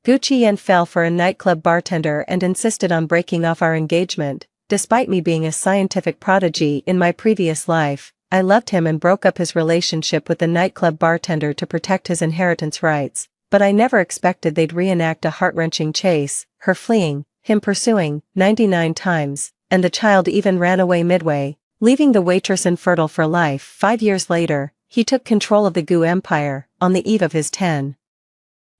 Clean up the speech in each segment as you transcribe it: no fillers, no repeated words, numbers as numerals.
Gu Qian fell for a nightclub bartender and insisted on breaking off our engagement. Despite me being a scientific prodigy in my previous life, I loved him and broke up his relationship with the nightclub bartender to protect his inheritance rights. But I never expected they'd reenact a heart-wrenching chase, her fleeing, him pursuing, 99 times, and the child even ran away midway, leaving the waitress infertile for life. 5 years later, he took control of the Gu Empire, on the eve of his $10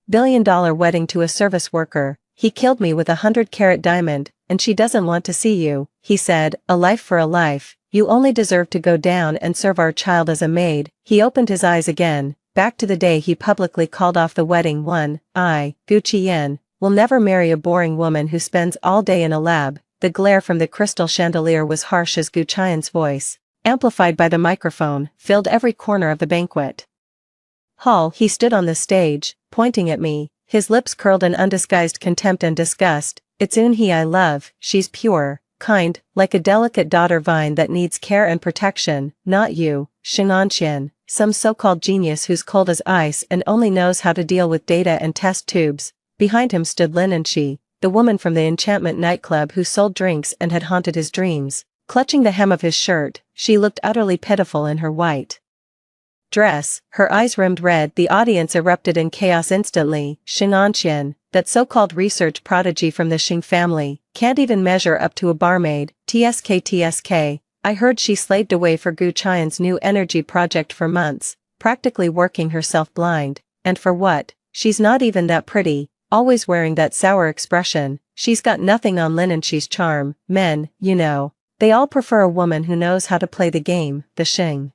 billion wedding to a service worker. He killed me with a 100-carat diamond, and she doesn't want to see you, he said, a life for a life, you only deserve to go down and serve our child as a maid. He opened his eyes again, back to the day he publicly called off the wedding. I, Gu Qian, will never marry a boring woman who spends all day in a lab. The glare from the crystal chandelier was harsh as Gu Qian's voice, amplified by the microphone, filled every corner of the banquet hall. He stood on the stage, pointing at me, his lips curled in undisguised contempt and disgust. It's Eunhee I love, she's pure, kind, like a delicate daughter vine that needs care and protection, not you, Shinganqian, some so-called genius who's cold as ice and only knows how to deal with data and test tubes. Behind him stood Lin Enchi, the woman from the Enchantment nightclub who sold drinks and had haunted his dreams. Clutching the hem of his shirt, she looked utterly pitiful in her white dress, her eyes rimmed red. The audience erupted in chaos instantly. Shinganqian, that so-called research prodigy from the Xing family, can't even measure up to a barmaid. TSK. I heard she slaved away for Gu Qian's new energy project for months, practically working herself blind. And for what? She's not even that pretty, always wearing that sour expression. She's got nothing on Lin Enchi's charm. Men, you know, they all prefer a woman who knows how to play the game. The Xing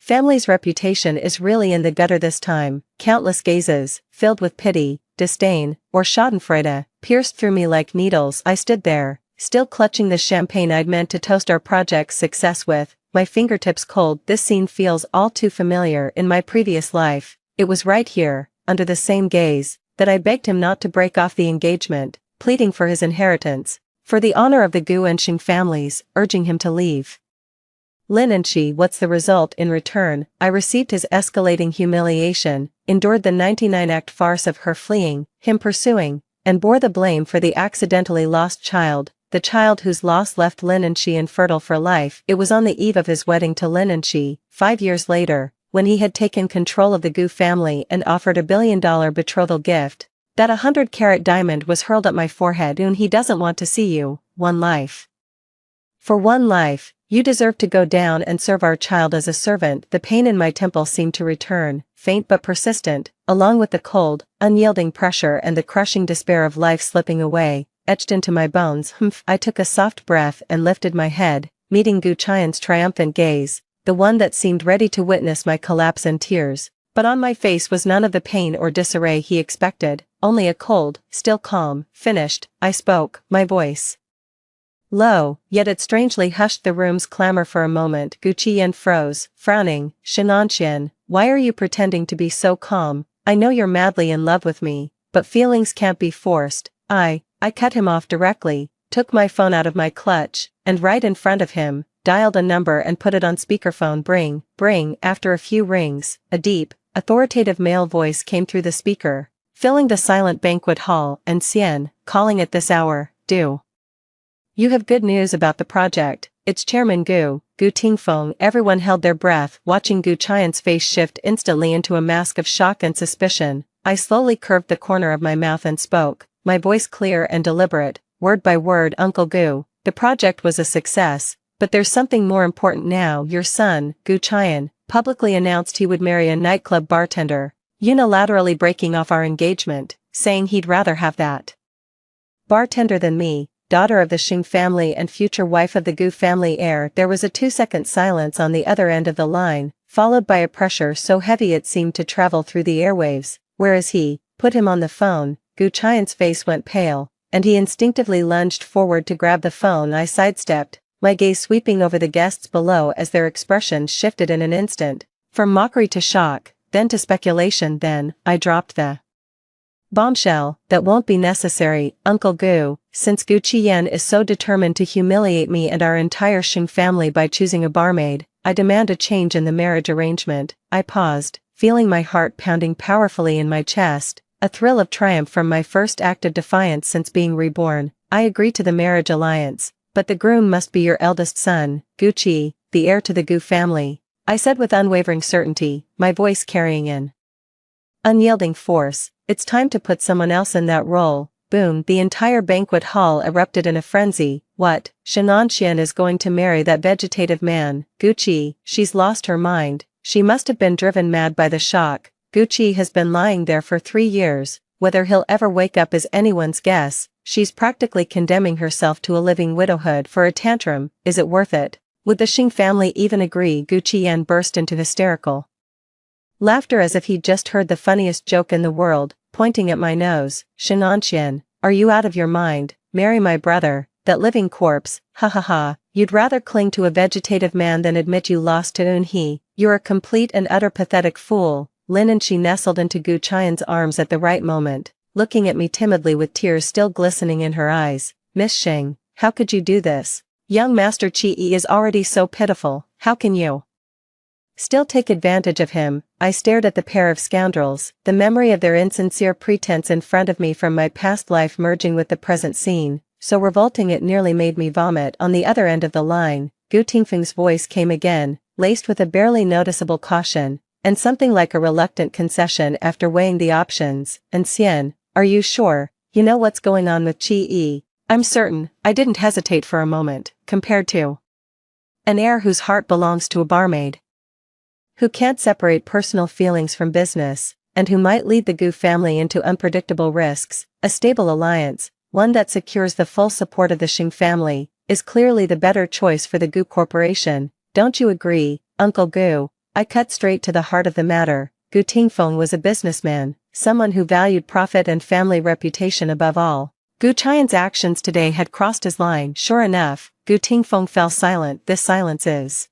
family's reputation is really in the gutter this time. Countless gazes, filled with pity, disdain, or schadenfreude, pierced through me like needles. I stood there, still clutching the champagne I'd meant to toast our project's success with, my fingertips cold. This scene feels all too familiar. In my previous life, it was right here, under the same gaze, that I begged him not to break off the engagement, pleading for his inheritance, for the honor of the Gu and Xing families, urging him to leave. Lin Enchi. What's the result? In return, I received his escalating humiliation, endured the 99-act farce of her fleeing, him pursuing, and bore the blame for the accidentally lost child, the child whose loss left Lin Enchi infertile for life. It was on the eve of his wedding to Lin Enchi, 5 years later, when he had taken control of the Gu family and offered a $1 billion betrothal gift, that a 100-carat diamond was hurled at my forehead. He doesn't want to see you. One life. For one life, you deserve to go down and serve our child as a servant. The pain in my temple seemed to return, faint but persistent, along with the cold, unyielding pressure and the crushing despair of life slipping away, etched into my bones. I took a soft breath and lifted my head, meeting Gu Qian's triumphant gaze, the one that seemed ready to witness my collapse in tears. But on my face was none of the pain or disarray he expected, only a cold, still calm. Finished, I spoke, my voice low, yet it strangely hushed the room's clamor for a moment. Gu Qian froze, frowning. Shinganqian, why are you pretending to be so calm? I know you're madly in love with me, but feelings can't be forced. I cut him off directly, took my phone out of my clutch, and right in front of him, dialed a number and put it on speakerphone. Bring. After a few rings, a deep, authoritative male voice came through the speaker, filling the silent banquet hall. And Xian, calling at this hour. Do you have good news about the project? It's Chairman Gu Tingfeng. Everyone held their breath, watching Gu Qian's face shift instantly into a mask of shock and suspicion. I slowly curved the corner of my mouth and spoke, my voice clear and deliberate, word by word. Uncle Gu, the project was a success, but there's something more important now. Your son, Gu Qian, publicly announced he would marry a nightclub bartender, unilaterally breaking off our engagement, saying he'd rather have that bartender than me, daughter of the Xing family and future wife of the Gu family heir. There was a 2-second silence on the other end of the line, followed by a pressure so heavy it seemed to travel through the airwaves. Where is he? Put him on the phone. Gu Qian's face went pale, and he instinctively lunged forward to grab the phone. I sidestepped, my gaze sweeping over the guests below as their expressions shifted in an instant, from mockery to shock, then to speculation. Then, I dropped the bombshell. That won't be necessary, Uncle Gu, since Gu Qian is so determined to humiliate me and our entire Xing family by choosing a barmaid, I demand a change in the marriage arrangement. I paused, feeling my heart pounding powerfully in my chest. a thrill of triumph from my first act of defiance since being reborn. I agree to the marriage alliance, but the groom must be your eldest son, Gucci, the heir to the Gu family, I said with unwavering certainty, my voice carrying an unyielding force. It's time to put someone else in that role. Boom, the entire banquet hall erupted in a frenzy. What? Shenanxian is going to marry that vegetative man, Gucci, she's lost her mind. She must have been driven mad by the shock. Gucci has been lying there for 3 years, whether he'll ever wake up is anyone's guess. She's practically condemning herself to a living widowhood for a tantrum. Is it worth it? Would the Xing family even agree? Gucci Yan burst into hysterical laughter as if he'd just heard the funniest joke in the world, pointing at my nose. Shenanxian, are you out of your mind? Marry my brother, that living corpse, ha ha ha. You'd rather cling to a vegetative man than admit you lost to Eunhee. You're a complete and utter pathetic fool. Lin and she nestled into Gu Qian's arms at the right moment, looking at me timidly with tears still glistening in her eyes. Miss Xing, how could you do this? Young Master Qi is already so pitiful, how can you still take advantage of him? I stared at the pair of scoundrels, the memory of their insincere pretense in front of me from my past life merging with the present scene, so revolting it nearly made me vomit. On the other end of the line, Gu Tingfeng's voice came again, laced with a barely noticeable caution, and something like a reluctant concession after weighing the options. And Xian, are you sure you know what's going on with Qi? I'm certain. I didn't hesitate for a moment, compared to an heir whose heart belongs to a barmaid, who can't separate personal feelings from business, and who might lead the Gu family into unpredictable risks. A stable alliance, one that secures the full support of the Xing family, is clearly the better choice for the Gu Corporation. Don't you agree, Uncle Gu? I cut straight to the heart of the matter. Gu Tingfeng was a businessman, someone who valued profit and family reputation above all. Gu Qian's actions today had crossed his line. Sure enough, Gu Tingfeng fell silent. This silence is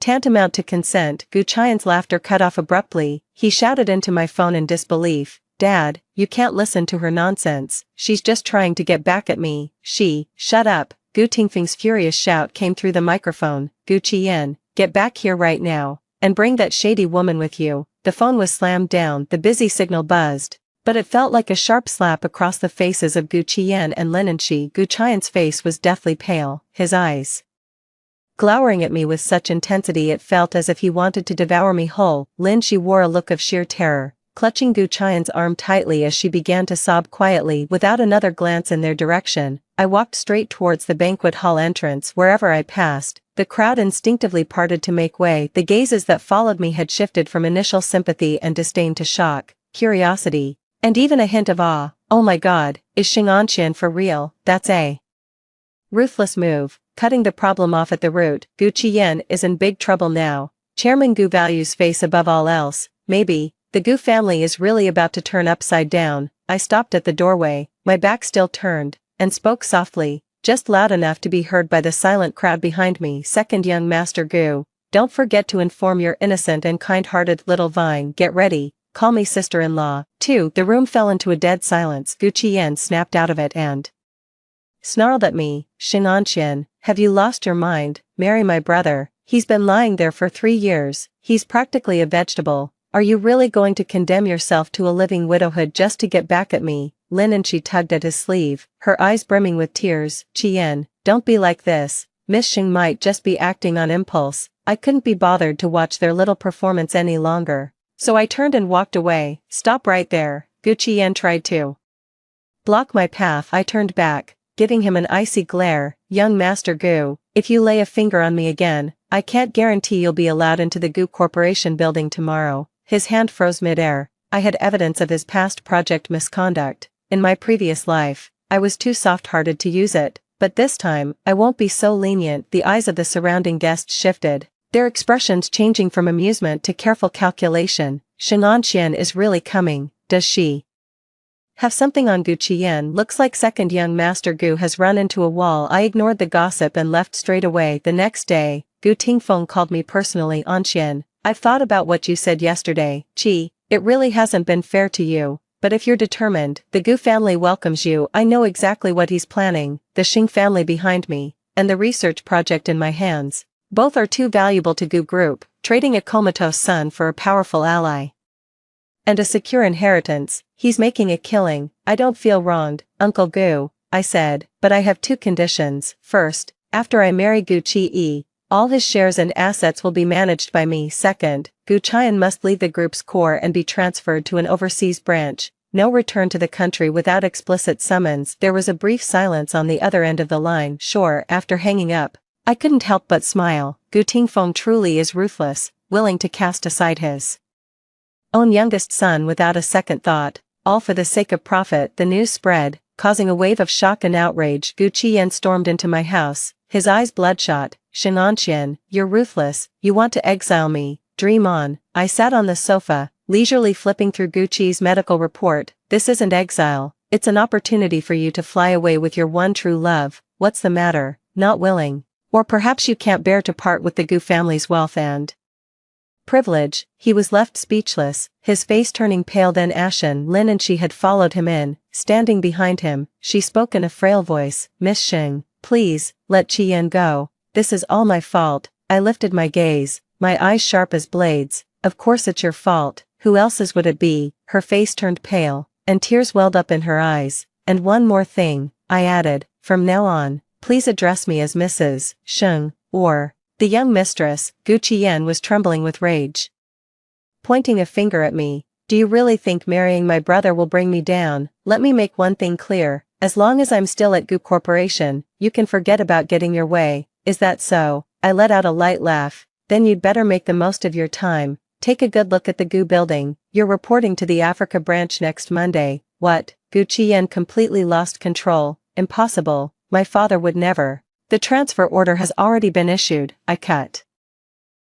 tantamount to consent. Gu Qian's laughter cut off abruptly. He shouted into my phone in disbelief, Dad, you can't listen to her nonsense. She's just trying to get back at me. Shut up. Gu Tingfeng's furious shout came through the microphone. Gu Qian, get back here right now, and bring that shady woman with you. The phone was slammed down. The busy signal buzzed, but it felt like a sharp slap across the faces of Gu Qian and Lin Enshi. Gu Qian's face was deathly pale, his eyes glowering at me with such intensity it felt as if he wanted to devour me whole. Lin Enshi wore a look of sheer terror, clutching Gu Qian's arm tightly as she began to sob quietly. Without another glance in their direction, I walked straight towards the banquet hall entrance. Wherever I passed, the crowd instinctively parted to make way. The gazes that followed me had shifted from initial sympathy and disdain to shock, curiosity, and even a hint of awe. Oh my God, is Shenanxian for real? That's a ruthless move, cutting the problem off at the root. Gu Qian is in big trouble now. Chairman Gu values face above all else. Maybe the Gu family is really about to turn upside down. I stopped at the doorway, my back still turned, and spoke softly, just loud enough to be heard by the silent crowd behind me. Second young Master Gu, don't forget to inform your innocent and kind-hearted little Vine. Get ready, call me sister-in-law. 2. The room fell into a dead silence. Gu Qian snapped out of it and snarled at me. Shenanxian, have you lost your mind? Marry my brother. He's been lying there for 3 years. He's practically a vegetable. Are you really going to condemn yourself to a living widowhood just to get back at me? Lin Enshi tugged at his sleeve, her eyes brimming with tears. Qian, don't be like this. Miss Xing might just be acting on impulse. I couldn't be bothered to watch their little performance any longer, so I turned and walked away. Stop right there. Gu Qian tried to block my path. I turned back, giving him an icy glare. Young Master Gu, if you lay a finger on me again, I can't guarantee you'll be allowed into the Gu Corporation building tomorrow. His hand froze mid-air. I had evidence of his past project misconduct. In my previous life, I was too soft-hearted to use it, but this time, I won't be so lenient. The eyes of the surrounding guests shifted, their expressions changing from amusement to careful calculation. Shenanxian is really coming. Does she have something on Gu Qian? Looks like second young Master Gu has run into a wall. I ignored the gossip and left straight away. The next day, Gu Tingfeng called me personally. Anxian, I've thought about what you said yesterday. Qi, it really hasn't been fair to you, but if you're determined, the Gu family welcomes you. I know exactly what he's planning. The Xing family behind me, and the research project in my hands. Both are too valuable to Gu Group, trading a comatose son for a powerful ally. And a secure inheritance. He's making a killing. I don't feel wronged, Uncle Gu, I said, but I have two conditions. First, after I marry Gu Chi, all his shares and assets will be managed by me. Second, Gu Qian must leave the group's core and be transferred to an overseas branch. No return to the country without explicit summons. There was a brief silence on the other end of the line. Sure, after hanging up, I couldn't help but smile. Gu Tingfeng truly is ruthless, willing to cast aside his own youngest son without a second thought, all for the sake of profit. The news spread, causing a wave of shock and outrage. Gu Qian stormed into my house, his eyes bloodshot. Shenanxian, you're ruthless, you want to exile me, dream on. I sat on the sofa, leisurely flipping through Gucci's medical report. This isn't exile, it's an opportunity for you to fly away with your one true love. What's the matter, not willing? Or perhaps you can't bear to part with the Gu family's wealth and privilege. He was left speechless, his face turning pale then ashen. Lin and she had followed him in, standing behind him. She spoke in a frail voice, Miss Xing, please, let Qian go. This is all my fault. I lifted my gaze, my eyes sharp as blades. Of course it's your fault, who else's would it be? Her face turned pale, and tears welled up in her eyes. And one more thing, I added, from now on, please address me as Mrs. Sheng, or the young mistress. Gu Qian was trembling with rage, pointing a finger at me. Do you really think marrying my brother will bring me down? Let me make one thing clear, as long as I'm still at Gu Corporation, you can forget about getting your way. Is that so? I let out a light laugh. Then you'd better make the most of your time. Take a good look at the Gu building. You're reporting to the Africa branch next Monday. What? Gu Qian completely lost control. Impossible. My father would never. The transfer order has already been issued. I cut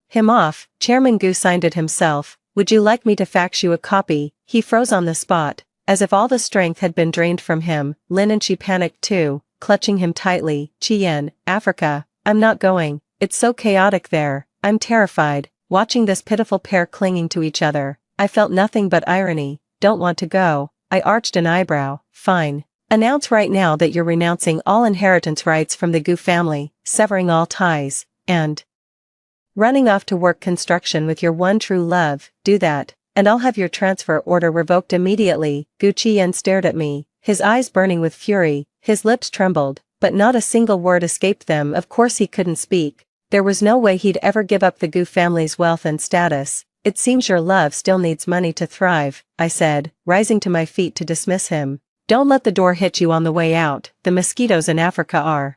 him off. Chairman Gu signed it himself. Would you like me to fax you a copy? He froze on the spot, as if all the strength had been drained from him. Lin and she panicked too, clutching him tightly. Qian, Africa. I'm not going, it's so chaotic there, I'm terrified. Watching this pitiful pair clinging to each other, I felt nothing but irony. Don't want to go. I arched an eyebrow. Fine. Announce right now that you're renouncing all inheritance rights from the Gu family, severing all ties, and running off to work construction with your one true love. Do that, and I'll have your transfer order revoked immediately. Gu Qian stared at me, his eyes burning with fury, his lips trembled. But not a single word escaped them. Of course he couldn't speak. There was no way he'd ever give up the Gu family's wealth and status. It seems your love still needs money to thrive, I said, rising to my feet to dismiss him. Don't let the door hit you on the way out. The mosquitoes in Africa are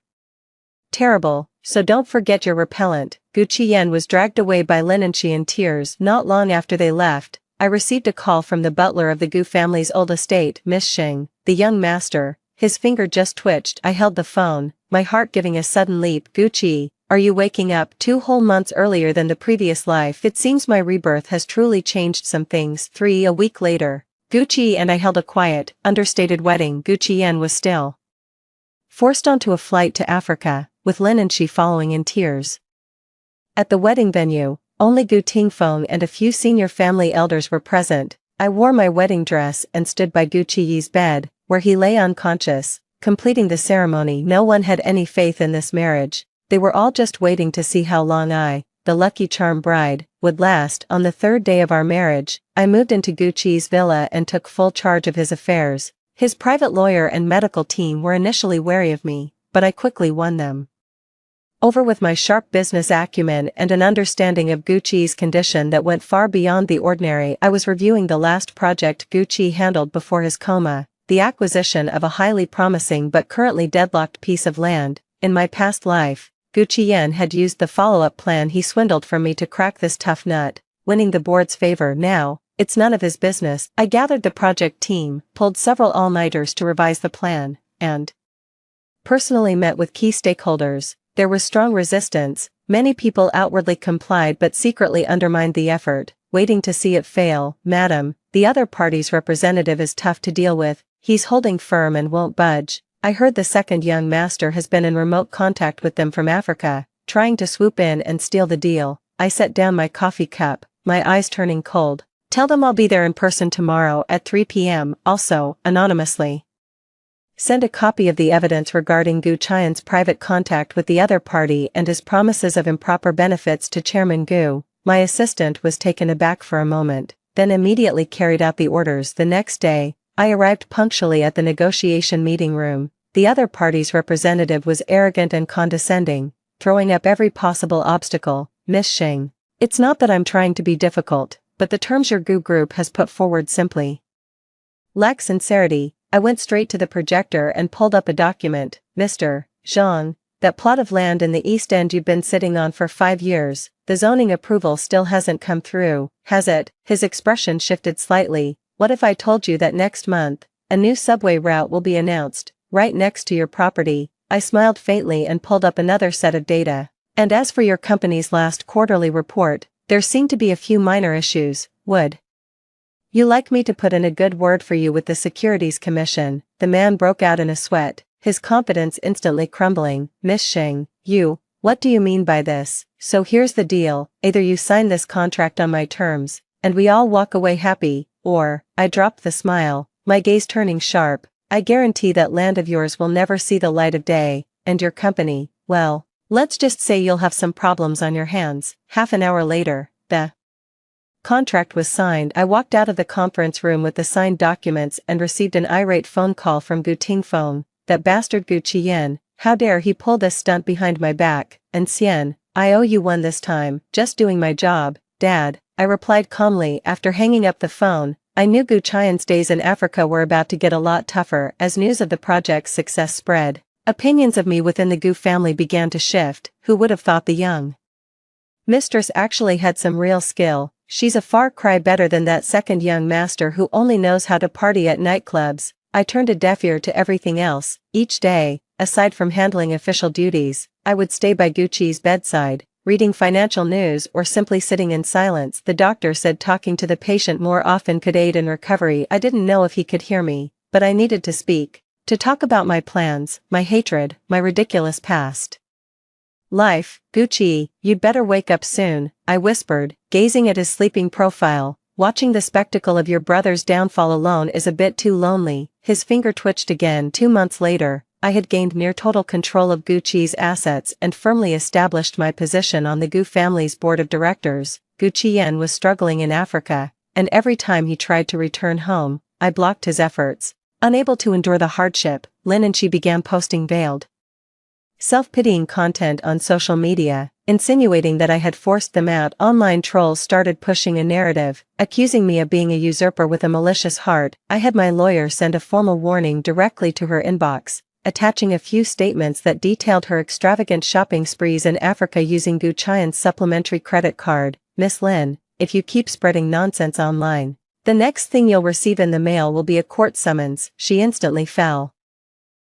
terrible, so don't forget your repellent. Gu Qian was dragged away by Lin and she in tears. Not long after they left, I received a call from the butler of the Gu family's old estate, Miss Xing, the young master. His finger just twitched. I held the phone, my heart giving a sudden leap. Gucci, are you waking up 2 whole months earlier than the previous life? It seems my rebirth has truly changed some things. A week later, Gucci and I held a quiet, understated wedding. Gu Qian was still forced onto a flight to Africa, with Lin and she following in tears. At the wedding venue, only Gu Tingfeng and a few senior family elders were present. I wore my wedding dress and stood by Gu Qi's bed, where he lay unconscious, completing the ceremony. No one had any faith in this marriage. They were all just waiting to see how long I, the lucky charm bride, would last. On the 3rd day of our marriage, I moved into Gucci's villa and took full charge of his affairs. His private lawyer and medical team were initially wary of me, but I quickly won them over with my sharp business acumen and an understanding of Gucci's condition that went far beyond the ordinary. I was reviewing the last project Gucci handled before his coma, the acquisition of a highly promising but currently deadlocked piece of land. In my past life, Gu Qian had used the follow-up plan he swindled from me to crack this tough nut, winning the board's favor. Now, it's none of his business. I gathered the project team, pulled several all-nighters to revise the plan, and personally met with key stakeholders. There was strong resistance. Many people outwardly complied but secretly undermined the effort, waiting to see it fail. Madam, the other party's representative is tough to deal with. He's holding firm and won't budge. I heard the second young master has been in remote contact with them from Africa, trying to swoop in and steal the deal. I set down my coffee cup, my eyes turning cold. Tell them I'll be there in person tomorrow at 3 p.m. Also, anonymously. Send a copy of the evidence regarding Gu Qian's private contact with the other party and his promises of improper benefits to Chairman Gu. My assistant was taken aback for a moment, then immediately carried out the orders. The next day, I arrived punctually at the negotiation meeting room. The other party's representative was arrogant and condescending, throwing up every possible obstacle. Miss Xing. It's not that I'm trying to be difficult, but the terms your GU group has put forward simply lack sincerity. I went straight to the projector and pulled up a document. Mr. Zhang, that plot of land in the East End you've been sitting on for 5 years, the zoning approval still hasn't come through, has it? His expression shifted slightly. What if I told you that next month, a new subway route will be announced, right next to your property? I smiled faintly and pulled up another set of data. And as for your company's last quarterly report, there seemed to be a few minor issues. Would you like me to put in a good word for you with the Securities Commission? The man broke out in a sweat, his confidence instantly crumbling. Miss Xing, what do you mean by this? So here's the deal, either you sign this contract on my terms, and we all walk away happy, or, I dropped the smile, my gaze turning sharp, I guarantee that land of yours will never see the light of day, and your company, well, let's just say you'll have some problems on your hands. Half an hour later, the contract was signed. I walked out of the conference room with the signed documents and received an irate phone call from Gu Tingfeng. That bastard Gu Qian, how dare he pull this stunt behind my back? And Xian, I owe you one this time, just doing my job, Dad, I replied calmly after hanging up the phone. I knew Gu Qian's days in Africa were about to get a lot tougher as news of the project's success spread. Opinions of me within the Gu family began to shift. Who would have thought the young mistress actually had some real skill? She's a far cry better than that second young master who only knows how to party at nightclubs. I turned a deaf ear to everything else. Each day, aside from handling official duties, I would stay by Gucci's bedside, reading financial news or simply sitting in silence. The doctor said talking to the patient more often could aid in recovery. I didn't know if he could hear me, but I needed to speak, to talk about my plans, my hatred, my ridiculous past life. Gucci, you'd better wake up soon, I whispered, gazing at his sleeping profile. Watching the spectacle of your brother's downfall alone is a bit too lonely. His finger twitched again. 2 months later, I had gained near total control of Gucci's assets and firmly established my position on the Gu family's board of directors. Gu Qian was struggling in Africa, and every time he tried to return home, I blocked his efforts. Unable to endure the hardship, Lin and she began posting veiled, self-pitying content on social media, insinuating that I had forced them out. Online trolls started pushing a narrative, accusing me of being a usurper with a malicious heart. I had my lawyer send a formal warning directly to her inbox, attaching a few statements that detailed her extravagant shopping sprees in Africa using Gu Qian's supplementary credit card. Miss Lin, if you keep spreading nonsense online, the next thing you'll receive in the mail will be a court summons. She instantly fell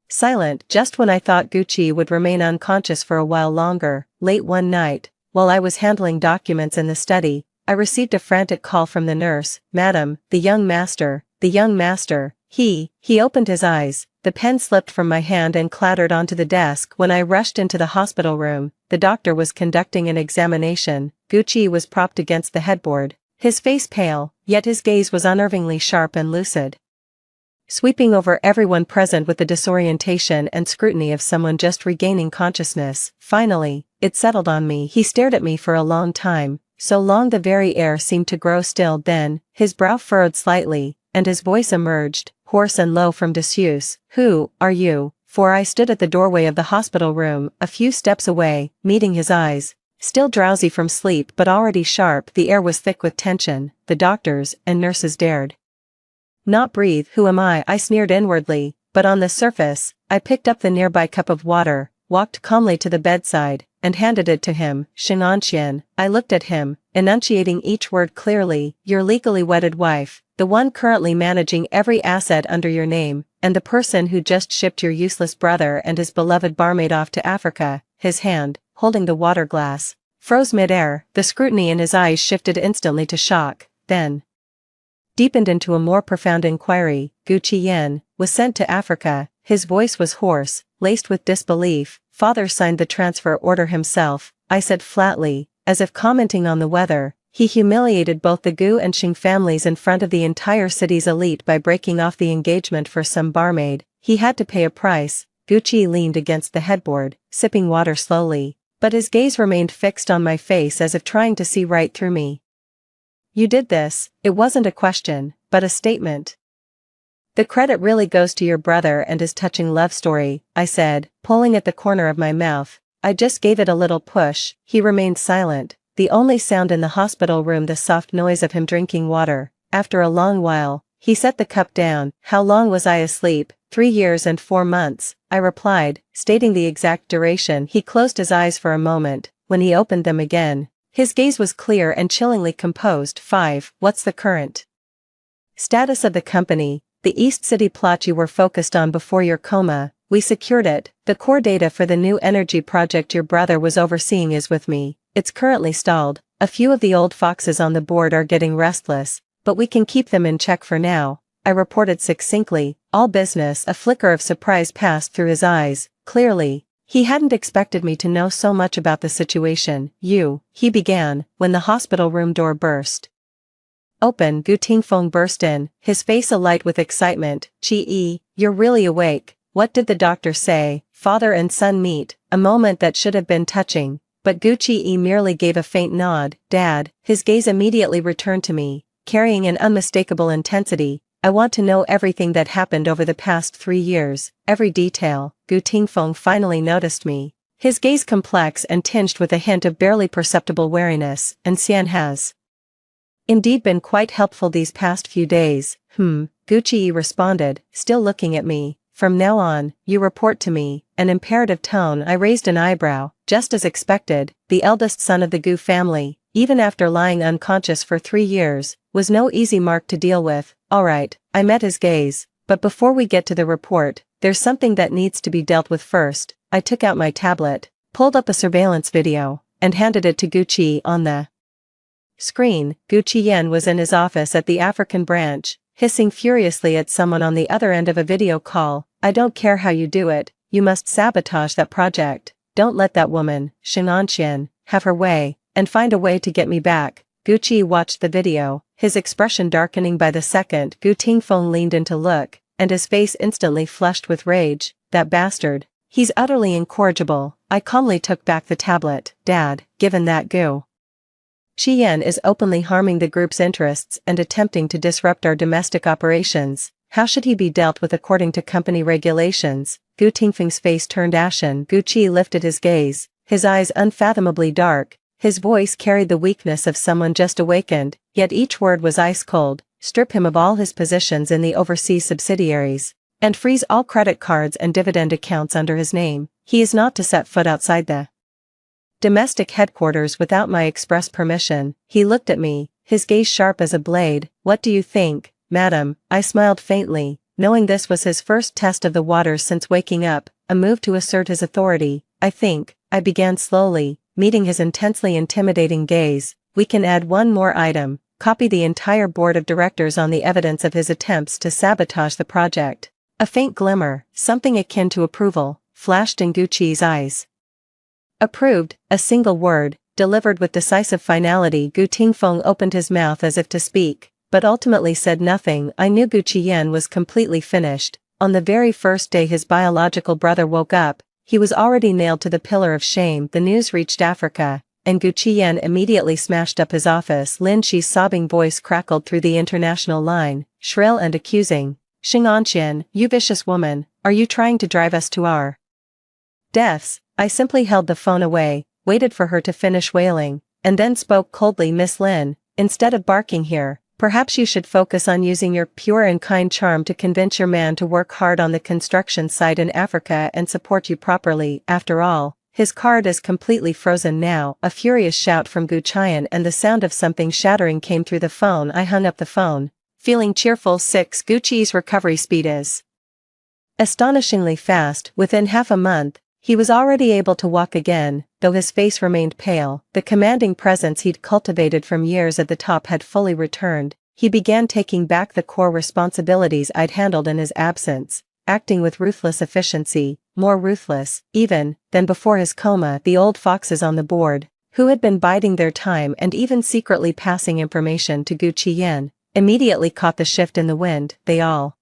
silent. Just when I thought Gucci would remain unconscious for a while longer, late one night, while I was handling documents in the study, I received a frantic call from the nurse. Madam, the young master. He opened his eyes, the pen slipped from my hand and clattered onto the desk. When I rushed into the hospital room, the doctor was conducting an examination. Gucci was propped against the headboard, his face pale, yet his gaze was unnervingly sharp and lucid, sweeping over everyone present with the disorientation and scrutiny of someone just regaining consciousness. Finally, it settled on me. He stared at me for a long time, so long the very air seemed to grow still. Then, his brow furrowed slightly, and his voice emerged, hoarse and low from disuse. Who are you? For I stood at the doorway of the hospital room, a few steps away, meeting his eyes. Still drowsy from sleep but already sharp, the air was thick with tension. The doctors and nurses dared not breathe. Who am I? I sneered inwardly, but on the surface, I picked up the nearby cup of water, walked calmly to the bedside, and handed it to him. Xing'anqian, I looked at him, enunciating each word clearly. Your legally wedded wife, the one currently managing every asset under your name, and the person who just shipped your useless brother and his beloved barmaid off to Africa. His hand, holding the water glass, froze mid-air. The scrutiny in his eyes shifted instantly to shock, then deepened into a more profound inquiry. Gu Qian was sent to Africa. His voice was hoarse, laced with disbelief. Father signed the transfer order himself, I said flatly, as if commenting on the weather. He humiliated both the Gu and Xing families in front of the entire city's elite by breaking off the engagement for some barmaid. He had to pay a price. Gucci leaned against the headboard, sipping water slowly, but his gaze remained fixed on my face as if trying to see right through me. You did this. It wasn't a question, but a statement. The credit really goes to your brother and his touching love story, I said, pulling at the corner of my mouth. I just gave it a little push. He remained silent, the only sound in the hospital room the soft noise of him drinking water. After a long while, he set the cup down. How long was I asleep? 3 years and 4 months, I replied, stating the exact duration. He closed his eyes for a moment. When he opened them again, his gaze was clear and chillingly composed. 5. What's the current status of the company? The East City plot you were focused on before your coma. We secured it. The core data for the new energy project your brother was overseeing is with me. It's currently stalled. A few of the old foxes on the board are getting restless, but we can keep them in check for now, I reported succinctly. All business. A flicker of surprise passed through his eyes. Clearly, he hadn't expected me to know so much about the situation. He began, when the hospital room door burst open. Gu Tingfeng burst in, his face alight with excitement. Qi, you're really awake. What did the doctor say? Father and son meet, a moment that should have been touching, but Gu Qi merely gave a faint nod. Dad, his gaze immediately returned to me, carrying an unmistakable intensity. I want to know everything that happened over the past 3 years, every detail. Gu Tingfeng finally noticed me, his gaze complex and tinged with a hint of barely perceptible wariness. And Xian has indeed been quite helpful these past few days. Gu Qi responded, still looking at me. From now on, you report to me. An imperative tone. I raised an eyebrow. Just as expected, the eldest son of the Gu family, even after lying unconscious for 3 years, was no easy mark to deal with. Alright, I met his gaze, but before we get to the report, there's something that needs to be dealt with first. I took out my tablet, pulled up a surveillance video, and handed it to Gu Qi. On the screen, Gu Qiyan was in his office at the African branch, hissing furiously at someone on the other end of a video call. I don't care how you do it, you must sabotage that project. Don't let that woman, Shenanxian, have her way, and find a way to get me back. Gu Qi watched the video, his expression darkening by the second. Gu Tingfeng leaned in to look, and his face instantly flushed with rage. That bastard. He's utterly incorrigible. I calmly took back the tablet. Dad, given that Gu Qiyan is openly harming the group's interests and attempting to disrupt our domestic operations, how should he be dealt with according to company regulations? Gu Tingfeng's face turned ashen. Gu Qi lifted his gaze, his eyes unfathomably dark. His voice carried the weakness of someone just awakened, yet each word was ice cold. Strip him of all his positions in the overseas subsidiaries, and freeze all credit cards and dividend accounts under his name. He is not to set foot outside the domestic headquarters without my express permission. He looked at me, his gaze sharp as a blade. What do you think, madam? I smiled faintly, knowing this was his first test of the waters since waking up, a move to assert his authority. I began slowly, meeting his intensely intimidating gaze. We can add one more item, copy the entire board of directors on the evidence of his attempts to sabotage the project. A faint glimmer, something akin to approval, flashed in Gu Qi's eyes. Approved, a single word, delivered with decisive finality. Gu Tingfeng opened his mouth as if to speak, but ultimately said nothing. I knew Gu Qiyan was completely finished. On the very first day his biological brother woke up, he was already nailed to the pillar of shame. The news reached Africa, and Gu Qiyan immediately smashed up his office. Lin Shi's sobbing voice crackled through the international line, shrill and accusing. Shenanxian, you vicious woman, are you trying to drive us to our deaths? I simply held the phone away, waited for her to finish wailing, and then spoke coldly. Miss Lin, instead of barking here, perhaps you should focus on using your pure and kind charm to convince your man to work hard on the construction site in Africa and support you properly. After all, his card is completely frozen now. A furious shout from Gu Qiyan and the sound of something shattering came through the phone. I hung up the phone, feeling cheerful. 6. Gu Qi's recovery speed is astonishingly fast. Within half a month, he was already able to walk again, though his face remained pale. The commanding presence he'd cultivated from years at the top had fully returned. He began taking back the core responsibilities I'd handled in his absence, acting with ruthless efficiency, more ruthless, even, than before his coma. The old foxes on the board, who had been biding their time and even secretly passing information to Gu Qiyan, immediately caught the shift in the wind. They all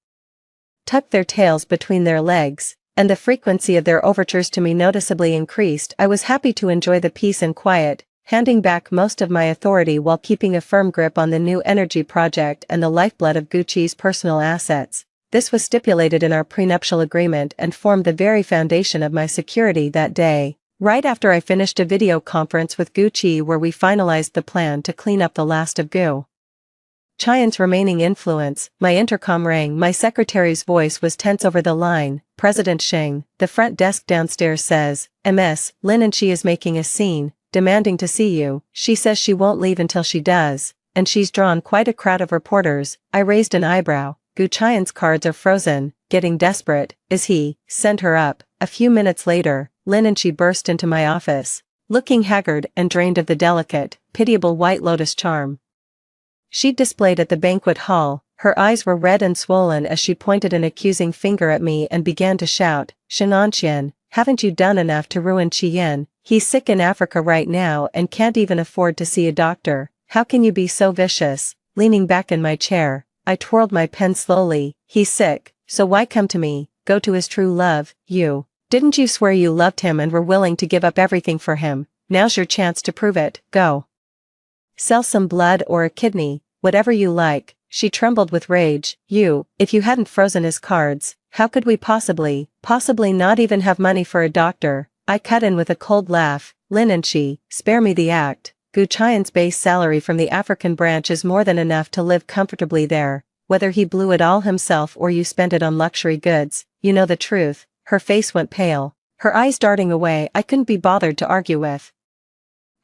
tucked their tails between their legs, and the frequency of their overtures to me noticeably increased. I was happy to enjoy the peace and quiet. handing back most of my authority while keeping a firm grip on the new energy project and the lifeblood of Gucci's personal assets. This was stipulated in our prenuptial agreement and formed the very foundation of my security that day, right after I finished a video conference with Gucci where we finalized the plan to clean up the last of Gu Qian's remaining influence. My intercom rang. My secretary's voice was tense over the line. President Sheng, the front desk downstairs says, Ms. Lin and she is making a scene, demanding to see you. She says she won't leave until she does, and she's drawn quite a crowd of reporters. I raised an eyebrow. Gu Qian's cards are frozen. Getting desperate, is he? Send her up. A few minutes later, Lin and she burst into my office, looking haggard and drained of the delicate, pitiable white lotus charm she'd displayed at the banquet hall. Her eyes were red and swollen as she pointed an accusing finger at me and began to shout, Shenanxian, haven't you done enough to ruin Qian? He's sick in Africa right now and can't even afford to see a doctor. How can you be so vicious? Leaning back in my chair, I twirled my pen slowly. He's sick, so why come to me? Go to his true love. Didn't you swear you loved him and were willing to give up everything for him? Now's your chance to prove it. Go. Sell some blood or a kidney, whatever you like. She trembled with rage. If you hadn't frozen his cards, how could we possibly not even have money for a doctor? I cut in with a cold laugh. Lin and she, spare me the act. Gu Qian's base salary from the African branch is more than enough to live comfortably there, whether he blew it all himself or you spent it on luxury goods. You know the truth. Her face went pale, her eyes darting away. I couldn't be bothered to argue with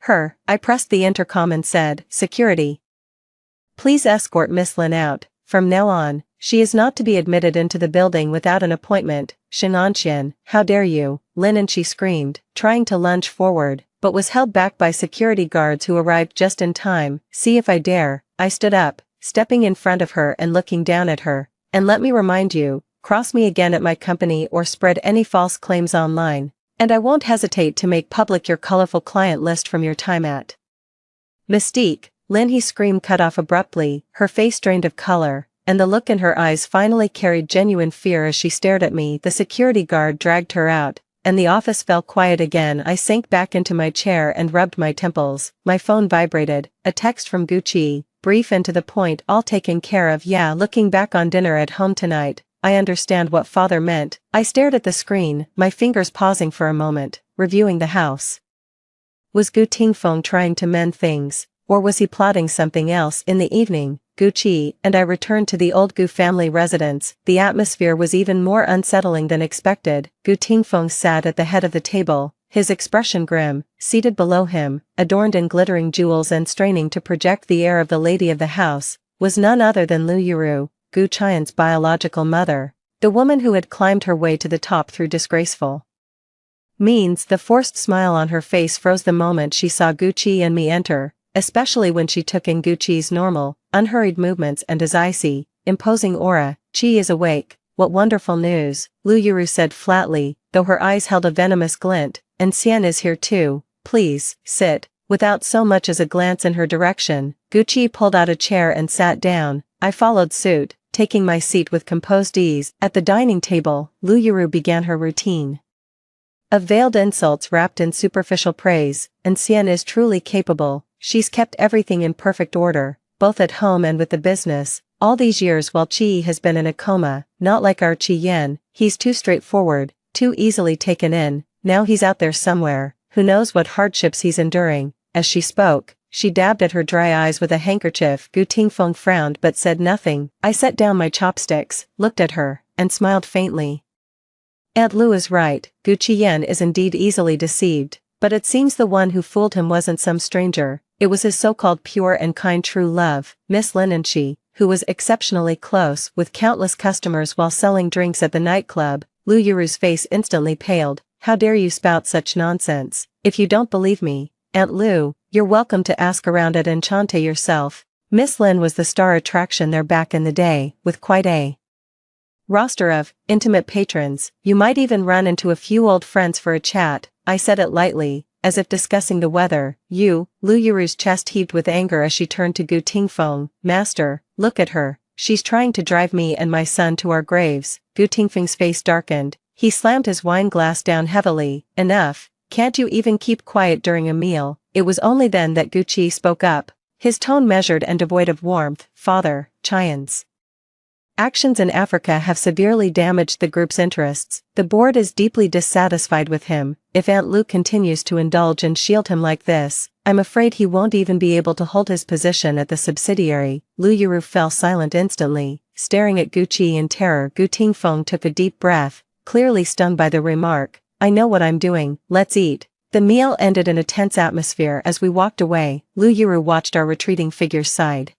her. I pressed the intercom and said, Security, please escort Miss Lin out. From now on, she is not to be admitted into the building without an appointment. Shenanxian, how dare you? Lin and she screamed, trying to lunge forward, but was held back by security guards who arrived just in time. See if I dare. I stood up, stepping in front of her and looking down at her. And let me remind you, cross me again at my company or spread any false claims online, and I won't hesitate to make public your colorful client list from your time at Mystique. Lin, he screamed, cut off abruptly, her face drained of color, and the look in her eyes finally carried genuine fear as she stared at me. The security guard dragged her out, and the office fell quiet again. I sank back into my chair and rubbed my temples. My phone vibrated, a text from Gucci, brief and to the point, all taken care of. Yeah, looking back on dinner at home tonight, I understand what father meant. I stared at the screen, my fingers pausing for a moment, reviewing the house. Was Gu Tingfeng trying to mend things, or was he plotting something else? In the evening, Gucci and I returned to the old Gu family residence. The atmosphere was even more unsettling than expected. Gu Tingfeng sat at the head of the table, his expression grim. Seated below him, adorned in glittering jewels and straining to project the air of the lady of the house, was none other than Lu Yuru, Gu Qian's biological mother, the woman who had climbed her way to the top through disgraceful means. The forced smile on her face froze the moment she saw Gucci and me enter, especially when she took in Gucci's normal, unhurried movements and his icy, imposing aura. Chi is awake. What wonderful news, Lu Yuru said flatly, though her eyes held a venomous glint. And Xian is here too. Please, sit. Without so much as a glance in her direction, Gucci pulled out a chair and sat down. I followed suit, taking my seat with composed ease. At the dining table, Lu Yuru began her routine of veiled insults wrapped in superficial praise. And Xian is truly capable. She's kept everything in perfect order, both at home and with the business, all these years while Qi has been in a coma. Not like our Qi Yan, he's too straightforward, too easily taken in. Now he's out there somewhere, who knows what hardships he's enduring. As she spoke, she dabbed at her dry eyes with a handkerchief. Gu Tingfeng frowned but said nothing. I set down my chopsticks, looked at her, and smiled faintly. Aunt Lu is right, Gu Qian is indeed easily deceived, but it seems the one who fooled him wasn't some stranger. It was his so-called pure and kind true love, Miss Lin, and she, who was exceptionally close with countless customers while selling drinks at the nightclub. Lu Yuru's face instantly paled. How dare you spout such nonsense? If you don't believe me, Aunt Lu, you're welcome to ask around at Enchante yourself. Miss Lin was the star attraction there back in the day, with quite a roster of intimate patrons. You might even run into a few old friends for a chat. I said it lightly, as if discussing the weather. Lu Yuru's chest heaved with anger as she turned to Gu Tingfeng. Master, look at her. She's trying to drive me and my son to our graves. Gu Tingfeng's face darkened. He slammed his wine glass down heavily. Enough. Can't you even keep quiet during a meal? It was only then that Gucci spoke up, his tone measured and devoid of warmth. "Father, Chian's actions in Africa have severely damaged the group's interests. The board is deeply dissatisfied with him. If Aunt Lou continues to indulge and shield him like this, I'm afraid he won't even be able to hold his position at the subsidiary." Lu Yuru fell silent instantly, staring at Gucci in terror. Gu Tingfeng took a deep breath, clearly stung by the remark. "I know what I'm doing, let's eat." The meal ended in a tense atmosphere. As we walked away, Lu Yuru watched our retreating figures side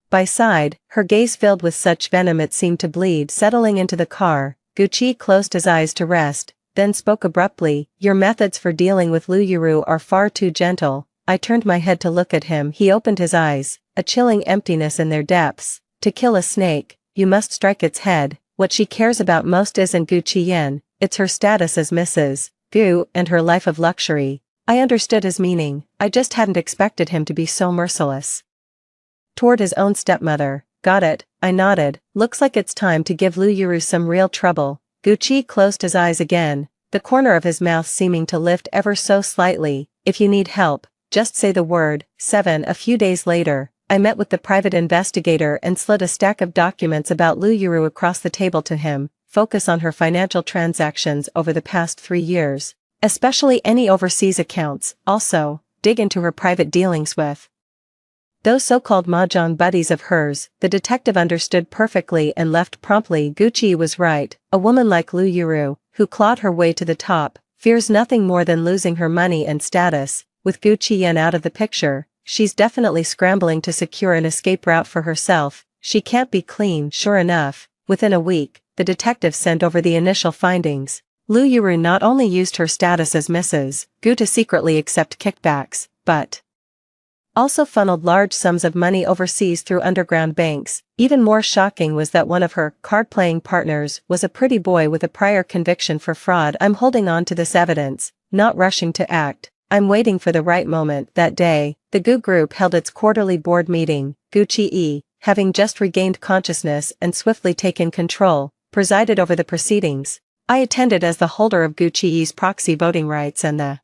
by side, her gaze filled with such venom it seemed to bleed. Settling into the car, Gucci closed his eyes to rest, then spoke abruptly. "Your methods for dealing with Lu Yuru are far too gentle." I turned my head to look at him. He opened his eyes, a chilling emptiness in their depths. "To kill a snake, you must strike its head. What she cares about most isn't Gucci Yen, it's her status as Mrs. Gu and her life of luxury." I understood his meaning, I just hadn't expected him to be so merciless toward his own stepmother. "Got it," I nodded. "Looks like it's time to give Lu Yuru some real trouble." Gucci closed his eyes again, the corner of his mouth seeming to lift ever so slightly. "If you need help, just say the word." 7. A few days later, I met with the private investigator and slid a stack of documents about Lu Yuru across the table to him. "Focus on her financial transactions over the past 3 years, especially any overseas accounts. Also, dig into her private dealings with those so-called mahjong buddies of hers." The detective understood perfectly and left promptly. Gucci was right. A woman like Lu Yuru, who clawed her way to the top, fears nothing more than losing her money and status. With Gucci Yen out of the picture, she's definitely scrambling to secure an escape route for herself. She can't be clean. Sure enough, within a week, the detective sent over the initial findings. Lu Yuru not only used her status as Mrs. Gu to secretly accept kickbacks, but also funneled large sums of money overseas through underground banks. Even more shocking was that one of her card-playing partners was a pretty boy with a prior conviction for fraud. I'm holding on to this evidence, not rushing to act. I'm waiting for the right moment. That day, the Gu group held its quarterly board meeting. Gucci, having just regained consciousness and swiftly taken control, presided over the proceedings. I attended as the holder of Gucci's proxy voting rights and the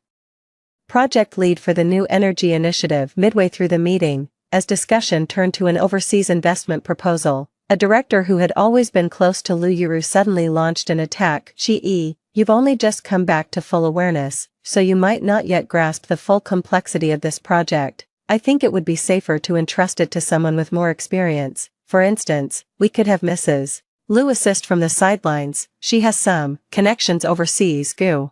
project lead for the new energy initiative. Midway through the meeting, as discussion turned to an overseas investment proposal, a director who had always been close to Lu Yuru suddenly launched an attack. You've only just come back to full awareness, so you might not yet grasp the full complexity of this project. I think it would be safer to entrust it to someone with more experience. For instance, we could have Mrs. Lu assist from the sidelines. She has some connections overseas. Gu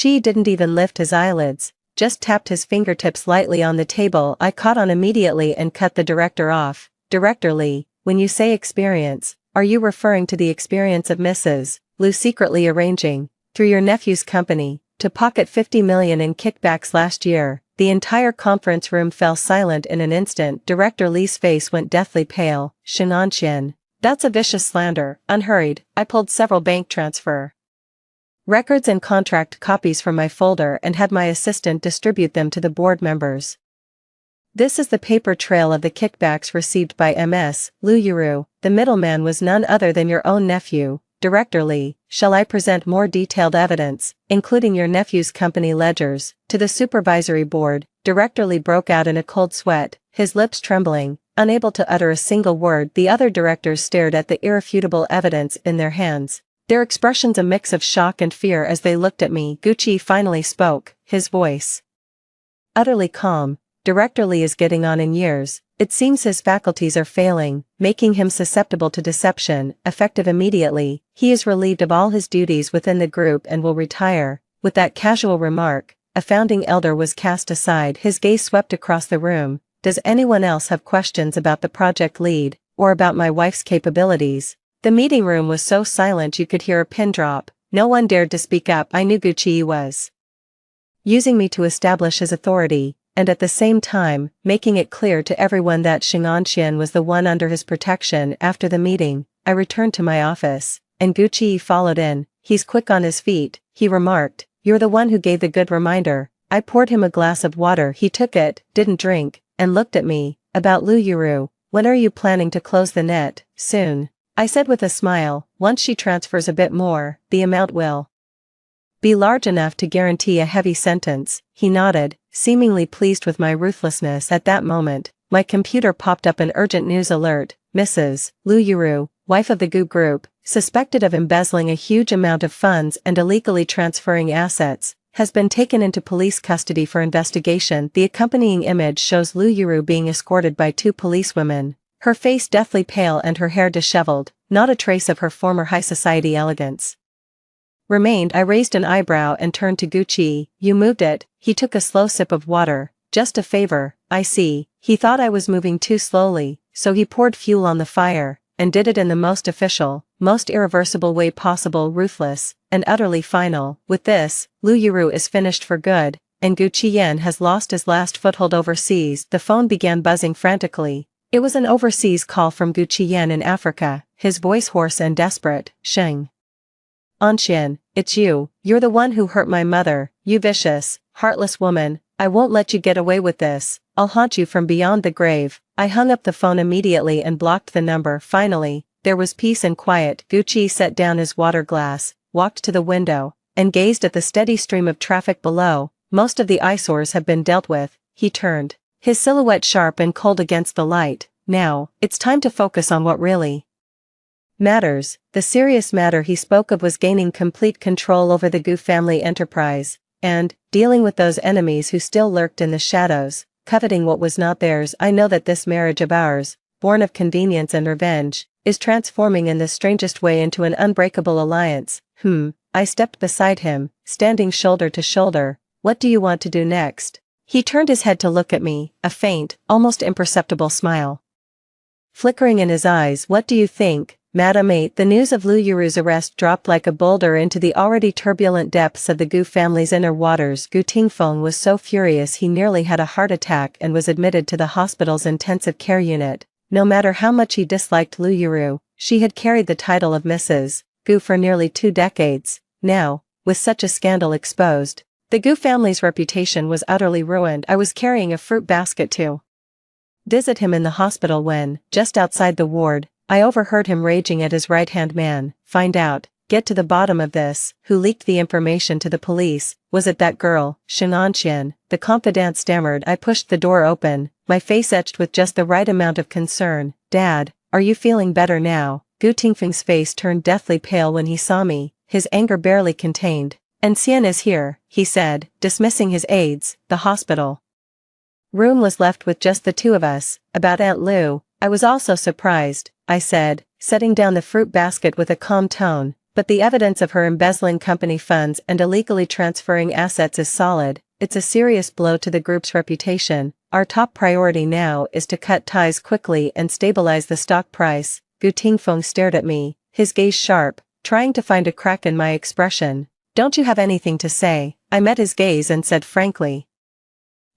Chi didn't even lift his eyelids, just tapped his fingertips lightly on the table. I caught on immediately and cut the director off. "Director Lee, when you say experience, are you referring to the experience of Mrs. Lu secretly arranging, through your nephew's company, to pocket 50 million in kickbacks last year?" The entire conference room fell silent in an instant. Director Lee's face went deathly pale. "Shenanxian, that's a vicious slander." Unhurried, I pulled several bank transfer records and contract copies from my folder and had my assistant distribute them to the board members. "This is the paper trail of the kickbacks received by Ms. Lu Yuru. The middleman was none other than your own nephew." "Director Lee, shall I present more detailed evidence, including your nephew's company ledgers, to the supervisory board?" Director Lee broke out in a cold sweat, his lips trembling, unable to utter a single word. The other directors stared at the irrefutable evidence in their hands, their expressions a mix of shock and fear as they looked at me. Gucci finally spoke, his voice utterly calm. "Director Lee is getting on in years. It seems his faculties are failing, making him susceptible to deception. Effective immediately, he is relieved of all his duties within the group and will retire." With that casual remark, a founding elder was cast aside. His gaze swept across the room. "Does anyone else have questions about the project lead, or about my wife's capabilities?" The meeting room was so silent you could hear a pin drop. No one dared to speak up. I knew Gucci was using me to establish his authority, and at the same time, making it clear to everyone that Shenanxian was the one under his protection. After the meeting, I returned to my office, and Gucci followed in. "He's quick on his feet," he remarked. "You're the one who gave the good reminder." I poured him a glass of water. He took it, didn't drink, and looked at me. "About Lu Yuru, when are you planning to close the net?" "Soon," I said with a smile. "Once she transfers a bit more, the amount will be large enough to guarantee a heavy sentence." He nodded, seemingly pleased with my ruthlessness at that moment. My computer popped up an urgent news alert. Mrs. Lu Yuru, wife of the Gu Group, suspected of embezzling a huge amount of funds and illegally transferring assets, has been taken into police custody for investigation. The accompanying image shows Lu Yuru being escorted by two policewomen, her face deathly pale and her hair disheveled, not a trace of her former high society elegance. Remained. I raised an eyebrow and turned to Gucci. You moved it. He took a slow sip of water. Just a favor, I see. He thought I was moving too slowly, so he poured fuel on the fire, and did it in the most official, most irreversible way possible, ruthless, and utterly final. With this, Lu Yuru is finished for good, and Gu Qiyan has lost his last foothold overseas. The phone began buzzing frantically. It was an overseas call from Gu Qiyan in Africa, his voice hoarse and desperate. Sheng. Anxian, it's you. You're the one who hurt my mother, you vicious, heartless woman. I won't let you get away with this. I'll haunt you from beyond the grave. I hung up the phone immediately and blocked the number. Finally, there was peace and quiet. Gucci set down his water glass, walked to the window, and gazed at the steady stream of traffic below. Most of the eyesores have been dealt with. He turned, his silhouette sharp and cold against the light. Now, it's time to focus on what really matters. The serious matter he spoke of was gaining complete control over the Gu family enterprise, and dealing with those enemies who still lurked in the shadows, coveting what was not theirs. I know that this marriage of ours, born of convenience and revenge, is transforming in the strangest way into an unbreakable alliance. I stepped beside him, standing shoulder to shoulder. What do you want to do next? He turned his head to look at me, a faint, almost imperceptible smile flickering in his eyes. What do you think, Madam 8? The news of Lu Yuru's arrest dropped like a boulder into the already turbulent depths of the Gu family's inner waters. Gu Tingfeng was so furious he nearly had a heart attack and was admitted to the hospital's intensive care unit. No matter how much he disliked Lu Yuru, she had carried the title of Mrs. Gu for nearly 2 decades. Now, with such a scandal exposed, the Gu family's reputation was utterly ruined. I was carrying a fruit basket to visit him in the hospital when, just outside the ward, I overheard him raging at his right-hand man. Find out, get to the bottom of this. Who leaked the information to the police? Was it that girl, Shenanxian? The confidant stammered. I pushed the door open, my face etched with just the right amount of concern. Dad, are you feeling better now? Gu Tingfeng's face turned deathly pale when he saw me, his anger barely contained. And Xian is here, he said, dismissing his aides. The hospital room was left with just the two of us. About Aunt Lu, I was also surprised, I said, setting down the fruit basket with a calm tone, but the evidence of her embezzling company funds and illegally transferring assets is solid. It's a serious blow to the group's reputation. Our top priority now is to cut ties quickly and stabilize the stock price. Gu Tingfeng stared at me, his gaze sharp, trying to find a crack in my expression. Don't you have anything to say? I met his gaze and said frankly.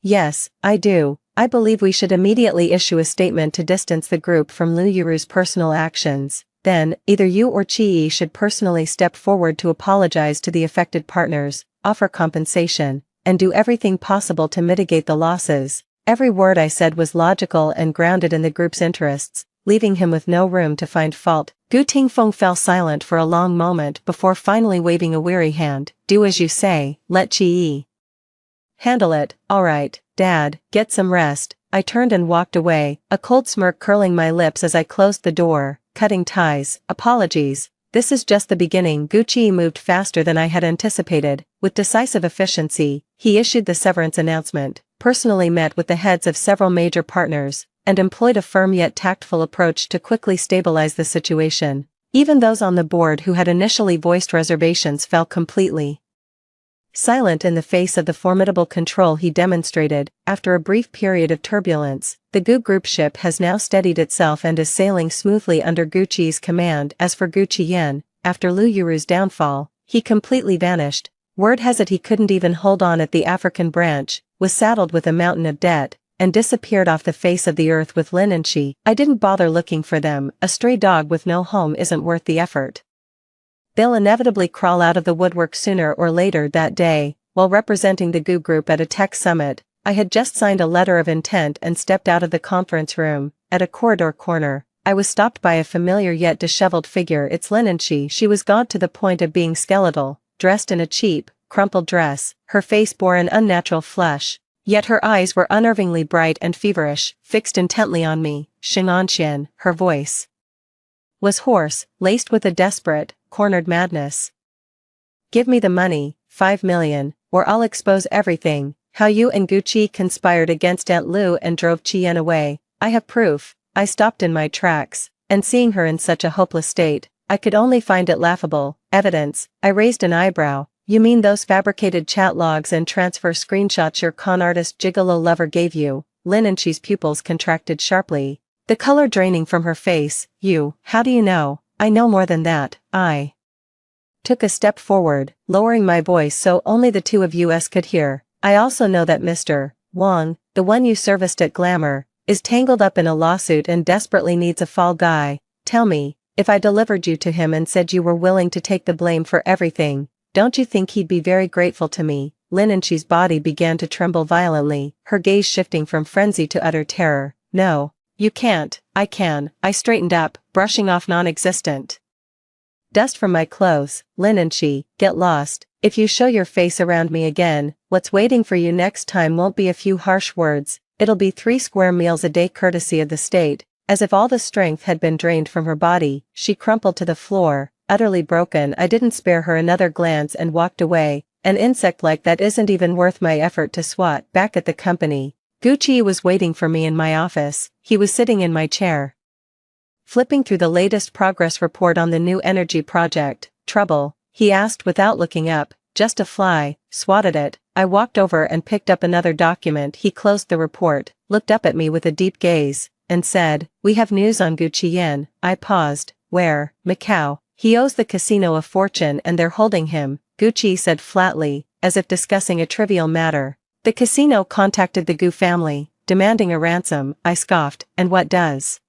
Yes, I do. I believe we should immediately issue a statement to distance the group from Lu Yuru's personal actions. Then, either you or Qi should personally step forward to apologize to the affected partners, offer compensation, and do everything possible to mitigate the losses. Every word I said was logical and grounded in the group's interests, leaving him with no room to find fault. Gu Tingfeng fell silent for a long moment before finally waving a weary hand. Do as you say, let Qi handle it. All right, Dad, get some rest. I turned and walked away, a cold smirk curling my lips as I closed the door. Cutting ties, apologies. This is just the beginning. Gucci moved faster than I had anticipated. With decisive efficiency, he issued the severance announcement, personally met with the heads of several major partners, and employed a firm yet tactful approach to quickly stabilize the situation. Even those on the board who had initially voiced reservations fell completely silent in the face of the formidable control he demonstrated. After a brief period of turbulence, the Gu group ship has now steadied itself and is sailing smoothly under Gucci's command. As for Gu Qiyan, after Lu Yuru's downfall, he completely vanished. Word has it he couldn't even hold on at the African branch, was saddled with a mountain of debt, and disappeared off the face of the earth with Lin and Shi. I didn't bother looking for them. A stray dog with no home isn't worth the effort. They'll inevitably crawl out of the woodwork sooner or later. That day, while representing the Gu group at a tech summit, I had just signed a letter of intent and stepped out of the conference room. At a corridor corner, I was stopped by a familiar yet disheveled figure. It's Lin and She was gaunt to the point of being skeletal, dressed in a cheap, crumpled dress. Her face bore an unnatural flush, Yet her eyes were unnervingly bright and feverish, fixed intently on me. Xing'anqian, her voice was hoarse, laced with a desperate, cornered madness. Give me the money, 5 million, or I'll expose everything. How you and Gucci conspired against Aunt Lu and drove Qian away. I have proof. I stopped in my tracks, and seeing her in such a hopeless state, I could only find it laughable. Evidence. I raised an eyebrow. You mean those fabricated chat logs and transfer screenshots your con artist gigolo lover gave you? Lin and Chi's pupils contracted sharply, the color draining from her face. How do you know? I know more than that. I took a step forward, lowering my voice so only the two of us could hear. I also know that Mr. Wang, the one you serviced at Glamour, is tangled up in a lawsuit and desperately needs a fall guy. Tell me, if I delivered you to him and said you were willing to take the blame for everything, don't you think he'd be very grateful to me? Lin and Chi's body began to tremble violently, her gaze shifting from frenzy to utter terror. No, you can't. I can. I straightened up, brushing off non-existent dust from my clothes. Lin and Chi, get lost. If you show your face around me again, what's waiting for you next time won't be a few harsh words, it'll be 3 square meals a day courtesy of the state. As if all the strength had been drained from her body, she crumpled to the floor, utterly broken. I didn't spare her another glance and walked away. An insect like that isn't even worth my effort to swat. Back at the company, Gucci was waiting for me in my office. He was sitting in my chair, flipping through the latest progress report on the new energy project. Trouble? He asked without looking up. Just a fly. Swatted it. I walked over and picked up another document. He closed the report, looked up at me with a deep gaze, and said, we have news on Gucci Yen. I paused. Where? Macau. He owes the casino a fortune and they're holding him, Gucci said flatly, as if discussing a trivial matter. The casino contacted the Gu family, demanding a ransom. I scoffed. And what does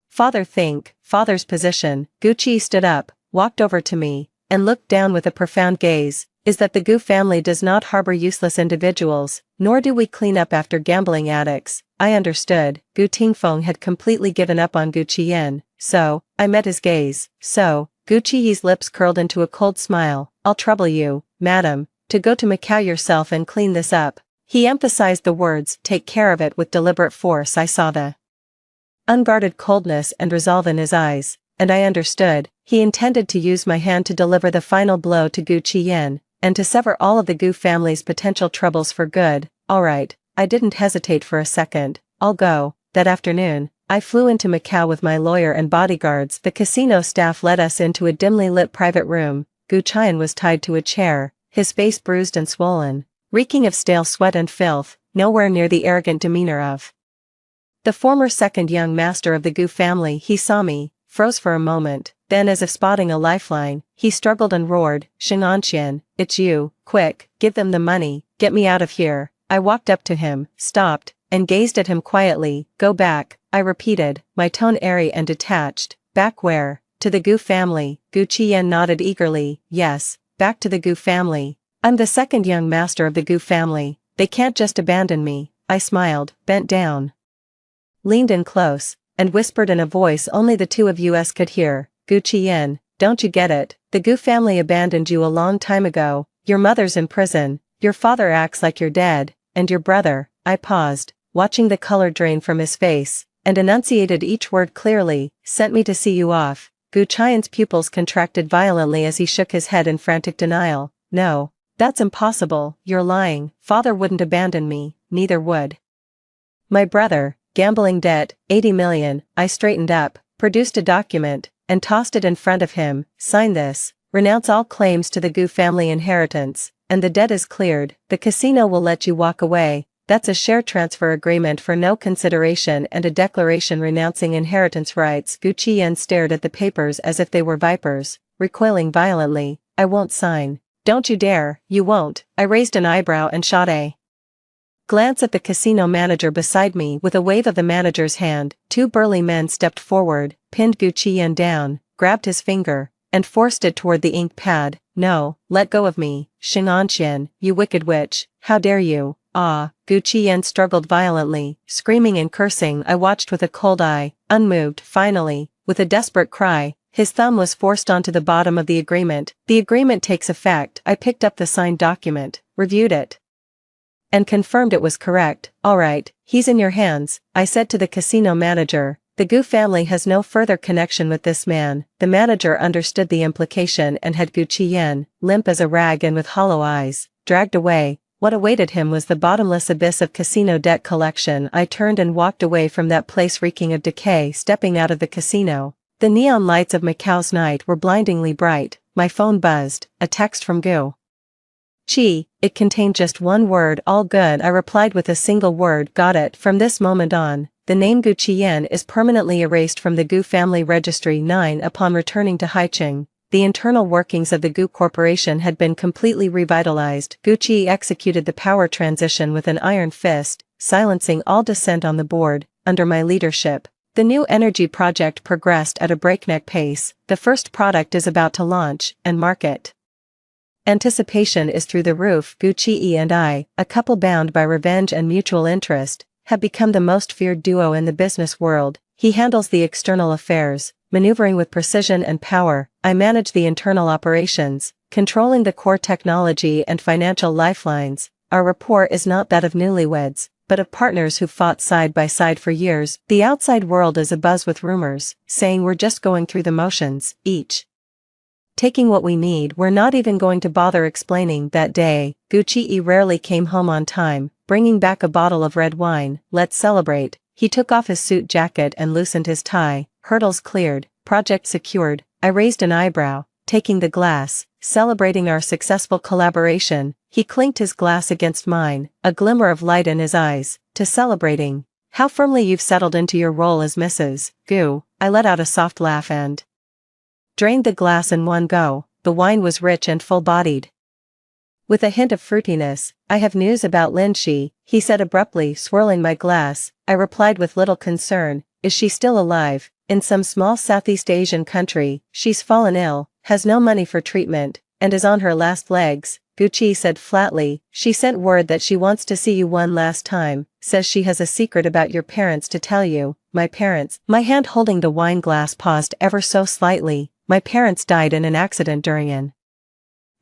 Father think? Father's position. Gucci stood up, walked over to me, and looked down with a profound gaze, is that the Gu family does not harbor useless individuals, nor do we clean up after gambling addicts. I understood. Gu Tingfeng had completely given up on Gucci Yen. So, I met his gaze. So, Gucci's lips curled into a cold smile. I'll trouble you, madam, to go to Macau yourself and clean this up. He emphasized the words, take care of it, with deliberate force. I saw the unguarded coldness and resolve in his eyes, and I understood, he intended to use my hand to deliver the final blow to Gucci Yen, and to sever all of the Gu family's potential troubles for good. Alright, I didn't hesitate for a second. I'll go. That afternoon, I flew into Macau with my lawyer and bodyguards. The casino staff led us into a dimly lit private room. Gu Qian was tied to a chair, his face bruised and swollen, reeking of stale sweat and filth, nowhere near the arrogant demeanor of the former second young master of the Gu family. He saw me, froze for a moment, then as if spotting a lifeline, he struggled and roared, Xing'anqian, it's you, quick, give them the money, get me out of here. I walked up to him, stopped, and gazed at him quietly. Go back, I repeated, my tone airy and detached. Back where? To the Gu family. Gucci Yen nodded eagerly. Yes, back to the Gu family. I'm the second young master of the Gu family. They can't just abandon me. I smiled, bent down, leaned in close, and whispered in a voice only the two of us could hear. Gucci Yen, don't you get it? The Gu family abandoned you a long time ago. Your mother's in prison, your father acts like you're dead, and your brother. I paused, watching the color drain from his face, and enunciated each word clearly, sent me to see you off. Gu Qian's pupils contracted violently as he shook his head in frantic denial. No, that's impossible. You're lying. Father wouldn't abandon me, neither would my brother. Gambling debt, 80 million. I straightened up, produced a document, and tossed it in front of him. Sign this. Renounce all claims to the Gu family inheritance, and the debt is cleared. The casino will let you walk away. That's a share transfer agreement for no consideration and a declaration renouncing inheritance rights. Gucci Yen stared at the papers as if they were vipers, recoiling violently. I won't sign. Don't you dare. You won't. I raised an eyebrow and shot a glance at the casino manager beside me. With a wave of the manager's hand, 2 burly men stepped forward, pinned Gucci Yen down, grabbed his finger, and forced it toward the ink pad. No, let go of me, Xing'anqian, you wicked witch, how dare you? Ah, Gucci Yen struggled violently, screaming and cursing. I watched with a cold eye, unmoved. Finally, with a desperate cry, his thumb was forced onto the bottom of the agreement. The agreement takes effect. I picked up the signed document, reviewed it and confirmed it was correct. "Alright, he's in your hands," I said to the casino manager. "The Gu family has no further connection with this man." The manager understood the implication and had Gu Qian, limp as a rag and with hollow eyes, dragged away. What awaited him was the bottomless abyss of casino debt collection. I turned and walked away from that place reeking of decay. Stepping out of the casino, the neon lights of Macau's night were blindingly bright. My phone buzzed, a text from Gu. Chi, it contained just one word. "All good," I replied with a single word. "Got it." From this moment on, the name Gu Qian is permanently erased from the Gu family registry. 9. Upon returning to Haicheng, the internal workings of the Gu Corporation had been completely revitalized. Gu Qi executed the power transition with an iron fist, silencing all dissent on the board. Under my leadership, the new energy project progressed at a breakneck pace. The first product is about to launch, and market anticipation is through the roof. Gu Qi and I, a couple bound by revenge and mutual interest, have become the most feared duo in the business world. He handles the external affairs, maneuvering with precision and power. I manage the internal operations, controlling the core technology and financial lifelines. Our rapport is not that of newlyweds, but of partners who fought side by side for years. The outside world is abuzz with rumors, saying we're just going through the motions, each taking what we need. We're not even going to bother explaining. That day, Gu Qi rarely came home on time, bringing back a bottle of red wine. "Let's celebrate." He took off his suit jacket and loosened his tie. Hurdles cleared, project secured. I raised an eyebrow, taking the glass, celebrating our successful collaboration. He clinked his glass against mine, a glimmer of light in his eyes. "To celebrating. How firmly you've settled into your role as Mrs. Gu." I let out a soft laugh and drained the glass in one go. The wine was rich and full-bodied, with a hint of fruitiness. "I have news about Lin Shi," he said abruptly, swirling my glass. I replied with little concern, "Is she still alive?" "In some small Southeast Asian country. She's fallen ill, has no money for treatment, and is on her last legs," Gu Qi said flatly. "She sent word that she wants to see you one last time, says she has a secret about your parents to tell you." "My parents?" My hand holding the wine glass paused ever so slightly. "My parents died in an accident during an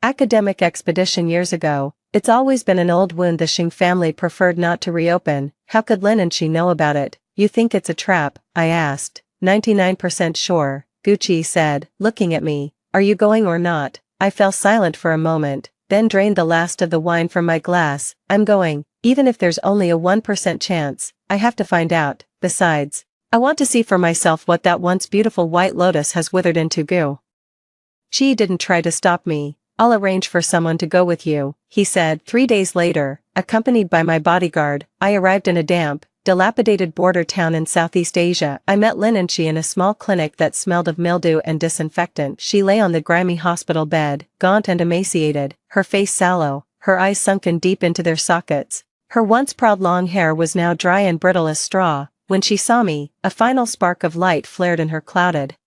academic expedition years ago. It's always been an old wound the Xing family preferred not to reopen." "How could Lin and she know about it?" "You think it's a trap?" I asked. 99% sure, Gu Qi said, looking at me. "Are you going or not?" I fell silent for a moment, then drained the last of the wine from my glass. "I'm going, even if there's only a 1% chance. I have to find out. Besides, I want to see for myself what that once beautiful white lotus has withered into." Gu Qi didn't try to stop me. "I'll arrange for someone to go with you," he said. 3 days later, accompanied by my bodyguard, I arrived in a damp, dilapidated border town in Southeast Asia. I met Lin and Shi in a small clinic that smelled of mildew and disinfectant. She lay on the grimy hospital bed, gaunt and emaciated, her face sallow, her eyes sunken deep into their sockets. Her once proud long hair was now dry and brittle as straw. When she saw me, a final spark of light flared in her clouded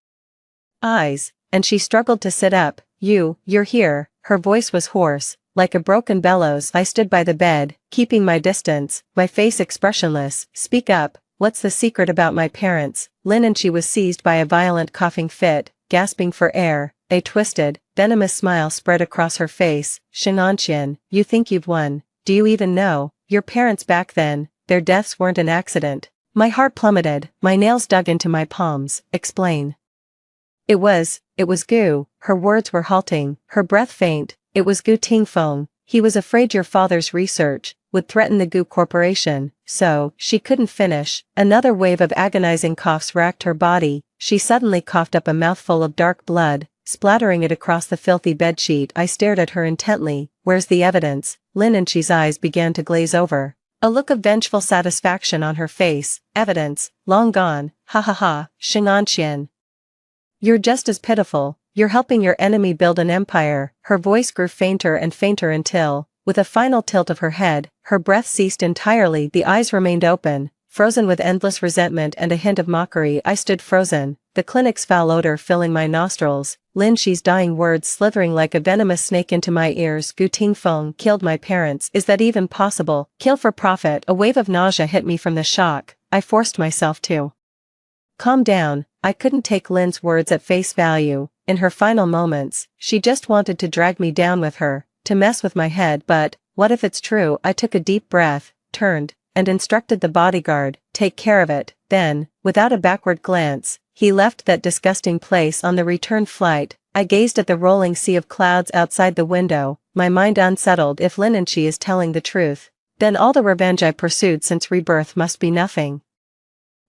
eyes, and she struggled to sit up. You're here." Her voice was hoarse, like a broken bellows. I stood by the bed, keeping my distance, my face expressionless. "Speak up, what's the secret about my parents?" Lin and she was seized by a violent coughing fit, gasping for air. A twisted, venomous smile spread across her face. "Xinganqian, you think you've won. Do you even know your parents back then? Their deaths weren't an accident." My heart plummeted, my nails dug into my palms. "Explain." It was Gu." Her words were halting, her breath faint. "It was Gu Tingfeng. He was afraid your father's research would threaten the Gu Corporation, so." She couldn't finish. Another wave of agonizing coughs racked her body. She suddenly coughed up a mouthful of dark blood, splattering it across the filthy bedsheet. I stared at her intently. "Where's the evidence?" Lin and Shi's eyes began to glaze over, a look of vengeful satisfaction on her face. "Evidence? Long gone. Ha ha ha, Xinganqian. You're just as pitiful. You're helping your enemy build an empire." Her voice grew fainter and fainter until, with a final tilt of her head, her breath ceased entirely. The eyes remained open, frozen with endless resentment and a hint of mockery. I stood frozen, the clinic's foul odor filling my nostrils, Lin Shi's dying words slithering like a venomous snake into my ears. "Gu Tingfeng killed my parents. Is that even possible? Kill for profit." A wave of nausea hit me from the shock. I forced myself to calm down. I couldn't take Lin's words at face value. In her final moments, she just wanted to drag me down with her, to mess with my head. But What if it's true? I took a deep breath, turned, and instructed the bodyguard, take care of it. Then, without a backward glance, he left that disgusting place on the return flight. I gazed at the rolling sea of clouds outside the window, my mind unsettled. If Lin and she is telling the truth, then all the revenge I pursued since Rebirth must be nothing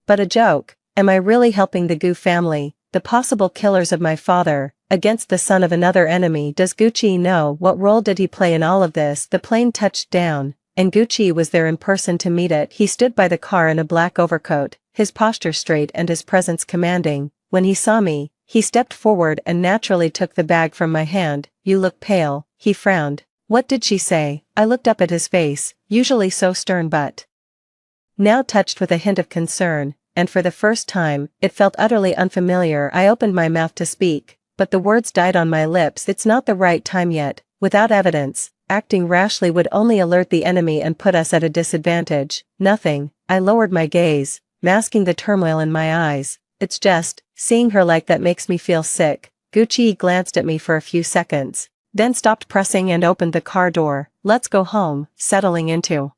but a joke. Am I really helping the Gu family, the possible killers of my father, against the son of another enemy? Does Gucci know? What role did he play in all of this? The plane touched down, and Gucci was there in person to meet it. He stood by the car in a black overcoat, his posture straight and his presence commanding. When he saw me, he stepped forward and naturally took the bag from my hand. You look pale, he frowned. What did she say? I looked up at his face, usually so stern but now touched with a hint of concern, and for the first time, it felt utterly unfamiliar. I opened my mouth to speak, but the words died on my lips. It's not the right time yet. Without evidence, acting rashly would only alert the enemy and put us at a disadvantage. Nothing. I lowered my gaze, masking the turmoil in my eyes. It's just, seeing her like that makes me feel sick. Gucci glanced at me for a few seconds, then stopped pressing and opened the car door. Let's go home. Settling into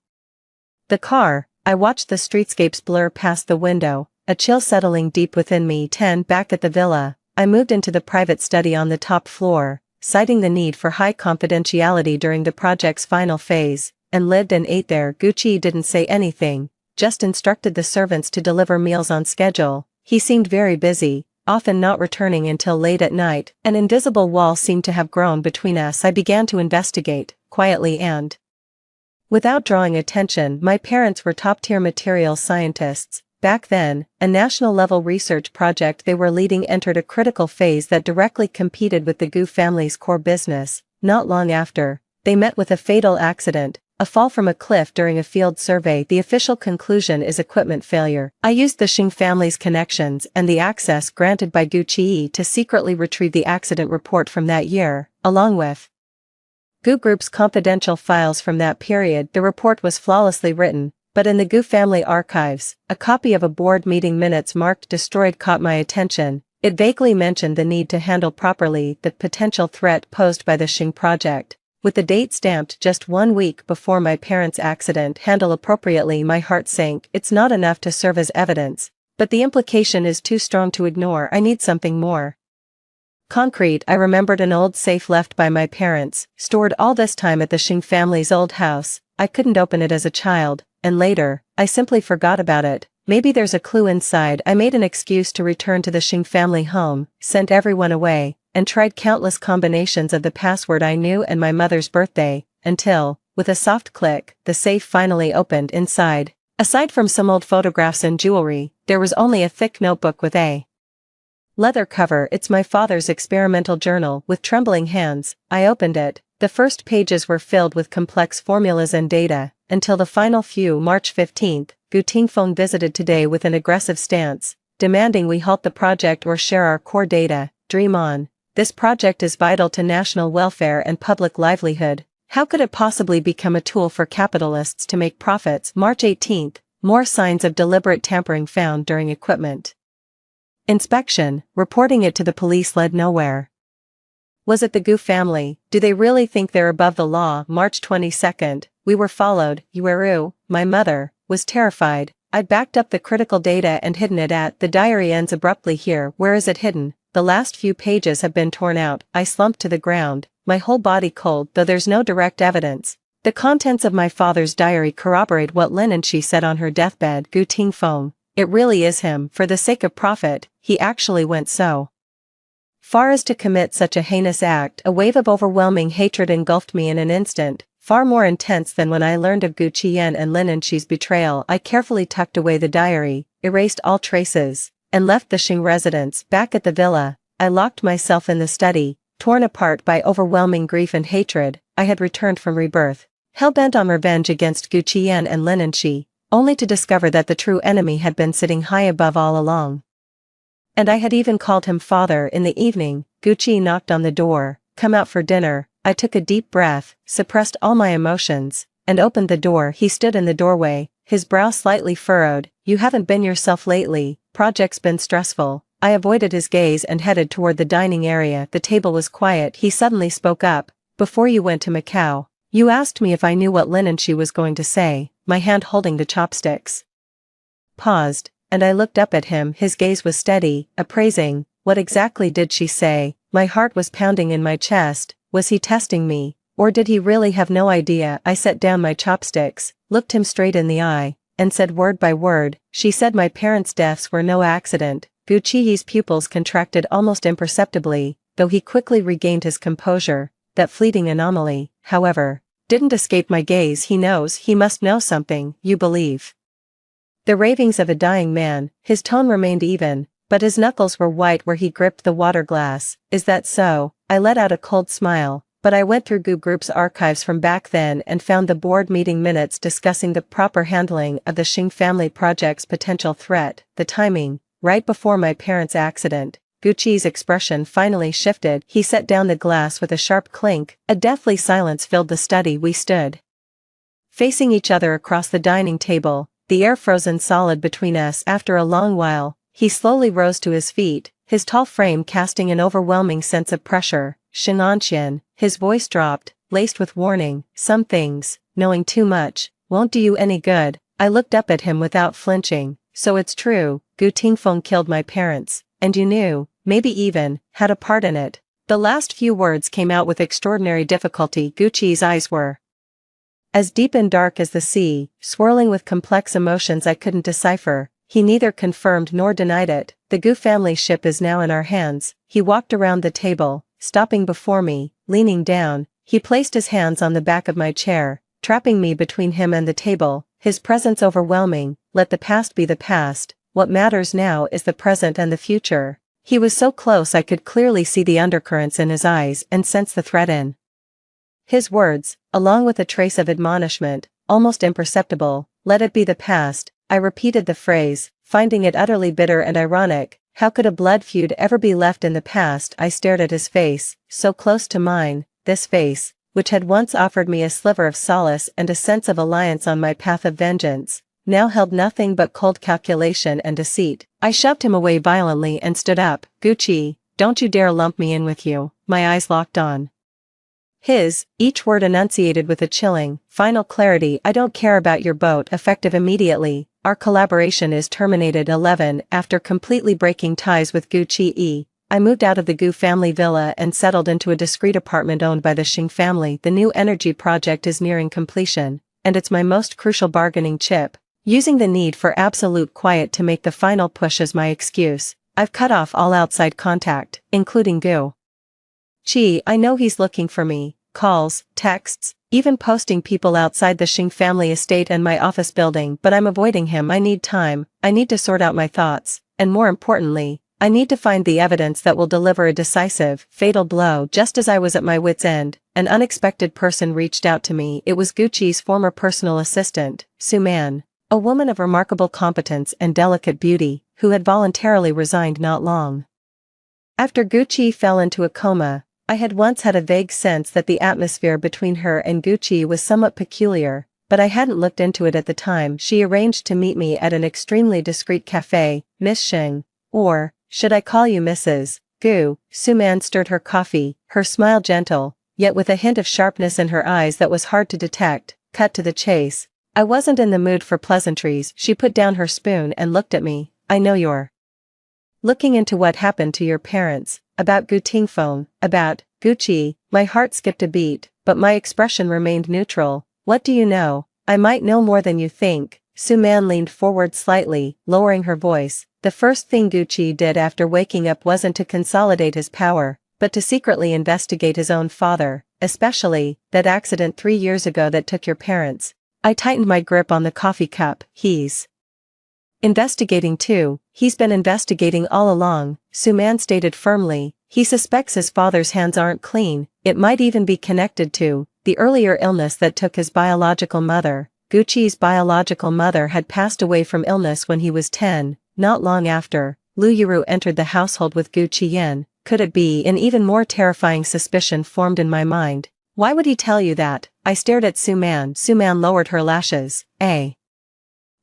the car, I watched the streetscapes blur past the window, a chill settling deep within me. Back at the villa, I moved into the private study on the top floor, citing the need for high confidentiality during the project's final phase, and lived and ate there. Gucci didn't say anything, just instructed the servants to deliver meals on schedule. He seemed very busy, often not returning until late at night. An invisible wall seemed to have grown between us. I began to investigate, quietly and without drawing attention. My parents were top-tier materials scientists. Back then, a national-level research project they were leading entered a critical phase that directly competed with the Gu family's core business. Not long after, they met with a fatal accident, a fall from a cliff during a field survey. The official conclusion is equipment failure. I used the Xing family's connections and the access granted by Gucci to secretly retrieve the accident report from that year, along with Gu Group's confidential files from that period. The report was flawlessly written, but in the Gu family archives, a copy of a board meeting minutes marked destroyed caught my attention. It vaguely mentioned the need to handle properly the potential threat posed by the Xing project, with the date stamped just 1 week before my parents' accident. Handle appropriately. My heart sank. It's not enough to serve as evidence, but the implication is too strong to ignore. I need something more concrete. I remembered an old safe left by my parents, stored all this time at the Xing family's old house. I couldn't open it as a child, and later, I simply forgot about it. Maybe there's a clue inside. I made an excuse to return to the Xing family home, sent everyone away, and tried countless combinations of the password I knew and my mother's birthday, until, with a soft click, the safe finally opened. Inside, aside from some old photographs and jewelry, there was only a thick notebook with a leather cover. It's my father's experimental journal. With trembling hands, I opened it. The first pages were filled with complex formulas and data, until the final few. March 15th, Gu Tingfeng visited today with an aggressive stance, demanding we halt the project or share our core data. Dream on. This project is vital to national welfare and public livelihood. How could it possibly become a tool for capitalists to make profits? March 18th, more signs of deliberate tampering found during equipment inspection. Reporting it to the police led nowhere. Was it the Gu family? Do they really think they're above the law? March 22nd, we were followed. Yueru, my mother, was terrified. I'd backed up the critical data and hidden it at the diary ends abruptly here. Where is it hidden? The last few pages have been torn out. I slumped to the ground, my whole body cold. Though there's no direct evidence, the contents of my father's diary corroborate what Lin and she said on her deathbed. Gu Tingfeng, it really is him. For the sake of profit, he actually went so far as to commit such a heinous act. A wave of overwhelming hatred engulfed me in an instant, far more intense than when I learned of Gu Qian and Lin and she's betrayal. I carefully tucked away the diary, erased all traces, and left the Xing residence. Back at the villa, I locked myself in the study, torn apart by overwhelming grief and hatred. I had returned from Rebirth, hell-bent on revenge against Gu Qian and Lin and she, only to discover that the true enemy had been sitting high above all along. And I had even called him father. In the evening, Gucci knocked on the door. Come out for dinner. I took a deep breath, suppressed all my emotions, and opened the door. He stood in the doorway, his brow slightly furrowed. You haven't been yourself lately. Project's been stressful. I avoided his gaze and headed toward the dining area. The table was quiet. He suddenly spoke up. Before you went to Macau, You asked me if I knew what linen she was going to say, my hand holding the chopsticks. Paused, and I looked up at him. His gaze was steady, appraising. What exactly did she say? My heart was pounding in my chest. Was he testing me, or did he really have no idea? I set down my chopsticks, looked him straight in the eye, and said word by word, she said my parents' deaths were no accident. Guchi's pupils contracted almost imperceptibly, though he quickly regained his composure. That fleeting anomaly, however, didn't escape my gaze. He knows, he must know something, you believe. The ravings of a dying man. His tone remained even, but his knuckles were white where he gripped the water glass. Is that so? I let out a cold smile, but I went through Gu Group's archives from back then and found the board meeting minutes discussing the proper handling of the Xing family project's potential threat, the timing, right before my parents' accident. Guchi's expression finally shifted. He set down the glass with a sharp clink. A deathly silence filled the study. We stood facing each other across the dining table, the air frozen solid between us. After a long while, he slowly rose to his feet, his tall frame casting an overwhelming sense of pressure. Shenanxian, his voice dropped, laced with warning. Some things, knowing too much, won't do you any good. I looked up at him without flinching. So it's true, Gu Tingfeng killed my parents, and you knew, maybe even, had a part in it. The last few words came out with extraordinary difficulty. Guchi's eyes were as deep and dark as the sea, swirling with complex emotions I couldn't decipher. He neither confirmed nor denied it. The Gu family ship is now in our hands. He walked around the table, stopping before me, leaning down. He placed his hands on the back of my chair, trapping me between him and the table, his presence overwhelming. Let the past be the past. What matters now is the present and the future. He was so close I could clearly see the undercurrents in his eyes and sense the threat in his words, along with a trace of admonishment, almost imperceptible. Let it be the past. I repeated the phrase, finding it utterly bitter and ironic. How could a blood feud ever be left in the past? I stared at his face, so close to mine, this face, which had once offered me a sliver of solace and a sense of alliance on my path of vengeance, now held nothing but cold calculation and deceit. I shoved him away violently and stood up. Guchi, don't you dare lump me in with you. My eyes locked on his, each word enunciated with a chilling, final clarity. I don't care about your boat. Effective immediately. Our collaboration is terminated. 11. After completely breaking ties with Guchi, I moved out of the Gu family villa and settled into a discreet apartment owned by the Xing family. The new energy project is nearing completion, and it's my most crucial bargaining chip. Using the need for absolute quiet to make the final push as my excuse, I've cut off all outside contact, including Gu Chi. I know he's looking for me. Calls, texts, even posting people outside the Xing family estate and my office building, but I'm avoiding him. I need time. I need to sort out my thoughts, and more importantly, I need to find the evidence that will deliver a decisive, fatal blow. Just as I was at my wit's end, an unexpected person reached out to me. It was Guchi's former personal assistant, Su Man, a woman of remarkable competence and delicate beauty, who had voluntarily resigned not long after Guchi fell into a coma. I had once had a vague sense that the atmosphere between her and Guchi was somewhat peculiar, but I hadn't looked into it at the time. She arranged to meet me at an extremely discreet cafe. Miss Xing, or should I call you Mrs. Gu? Su Man stirred her coffee, her smile gentle, yet with a hint of sharpness in her eyes that was hard to detect. Cut to the chase. I wasn't in the mood for pleasantries. She put down her spoon and looked at me. I know you're looking into what happened to your parents. About Gu Tingfeng, about Guchi. My heart skipped a beat, but my expression remained neutral. What do you know? I might know more than you think. Su Man leaned forward slightly, lowering her voice. The first thing Guchi did after waking up wasn't to consolidate his power, but to secretly investigate his own father, especially that accident 3 years ago that took your parents. I tightened my grip on the coffee cup. He's investigating too. He's been investigating all along, Su Man stated firmly. He suspects his father's hands aren't clean. It might even be connected to the earlier illness that took his biological mother. Guchi's biological mother had passed away from illness when he was 10, not long after. Lu Yiru entered the household with Gu Qiyan. Could it be? An even more terrifying suspicion formed in my mind. Why would he tell you that? I stared at Su Man. Su Man lowered her lashes, a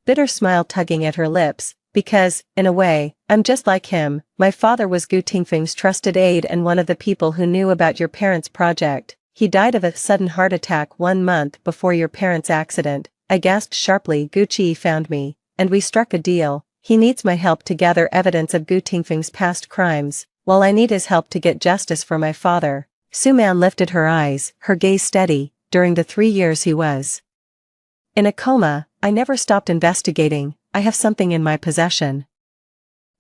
bitter smile tugging at her lips. Because, in a way, I'm just like him. My father was Gu Tingfeng's trusted aide and one of the people who knew about your parents' project. he died of a sudden heart attack 1 month before your parents' accident, I gasped sharply. Gu Qi found me, and we struck a deal. He needs my help to gather evidence of Gu Tingfeng's past crimes, while I need his help to get justice for my father. Su Man lifted her eyes, her gaze steady. During the 3 years he was in a coma, I never stopped investigating. I have something in my possession.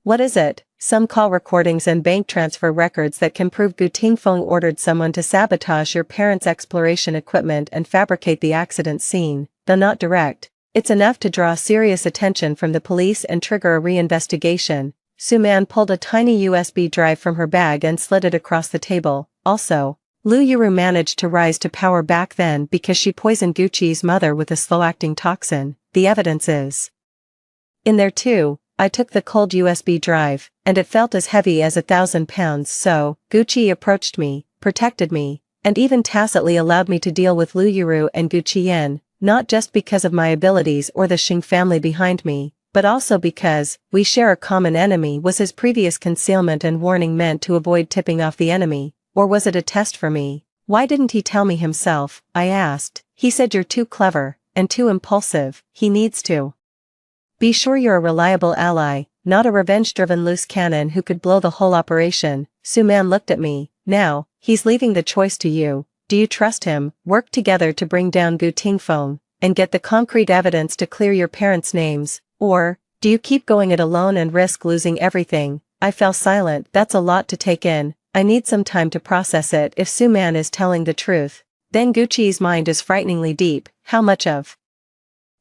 What is it? Some call recordings and bank transfer records that can prove Gu Tingfeng ordered someone to sabotage your parents' exploration equipment and fabricate the accident scene, though not direct. It's enough to draw serious attention from the police and trigger a reinvestigation. Su Man pulled a tiny USB drive from her bag and slid it across the table. Also, Lu Yuru managed to rise to power back then because she poisoned Gu Qi's mother with a slow-acting toxin. The evidence is in there too. I took the cold USB drive, and it felt as heavy as 1,000 pounds. So, Gu Qi approached me, protected me, and even tacitly allowed me to deal with Lu Yuru and Gu Qiyan, not just because of my abilities or the Xing family behind me, but also because we share a common enemy. Was his previous concealment and warning meant to avoid tipping off the enemy, or was it a test for me? Why didn't he tell me himself? I asked. He said you're too clever, and too impulsive. He needs to be sure you're a reliable ally, not a revenge-driven loose cannon who could blow the whole operation. Su Man looked at me. Now, he's leaving the choice to you. Do you trust him, work together to bring down Gu Tingfeng, and get the concrete evidence to clear your parents' names, or do you keep going it alone and risk losing everything? I fell silent. That's a lot to take in. I need some time to process it. If Su Man is telling the truth, then Gu Qi's mind is frighteningly deep. How much of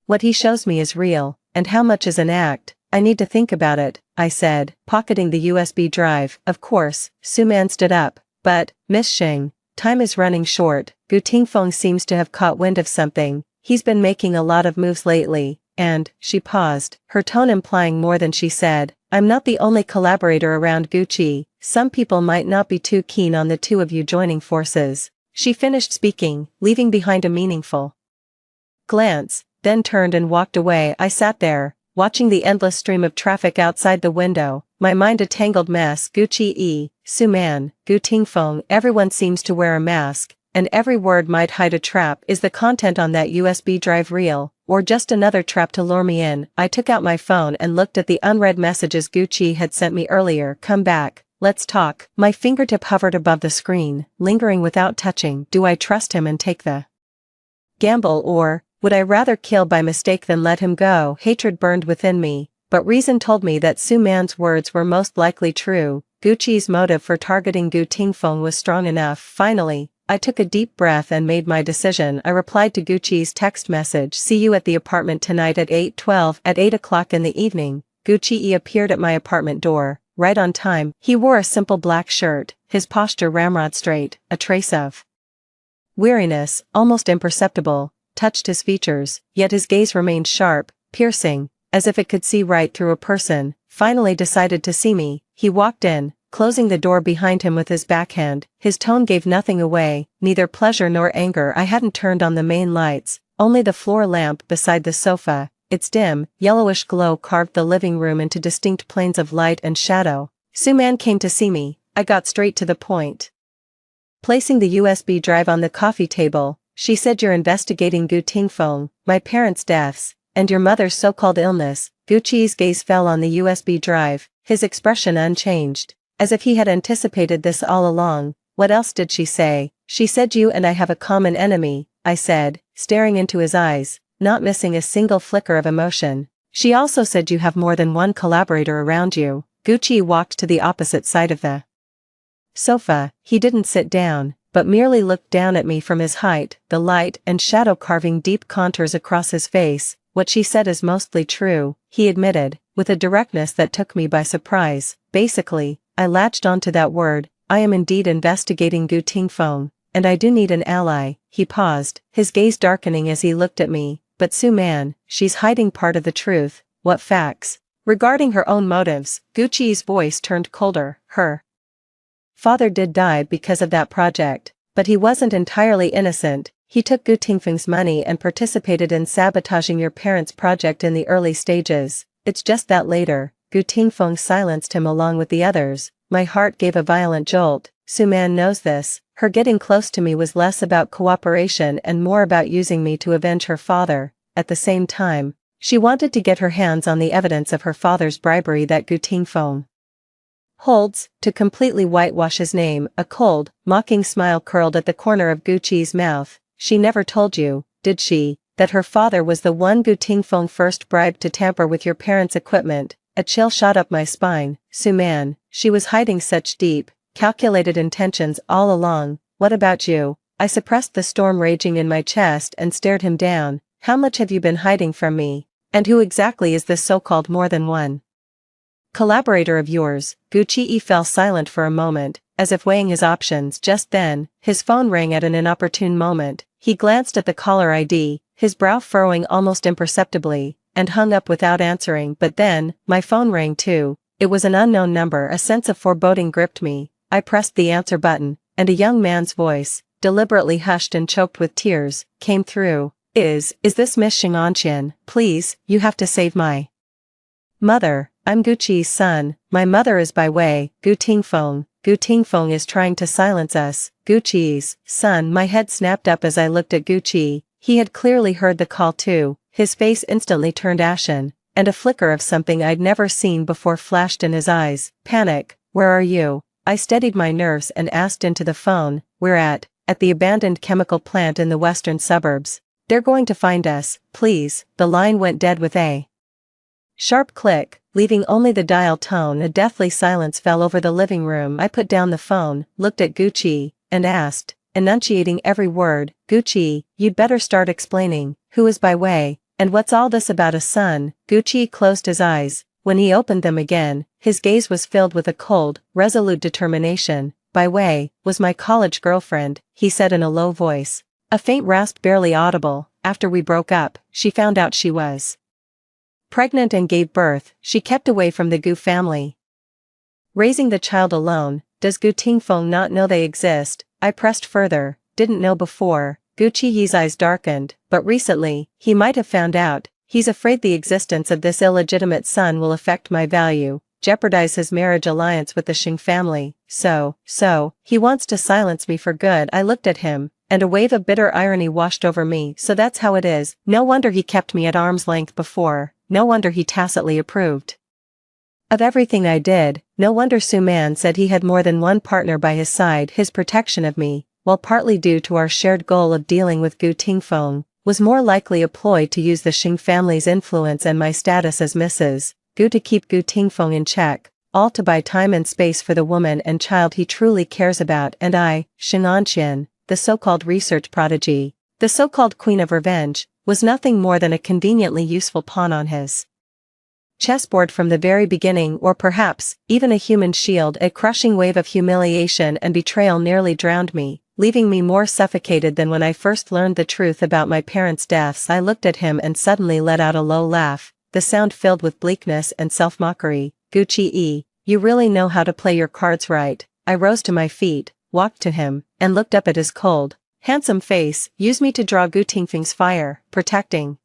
what he shows me is real, and how much is an act? I need to think about it, I said, pocketing the USB drive. Of course. Su Man stood up. But, Miss Xing, time is running short. Gu Tingfeng seems to have caught wind of something. He's been making a lot of moves lately, and, she paused, her tone implying more than she said. I'm not the only collaborator around Gu Qi. Some people might not be too keen on the two of you joining forces. She finished speaking, leaving behind a meaningful glance, then turned and walked away. I sat there, watching the endless stream of traffic outside the window, my mind a tangled mess. Gu Qi, Su Man, Gu Tingfeng, everyone seems to wear a mask, and every word might hide a trap. Is the content on that USB drive real, or just another trap to lure me in? I took out my phone and looked at the unread messages Gu Qi had sent me earlier. Come back, let's talk. My fingertip hovered above the screen, lingering without touching. Do I trust him and take the gamble, or would I rather kill by mistake than let him go? Hatred burned within me, but reason told me that Su Man's words were most likely true. Gu Qi's motive for targeting Gu Tingfeng was strong enough. Finally, I took a deep breath and made my decision. I replied to Gu Qi's text message. See you at the apartment tonight at 8:12. At 8 o'clock in the evening, Gu Qi appeared at my apartment door, right on time. He wore a simple black shirt, his posture ramrod straight, a trace of weariness, almost imperceptible, touched his features, yet his gaze remained sharp, piercing, as if it could see right through a person. Finally decided to see me, he walked in, closing the door behind him with his backhand. His tone gave nothing away, neither pleasure nor anger. I hadn't turned on the main lights, only the floor lamp beside the sofa. Its dim, yellowish glow carved the living room into distinct planes of light and shadow. Su Man came to see me. I got straight to the point. Placing the USB drive on the coffee table, she said, you're investigating Gu Tingfeng, my parents' deaths, and your mother's so-called illness. Gu Qi's gaze fell on the USB drive, his expression unchanged, as if he had anticipated this all along. What else did she say? She said you and I have a common enemy, I said, staring into his eyes, not missing a single flicker of emotion. She also said you have more than one collaborator around you. Gu Qi walked to the opposite side of the sofa. He didn't sit down, but merely looked down at me from his height, the light and shadow carving deep contours across his face. What she said is mostly true, he admitted, with a directness that took me by surprise. Basically, I latched onto that word. I am indeed investigating Gu Tingfeng, and I do need an ally. He paused, his gaze darkening as he looked at me. But Su Man, she's hiding part of the truth. What facts? Regarding her own motives, Gu Qi's voice turned colder. Her father did die because of that project, but he wasn't entirely innocent. He took Gu Tingfeng's money and participated in sabotaging your parents' project in the early stages. It's just that later, Gu Tingfeng silenced him along with the others. My heart gave a violent jolt. Su Man knows this, Her getting close to me was less about cooperation and more about using me to avenge her father. At the same time, she wanted to get her hands on the evidence of her father's bribery that Gu Tingfeng holds, to completely whitewash his name. A cold, mocking smile curled at the corner of Guqi's mouth. She never told you, did she, that her father was the one Gu Tingfeng first bribed to tamper with your parents' equipment? A chill shot up my spine. Suman, she was hiding such deep, calculated intentions all along. What about you? I suppressed the storm raging in my chest and stared him down. How much have you been hiding from me? And who exactly is this so-called more than one collaborator of yours? Guqi fell silent for a moment, as if weighing his options. Just then, his phone rang at an inopportune moment. He glanced at the caller ID, his brow furrowing almost imperceptibly, and hung up without answering. But then, my phone rang too. It was an unknown number. A sense of foreboding gripped me. I pressed the answer button, and a young man's voice, deliberately hushed and choked with tears, came through. Is this Miss Xinganqian? Please, you have to save my mother. I'm Guqi's son. My mother is by way. Gu Tingfeng. Gu Tingfeng is trying to silence us. Guqi's son. My head snapped up as I looked at Guqi. He had clearly heard the call too. His face instantly turned ashen, and a flicker of something I'd never seen before flashed in his eyes. Panic. Where are you? I steadied my nerves and asked into the phone. We're at the abandoned chemical plant in the western suburbs. They're going to find us, please. The line went dead with a sharp click, leaving only the dial tone. A deathly silence fell over the living room. I put down the phone, looked at Guqi, and asked, enunciating every word, Guqi, you'd better start explaining, who is by way, and what's all this about a son? Guqi closed his eyes. When he opened them again, his gaze was filled with a cold, resolute determination. By way, was my college girlfriend, he said in a low voice. A faint rasp barely audible. After we broke up, she found out she was pregnant and gave birth. She kept away from the Gu family, raising the child alone. Does Gu Tingfeng not know they exist? I pressed further. Didn't know before. Guqi's eyes darkened, but recently, he might have found out. He's afraid the existence of this illegitimate son will affect my value, jeopardize his marriage alliance with the Xing family. So, he wants to silence me for good. I looked at him, and a wave of bitter irony washed over me. So that's how it is. No wonder he kept me at arm's length before. No wonder he tacitly approved of everything I did. No wonder Suman said he had more than one partner by his side. His protection of me, while partly due to our shared goal of dealing with Gu Tingfeng, was more likely a ploy to use the Xing family's influence and my status as Mrs. Gu to keep Gu Tingfeng in check, all to buy time and space for the woman and child he truly cares about. And I, Xinganqian, the so-called research prodigy, the so-called queen of revenge, was nothing more than a conveniently useful pawn on his chessboard from the very beginning, or perhaps, even a human shield. A crushing wave of humiliation and betrayal nearly drowned me, leaving me more suffocated than when I first learned the truth about my parents' deaths. I looked at him and suddenly let out a low laugh, the sound filled with bleakness and self-mockery. Guqi, you really know how to play your cards right. I rose to my feet, walked to him, and looked up at his cold, handsome face. Use me to draw Gu Tingfeng's fire, protecting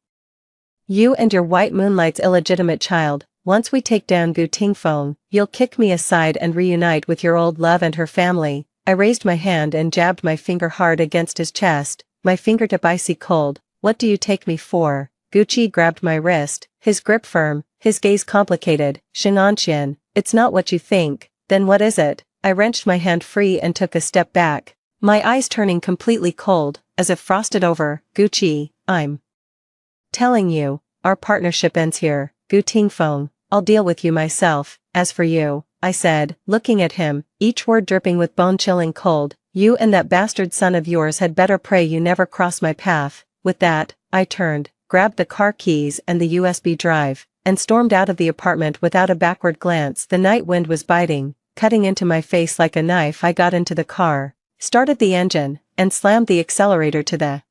you and your white moonlight's illegitimate child. Once we take down Gu Tingfeng, you'll kick me aside and reunite with your old love and her family. I raised my hand and jabbed my finger hard against his chest, my fingertip icy cold. What do you take me for? Guqi grabbed my wrist, his grip firm, his gaze complicated. Xinganqian, it's not what you think. Then what is it? I wrenched my hand free and took a step back, my eyes turning completely cold, as if frosted over. Guqi, I'm telling you, our partnership ends here. Gu Tingfeng, I'll deal with you myself. As for you, I said, looking at him, each word dripping with bone-chilling cold, you and that bastard son of yours had better pray you never cross my path. With that, I turned, grabbed the car keys and the USB drive, and stormed out of the apartment without a backward glance. The night wind was biting, cutting into my face like a knife. I got into the car, started the engine, and slammed the accelerator to the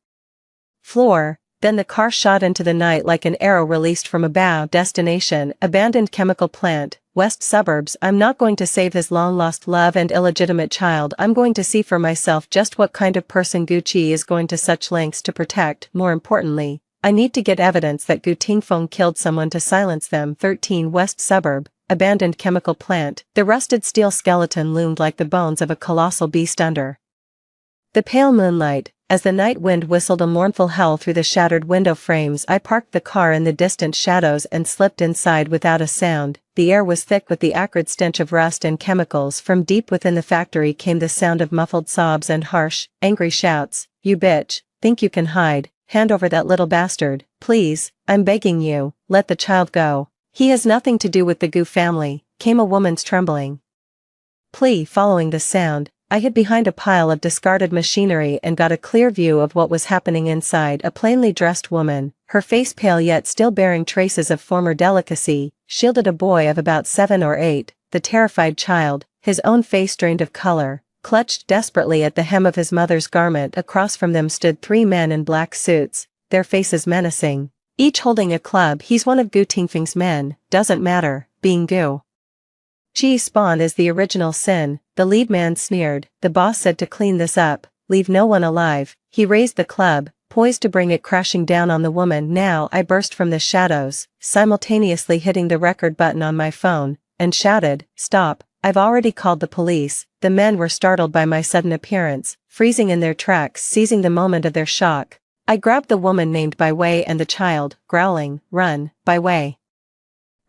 floor. Then the car shot into the night like an arrow released from a bow. Destination, abandoned chemical plant, west suburbs. I'm not going to save his long-lost love and illegitimate child. I'm going to see for myself just what kind of person Guqi is going to such lengths to protect. More importantly, I need to get evidence that Gu Tingfeng killed someone to silence them. 13 West Suburb, abandoned chemical plant. The rusted steel skeleton loomed like the bones of a colossal beast under The pale moonlight, as the night wind whistled a mournful howl through the shattered window frames. I parked the car in the distant shadows and slipped inside without a sound. The air was thick with the acrid stench of rust and chemicals. From deep within the factory came the sound of muffled sobs and harsh, angry shouts. "You bitch, think you can hide? Hand over that little bastard, please, I'm begging you, let the child go. He has nothing to do with the Gu family," came a woman's trembling plea. Following the sound, I hid behind a pile of discarded machinery and got a clear view of what was happening inside. A plainly dressed woman, her face pale yet still bearing traces of former delicacy, shielded a boy of about 7 or 8, the terrified child, his own face drained of color, clutched desperately at the hem of his mother's garment. Across from them stood 3 men in black suits, their faces menacing, each holding a club. "He's one of Gu Tingfeng's men, doesn't matter, being Gu Chi spawn is the original sin," the lead man sneered. "The boss said to clean this up, leave no one alive." He raised the club, poised to bring it crashing down on the woman. Now I burst from the shadows, simultaneously hitting the record button on my phone, and shouted, "Stop, I've already called the police." The men were startled by my sudden appearance, freezing in their tracks. Seizing the moment of their shock, I grabbed the woman named Bai Wei and the child, growling, "Run, Bai Wei!"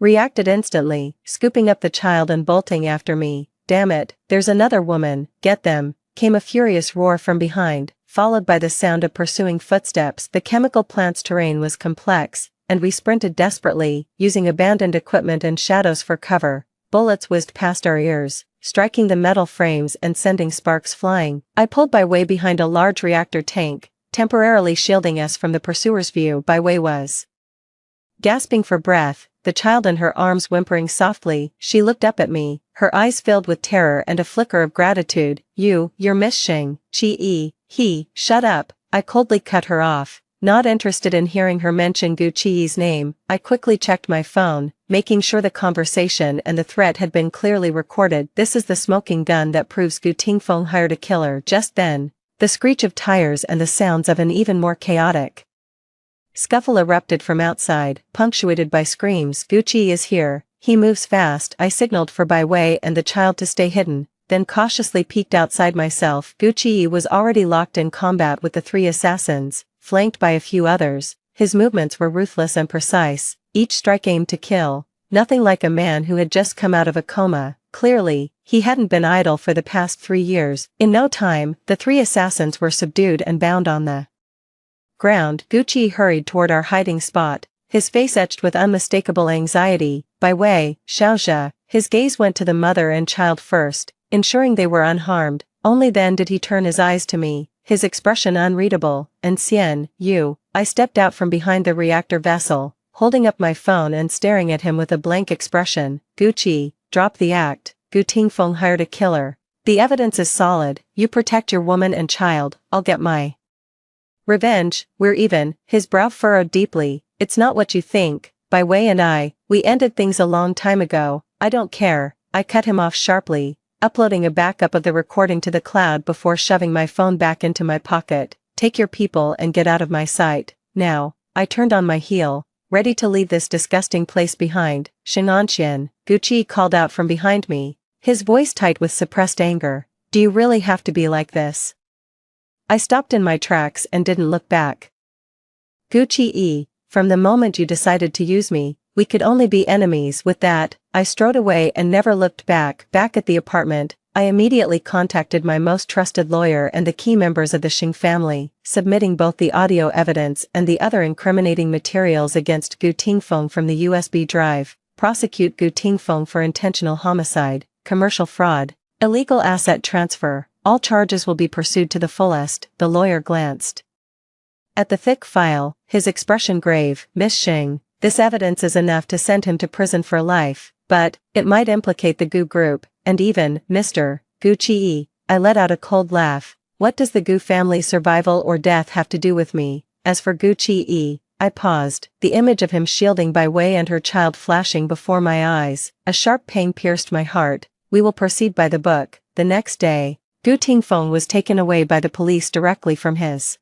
Reacted instantly, scooping up the child and bolting after me. "Damn it, there's another woman, get them," came a furious roar from behind, followed by the sound of pursuing footsteps. The chemical plant's terrain was complex, and we sprinted desperately, using abandoned equipment and shadows for cover. Bullets whizzed past our ears, striking the metal frames and sending sparks flying. I pulled Bai Wei behind a large reactor tank, temporarily shielding us from the pursuer's view. Bai Wei was gasping for breath, the child in her arms whimpering softly. She looked up at me, her eyes filled with terror and a flicker of gratitude. You're Miss Sheng, shut up." I coldly cut her off, not interested in hearing her mention Gu Chi's name. I quickly checked my phone, making sure the conversation and the threat had been clearly recorded. "This is the smoking gun that proves Gu Tingfeng hired a killer." Just then, the screech of tires and the sounds of an even more chaotic scuffle erupted from outside, punctuated by screams. "Gu Chi is here, he moves fast." I signaled for Bai Wei and the child to stay hidden, then cautiously peeked outside myself. Gu Chi was already locked in combat with the 3 assassins, flanked by a few others. His movements were ruthless and precise, each strike aimed to kill. Nothing like a man who had just come out of a coma. Clearly, he hadn't been idle for the past 3 years. In no time, the 3 assassins were subdued and bound on the ground. Gu Chi hurried toward our hiding spot, his face etched with unmistakable anxiety. "Bai Wei, Xiaozhe." His gaze went to the mother and child first, ensuring they were unharmed. Only then did he turn his eyes to me, his expression unreadable. "And Xian, you." I stepped out from behind the reactor vessel, holding up my phone and staring at him with a blank expression. "Gu Chi, drop the act. Gu Tingfeng hired a killer. The evidence is solid. You protect your woman and child, I'll get my revenge. We're even." His brow furrowed deeply. "It's not what you think. Bai Wei and we ended things a long time ago." "I don't care." I cut him off sharply, uploading a backup of the recording to the cloud before shoving my phone back into my pocket. "Take your people and get out of my sight, now." I turned on my heel, ready to leave this disgusting place behind. "Shenanxian," Gu Chi called out from behind me, his voice tight with suppressed anger. "Do you really have to be like this?" I stopped in my tracks and didn't look back. "Gu Chi, from the moment you decided to use me, we could only be enemies." With that, I strode away and never looked back. Back at the apartment, I immediately contacted my most trusted lawyer and the key members of the Sheng family, submitting both the audio evidence and the other incriminating materials against Gu Tingfeng from the USB drive. Prosecute Gu Tingfeng for intentional homicide, commercial fraud, illegal asset transfer. All charges will be pursued to the fullest. The lawyer glanced at the thick file, his expression grave. "Miss Sheng, this evidence is enough to send him to prison for life, but it might implicate the Gu group, and even Mr. Gu Chi." I let out a cold laugh. "What does the Gu family's survival or death have to do with me? As for Gu Chi," I paused, the image of him shielding Bai Wei and her child flashing before my eyes. A sharp pain pierced my heart. "We will proceed by the book." The next day, Gu Tingfeng was taken away by the police directly from his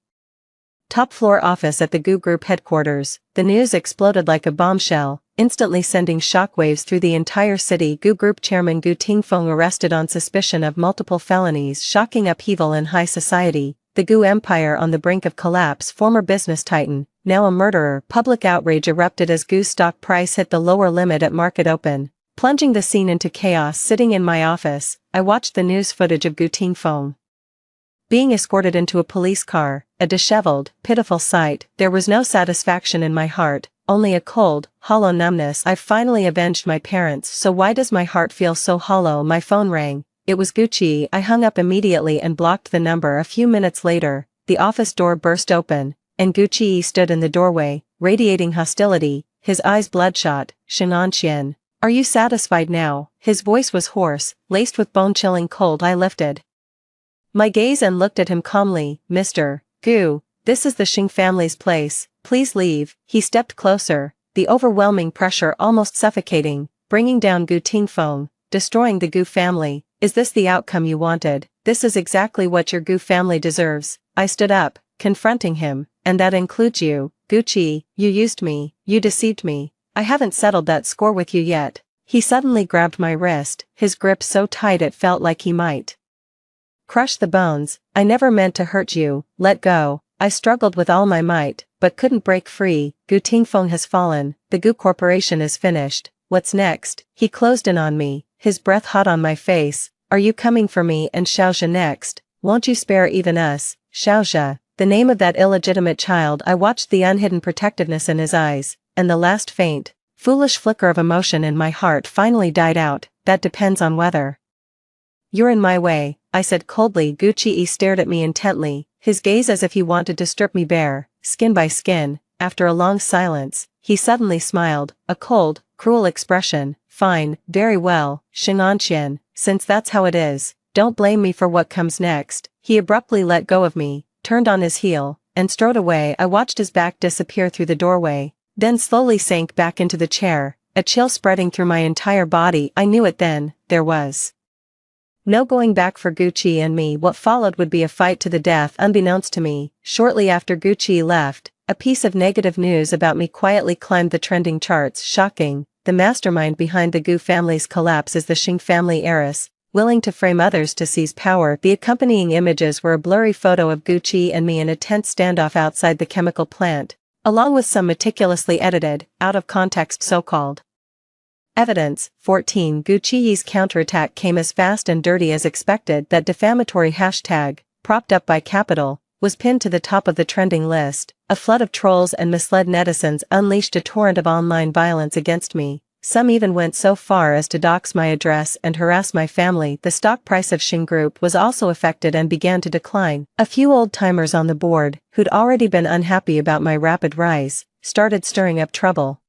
Top floor office at the Gu Group headquarters. The news exploded like a bombshell, instantly sending shockwaves through the entire city. Gu Group chairman Gu Tingfeng arrested on suspicion of multiple felonies, shocking upheaval in high society. The Gu Empire on the brink of collapse. Former business titan, now a murderer. Public outrage erupted as Gu's stock price hit the lower limit at market open, plunging the scene into chaos. Sitting in my office, I watched the news footage of Gu Tingfeng being escorted into a police car, a disheveled, pitiful sight. There was no satisfaction in my heart, only a cold, hollow numbness. I've finally avenged my parents, so why does my heart feel so hollow? My phone rang. It was Gucci. I hung up immediately and blocked the number. A few minutes later, the office door burst open, and Gucci stood in the doorway, radiating hostility, his eyes bloodshot. "Shenanxian, are you satisfied now?" His voice was hoarse, laced with bone-chilling cold. I lifted my gaze and looked at him calmly. "Mr. Gu, this is the Xing family's place. Please leave." He stepped closer, the overwhelming pressure almost suffocating, bringing down Gu Tingfeng, destroying the Gu family. "Is this the outcome you wanted? This is exactly what your Gu family deserves." I stood up, confronting him. "And that includes you, Gucci. You used me, you deceived me. I haven't settled that score with you yet." He suddenly grabbed my wrist, his grip so tight it felt like he might crush the bones. "I never meant to hurt you, let go." I struggled with all my might, but couldn't break free. "Gu Tingfeng has fallen, the Gu Corporation is finished. What's next?" He closed in on me, his breath hot on my face. "Are you coming for me and Xiaozhe next? Won't you spare even us?" Xiaozhe, the name of that illegitimate child. I watched the unhidden protectiveness in his eyes, and the last faint, foolish flicker of emotion in my heart finally died out. "That depends on whether you're in my way," I said coldly. Gucci stared at me intently, his gaze as if he wanted to strip me bare, skin by skin. After a long silence, he suddenly smiled, a cold, cruel expression. "Fine, very well, Shenanxian, since that's how it is, don't blame me for what comes next." He abruptly let go of me, turned on his heel, and strode away. I watched his back disappear through the doorway, then slowly sank back into the chair, a chill spreading through my entire body. I knew it then, there was no going back for Gucci and me. What followed would be a fight to the death. Unbeknownst to me, shortly after Gucci left, a piece of negative news about me quietly climbed the trending charts. Shocking, the mastermind behind the Gu family's collapse is the Xing family heiress, willing to frame others to seize power. The accompanying images were a blurry photo of Gucci and me in a tense standoff outside the chemical plant, along with some meticulously edited, out-of-context so-called evidence. 14. Gucci's counterattack came as fast and dirty as expected. That defamatory hashtag, propped up by Capital, was pinned to the top of the trending list. A flood of trolls and misled netizens unleashed a torrent of online violence against me. Some even went so far as to dox my address and harass my family. The stock price of Xing Group was also affected and began to decline. A few old-timers on the board, who'd already been unhappy about my rapid rise, started stirring up trouble,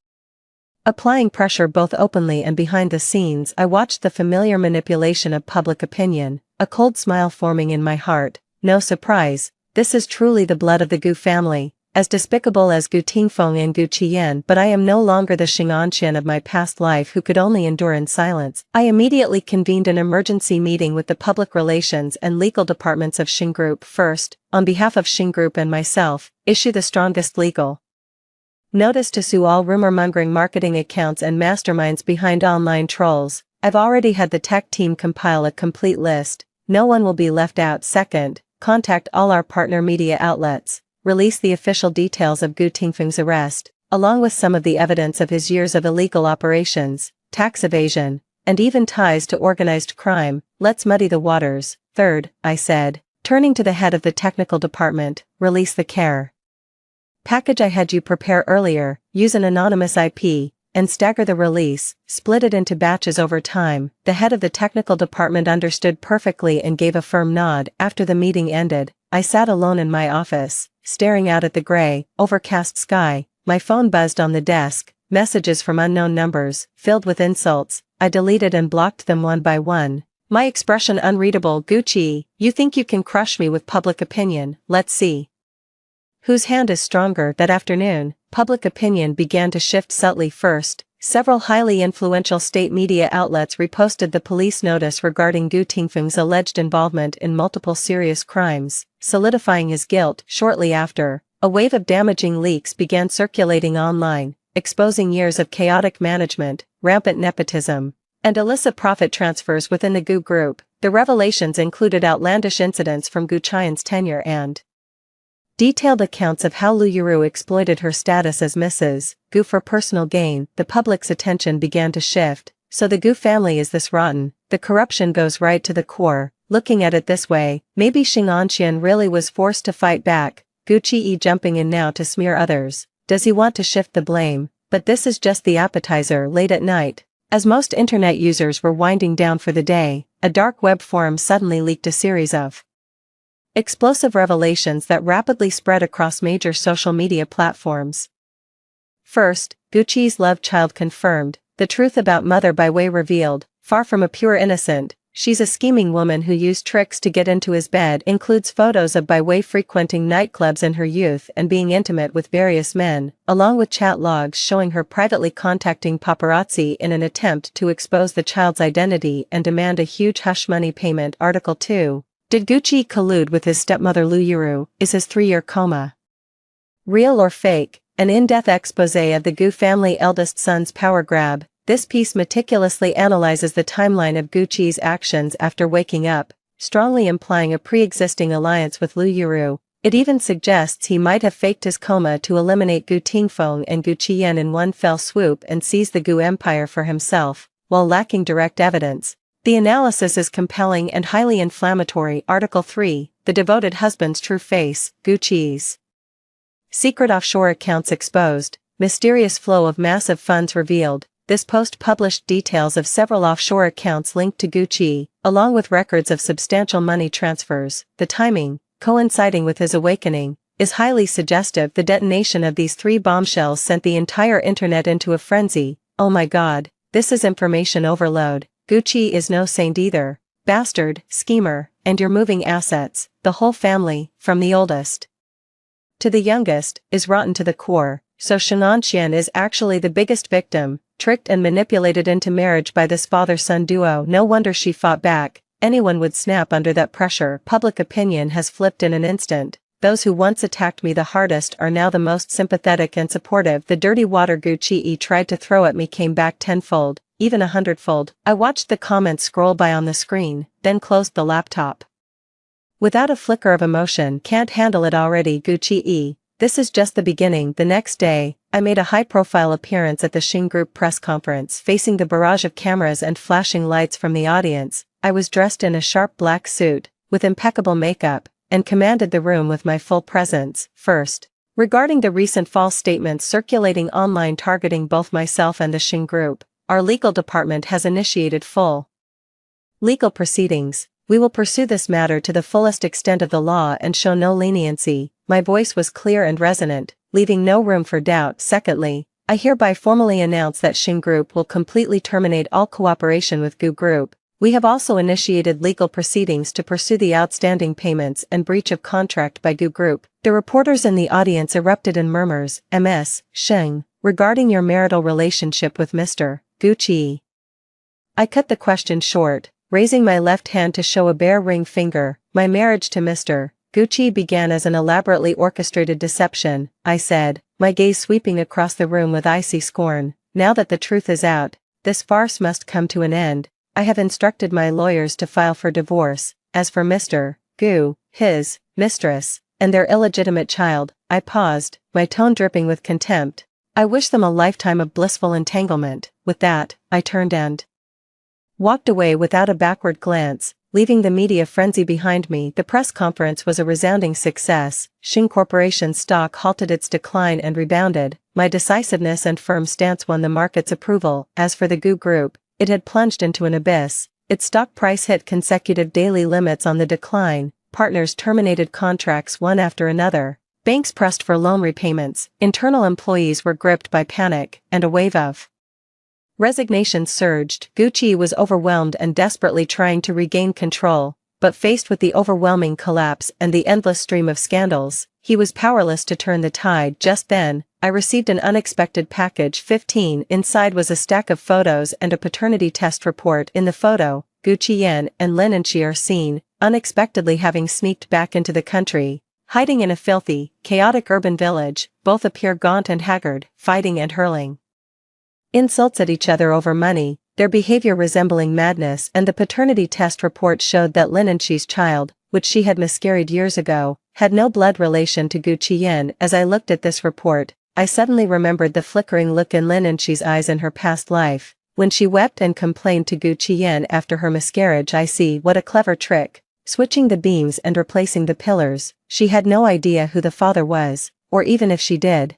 applying pressure both openly and behind the scenes. I watched the familiar manipulation of public opinion, a cold smile forming in my heart. No surprise, this is truly the blood of the Gu family, as despicable as Gu Tingfeng and Gu Qiyan. But I am no longer the Shenanxian of my past life who could only endure in silence. I immediately convened an emergency meeting with the public relations and legal departments of Xing Group. First, on behalf of Xing Group and myself, issue the strongest legal notice to sue all rumor-mongering marketing accounts and masterminds behind online trolls. I've already had the tech team compile a complete list. No one will be left out. Second, contact all our partner media outlets, release the official details of Gu Tingfeng's arrest, along with some of the evidence of his years of illegal operations, tax evasion, and even ties to organized crime. Let's muddy the waters. Third, I said, turning to the head of the technical department, release the care package I had you prepare earlier, use an anonymous IP, and stagger the release, split it into batches over time. The head of the technical department understood perfectly and gave a firm nod. After the meeting ended, I sat alone in my office, staring out at the gray, overcast sky. My phone buzzed on the desk, messages from unknown numbers, filled with insults. I deleted and blocked them one by one, my expression unreadable. "Gucci, you think you can crush me with public opinion? Let's see whose hand is stronger." That afternoon, public opinion began to shift subtly. First, several highly influential state media outlets reposted the police notice regarding Gu Tingfeng's alleged involvement in multiple serious crimes, solidifying his guilt. Shortly after, a wave of damaging leaks began circulating online, exposing years of chaotic management, rampant nepotism, and illicit profit transfers within the GU group. The revelations included outlandish incidents from Gu Qian's tenure and detailed accounts of how Lu Yuru exploited her status as Mrs. Gu for personal gain. The public's attention began to shift. So the Gu family is this rotten, the corruption goes right to the core. Looking at it this way, maybe Xing Anqian really was forced to fight back, Gu Qi jumping in now to smear others. Does he want to shift the blame? But this is just the appetizer. Late at night, as most internet users were winding down for the day, a dark web forum suddenly leaked a series of explosive revelations that rapidly spread across major social media platforms. First, Gu Qi's love child confirmed, the truth about Mother Bai Wei revealed. Far from a pure innocent, she's a scheming woman who used tricks to get into his bed. Includes photos of Bai Wei frequenting nightclubs in her youth and being intimate with various men, along with chat logs showing her privately contacting paparazzi in an attempt to expose the child's identity and demand a huge hush money payment. Article 2. Did Gu Qi collude with his stepmother Lu Yuru? Is his 3-year coma real or fake? An in-depth exposé of the Gu family eldest son's power grab. This piece meticulously analyzes the timeline of Gu Qi's actions after waking up, strongly implying a pre-existing alliance with Lu Yuru. It even suggests he might have faked his coma to eliminate Gu Tingfeng and Gu Qiyan in one fell swoop and seize the Gu Empire for himself, while lacking direct evidence. The analysis is compelling and highly inflammatory. Article 3. The devoted husband's true face. Gu Qi's secret offshore accounts exposed, mysterious flow of massive funds revealed. This post published details of several offshore accounts linked to Gu Qi, along with records of substantial money transfers. The timing, coinciding with his awakening, is highly suggestive. The detonation of these 3 bombshells sent the entire internet into a frenzy. Oh my god, this is information overload. Gu Qi is no saint either. Bastard, schemer, and you're moving assets. The whole family, from the oldest to the youngest, is rotten to the core. So Xing Anqian is actually the biggest victim, tricked and manipulated into marriage by this father-son duo. No wonder she fought back. Anyone would snap under that pressure. Public opinion has flipped in an instant. Those who once attacked me the hardest are now the most sympathetic and supportive. The dirty water Gu Qi tried to throw at me came back tenfold, even 100-fold. I watched the comments scroll by on the screen, then closed the laptop. Without a flicker of emotion. Can't handle it already. Gu Qi. This is just the beginning. The next day, I made a high-profile appearance at the Xing Group press conference. Facing the barrage of cameras and flashing lights from the audience, I was dressed in a sharp black suit, with impeccable makeup, and commanded the room with my full presence. First, regarding the recent false statements circulating online targeting both myself and the Xing Group, our legal department has initiated full legal proceedings. We will pursue this matter to the fullest extent of the law and show no leniency. My voice was clear and resonant, leaving no room for doubt. Secondly, I hereby formally announce that Xing Group will completely terminate all cooperation with Gu Group. We have also initiated legal proceedings to pursue the outstanding payments and breach of contract by Gu Group. The reporters in the audience erupted in murmurs. Ms. Sheng, regarding your marital relationship with Mr. Gu Qi. I cut the question short, raising my left hand to show a bare ring finger. My marriage to Mr. Gu Qi began as an elaborately orchestrated deception, I said, my gaze sweeping across the room with icy scorn. Now that the truth is out, this farce must come to an end. I have instructed my lawyers to file for divorce. As for Mr. Gu, his mistress, and their illegitimate child, I paused, my tone dripping with contempt. I wish them a lifetime of blissful entanglement. With that, I turned and walked away without a backward glance, leaving the media frenzy behind me. The press conference was a resounding success. Xing Corporation's stock halted its decline and rebounded. My decisiveness and firm stance won the market's approval. As for the Gu Group, it had plunged into an abyss. Its stock price hit consecutive daily limits on the decline. Partners terminated contracts one after another. Banks pressed for loan repayments. Internal employees were gripped by panic, and a wave of resignation surged. Gu Qi was overwhelmed and desperately trying to regain control, but faced with the overwhelming collapse and the endless stream of scandals, he was powerless to turn the tide. Just then, I received an unexpected package. 15 Inside was a stack of photos and a paternity test report. In the photo, Gu Qiyan and Lin Enqi are seen, unexpectedly having sneaked back into the country. hiding in a filthy, chaotic urban village, both appear gaunt and haggard, fighting and hurling insults at each other over money, their behavior resembling madness, and the paternity test report showed that Lin and Qi's child, which she had miscarried years ago, had no blood relation to Gu Qiyan. As I looked at this report, I suddenly remembered the flickering look in Lin and Qi's eyes in her past life, when she wept and complained to Gu Qiyan after her miscarriage. I see, what a clever trick, switching the beams and replacing the pillars. She had no idea who the father was, or even if she did.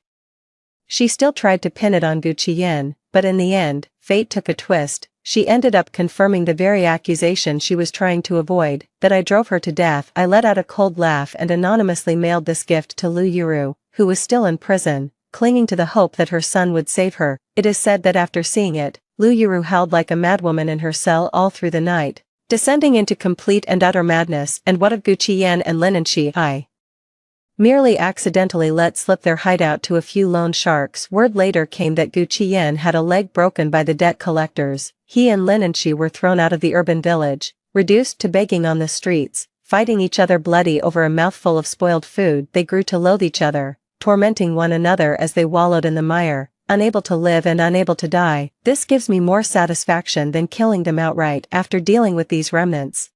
She still tried to pin it on Gu Qiyan, but in the end, fate took a twist. She ended up confirming the very accusation she was trying to avoid, that I drove her to death. I let out a cold laugh and anonymously mailed this gift to Lu Yuru, who was still in prison, clinging to the hope that her son would save her. It is said that after seeing it, Lu Yuru howled like a madwoman in her cell all through the night, descending into complete and utter madness. And what of Gu Qiyan and Lin and Qi? I merely accidentally let slip their hideout to a few loan sharks. Word later came that Gu Qiyan had a leg broken by the debt collectors. He and Lin and Qi were thrown out of the urban village, reduced to begging on the streets, fighting each other bloody over a mouthful of spoiled food. They grew to loathe each other, tormenting one another as they wallowed in the mire, unable to live and unable to die. This gives me more satisfaction than killing them outright. After dealing with these remnants,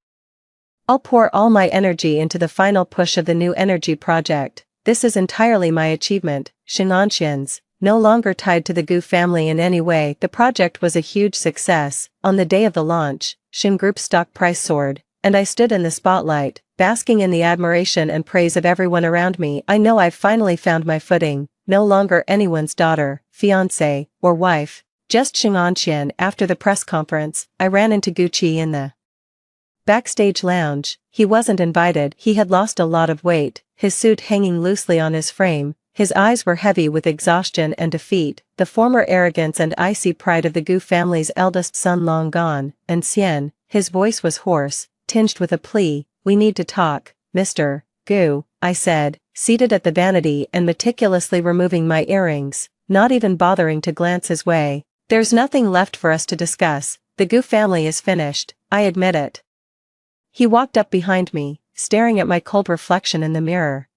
I'll pour all my energy into the final push of the new energy project. This is entirely my achievement. Xinganxians, no longer tied to the Gu family in any way. The project was a huge success. On the day of the launch, Xin Group's stock price soared, and I stood in the spotlight, basking in the admiration and praise of everyone around me. I know I've finally found my footing, no longer anyone's daughter, fiancé, or wife, just Xinganxian. After the press conference, I ran into Gu Qi in the backstage lounge. He wasn't invited. He had lost a lot of weight, his suit hanging loosely on his frame. His eyes were heavy with exhaustion and defeat, the former arrogance and icy pride of the Gu family's eldest son long gone. And Xian, his voice was hoarse, tinged with a plea. "We need to talk, Mr. Gu," I said, seated at the vanity and meticulously removing my earrings, not even bothering to glance his way. "There's nothing left for us to discuss. The Gu family is finished, I admit it." He walked up behind me, staring at my cold reflection in the mirror.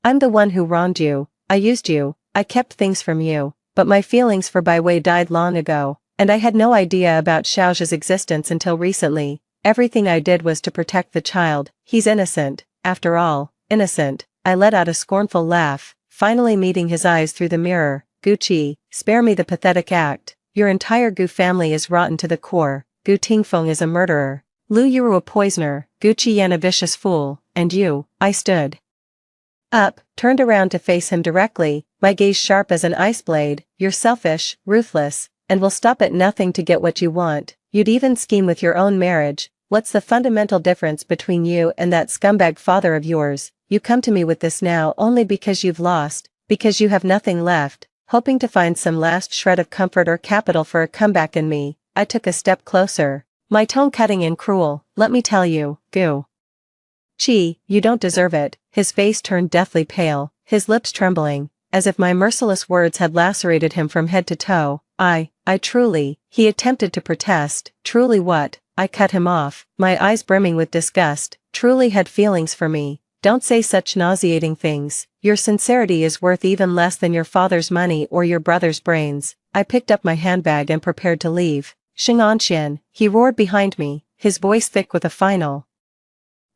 "I'm the one who wronged you. I used you, I kept things from you, but my feelings for Bai Wei died long ago, and I had no idea about Xiaozhe's existence until recently. Everything I did was to protect the child. He's innocent, after all, innocent." I let out a scornful laugh, finally meeting his eyes through the mirror. "Gu Qi, spare me the pathetic act. Your entire Gu family is rotten to the core. Gu Tingfeng is a murderer, Lu Yuru a poisoner, Gu Qiyan a vicious fool, and you." I stood up, turned around to face him directly, my gaze sharp as an ice blade. "You're selfish, ruthless, and will stop at nothing to get what you want. You'd even scheme with your own marriage. What's the fundamental difference between you and that scumbag father of yours? You come to me with this now only because you've lost, because you have nothing left, hoping to find some last shred of comfort or capital for a comeback in me." I took a step closer, my tone cutting and cruel. "Let me tell you, Gu Qi, you don't deserve it." His face turned deathly pale, his lips trembling, as if my merciless words had lacerated him from head to toe. I truly," he attempted to protest. "Truly what?" I cut him off, my eyes brimming with disgust. "Truly had feelings for me. Don't say such nauseating things. Your sincerity is worth even less than your father's money or your brother's brains." I picked up my handbag and prepared to leave. "Xinganxian," he roared behind me, his voice thick with a final,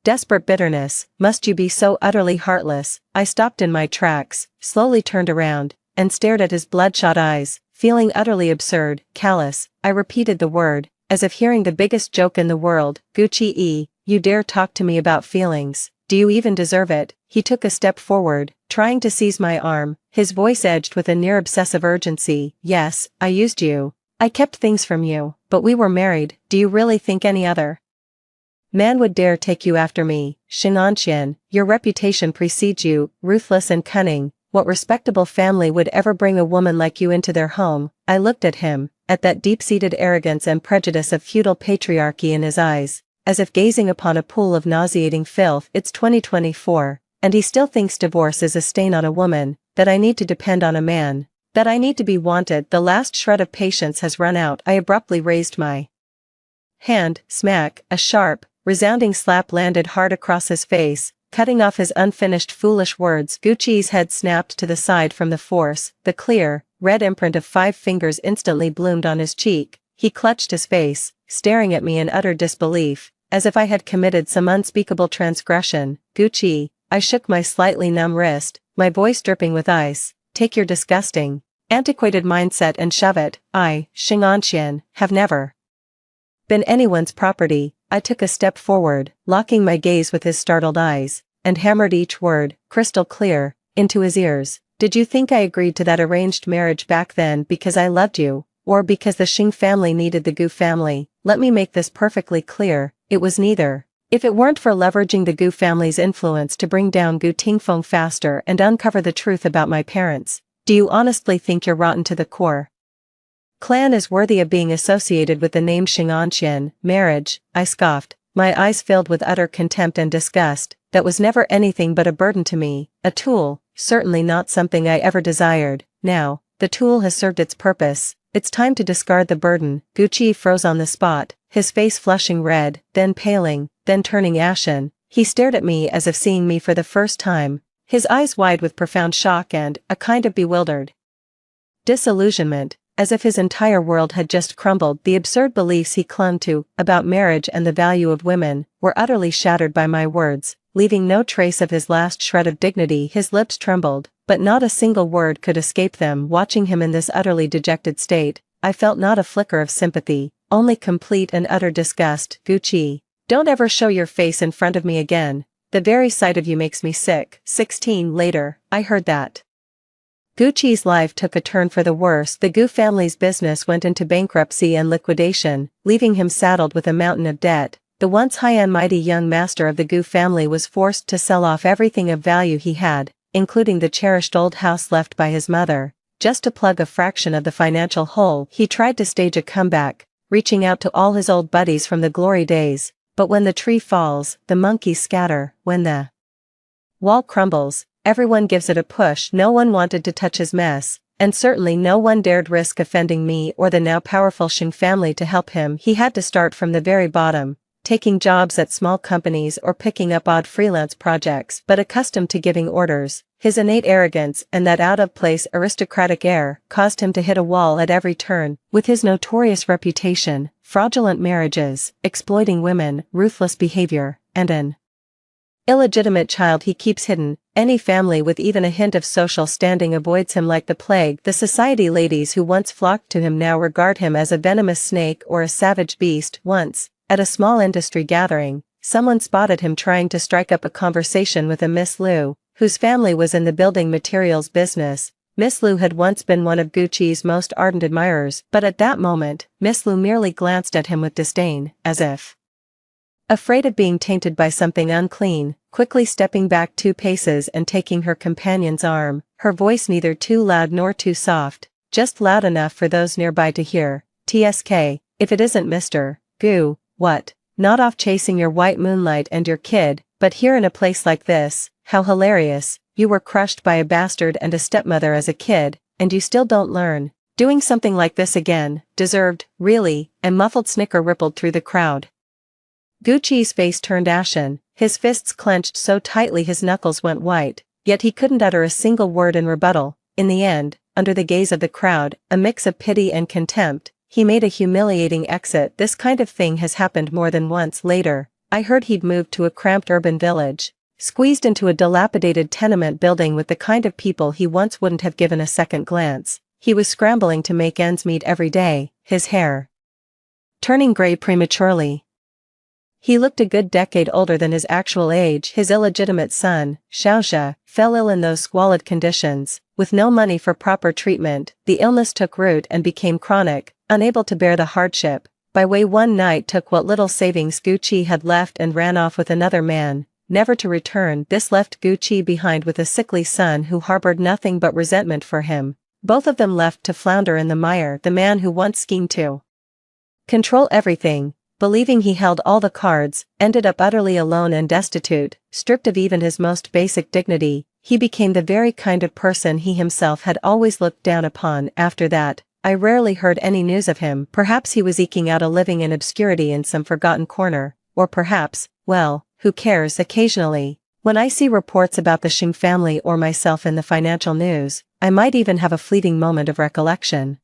desperate bitterness, "must you be so utterly heartless?" I stopped in my tracks, slowly turned around, and stared at his bloodshot eyes, feeling utterly absurd, callous. I repeated the word, as if hearing the biggest joke in the world. "Gu Qi, you dare talk to me about feelings? Do you even deserve it?" He took a step forward, trying to seize my arm, his voice edged with a near-obsessive urgency. "Yes, I used you. I kept things from you, but we were married. Do you really think any other man would dare take you after me? Xinganxian, your reputation precedes you, ruthless and cunning. What respectable family would ever bring a woman like you into their home?" I looked at him, at that deep-seated arrogance and prejudice of feudal patriarchy in his eyes, as if gazing upon a pool of nauseating filth. "It's 2024, and he still thinks divorce is a stain on a woman, that I need to depend on a man, that I need to be wanted." The last shred of patience has run out. I abruptly raised my hand, smack, a sharp, resounding slap landed hard across his face, cutting off his unfinished foolish words. Gucci's head snapped to the side from the force, the clear, red imprint of 5 fingers instantly bloomed on his cheek. He clutched his face, staring at me in utter disbelief, as if I had committed some unspeakable transgression. Gucci, I shook my slightly numb wrist, my voice dripping with ice. Take your disgusting, antiquated mindset and shove it. I, Xing'anqian, have never been anyone's property. I took a step forward, locking my gaze with his startled eyes, and hammered each word, crystal clear, into his ears. Did you think I agreed to that arranged marriage back then because I loved you, or because the Xing family needed the Gu family? Let me make this perfectly clear, it was neither. If it weren't for leveraging the Gu family's influence to bring down Gu Tingfeng faster and uncover the truth about my parents, do you honestly think you're rotten to the core? Clan is worthy of being associated with the name Xing'anqian. Marriage, I scoffed, my eyes filled with utter contempt and disgust. That was never anything but a burden to me, a tool, certainly not something I ever desired. Now, the tool has served its purpose, it's time to discard the burden. Gucci froze on the spot, his face flushing red, then paling, then turning ashen. He stared at me as if seeing me for the first time, his eyes wide with profound shock and a kind of bewildered disillusionment, as if his entire world had just crumbled. The absurd beliefs he clung to, about marriage and the value of women, were utterly shattered by my words, leaving no trace of his last shred of dignity. His lips trembled, but not a single word could escape them. Watching him in this utterly dejected state, I felt not a flicker of sympathy, only complete and utter disgust. Gucci, don't ever show your face in front of me again. The very sight of you makes me sick. 16 later, I heard that Gucci's life took a turn for the worse. The Gu family's business went into bankruptcy and liquidation, leaving him saddled with a mountain of debt. The once high and mighty young master of the Gu family was forced to sell off everything of value he had, including the cherished old house left by his mother, just to plug a fraction of the financial hole. He tried to stage a comeback, reaching out to all his old buddies from the glory days, but when the tree falls, the monkeys scatter. When the wall crumbles, everyone gives it a push. No one wanted to touch his mess, and certainly no one dared risk offending me or the now powerful Xing family to help him. He had to start from the very bottom, taking jobs at small companies or picking up odd freelance projects. But accustomed to giving orders, his innate arrogance and that out-of-place aristocratic air caused him to hit a wall at every turn. With his notorious reputation, fraudulent marriages, exploiting women, ruthless behavior, and an illegitimate child he keeps hidden, any family with even a hint of social standing avoids him like the plague. The society ladies who once flocked to him now regard him as a venomous snake or a savage beast. Once, at a small industry gathering, someone spotted him trying to strike up a conversation with a Miss Liu, whose family was in the building materials business. Miss Liu had once been one of Gucci's most ardent admirers, but at that moment, Miss Liu merely glanced at him with disdain, as if afraid of being tainted by something unclean. Quickly stepping back 2 paces and taking her companion's arm, her voice neither too loud nor too soft, just loud enough for those nearby to hear. TSK, if it isn't Mr. Gu, what? Not off chasing your white moonlight and your kid, but here in a place like this? How hilarious. You were crushed by a bastard and a stepmother as a kid, and you still don't learn. Doing something like this again, deserved, really. A muffled snicker rippled through the crowd. Gucci's face turned ashen, his fists clenched so tightly his knuckles went white, yet he couldn't utter a single word in rebuttal. In the end, under the gaze of the crowd, a mix of pity and contempt, he made a humiliating exit. This kind of thing has happened more than once. Later, I heard he'd moved to a cramped urban village, squeezed into a dilapidated tenement building with the kind of people he once wouldn't have given a second glance. He was scrambling to make ends meet every day, his hair turning gray prematurely. He looked a good decade older than his actual age. His illegitimate son, Xiaoxia, fell ill in those squalid conditions. With no money for proper treatment, the illness took root and became chronic. Unable to bear the hardship, Bai Wei one night took what little savings Gucci had left and ran off with another man, never to return. This left Gucci behind with a sickly son who harbored nothing but resentment for him. Both of them left to flounder in the mire. The man who once schemed to control everything, believing he held all the cards, ended up utterly alone and destitute, stripped of even his most basic dignity. He became the very kind of person he himself had always looked down upon. After that, I rarely heard any news of him. Perhaps he was eking out a living in obscurity in some forgotten corner, or perhaps, well, who cares? Occasionally, When I see reports about the Xing family or myself in the financial news, I might even have a fleeting moment of recollection,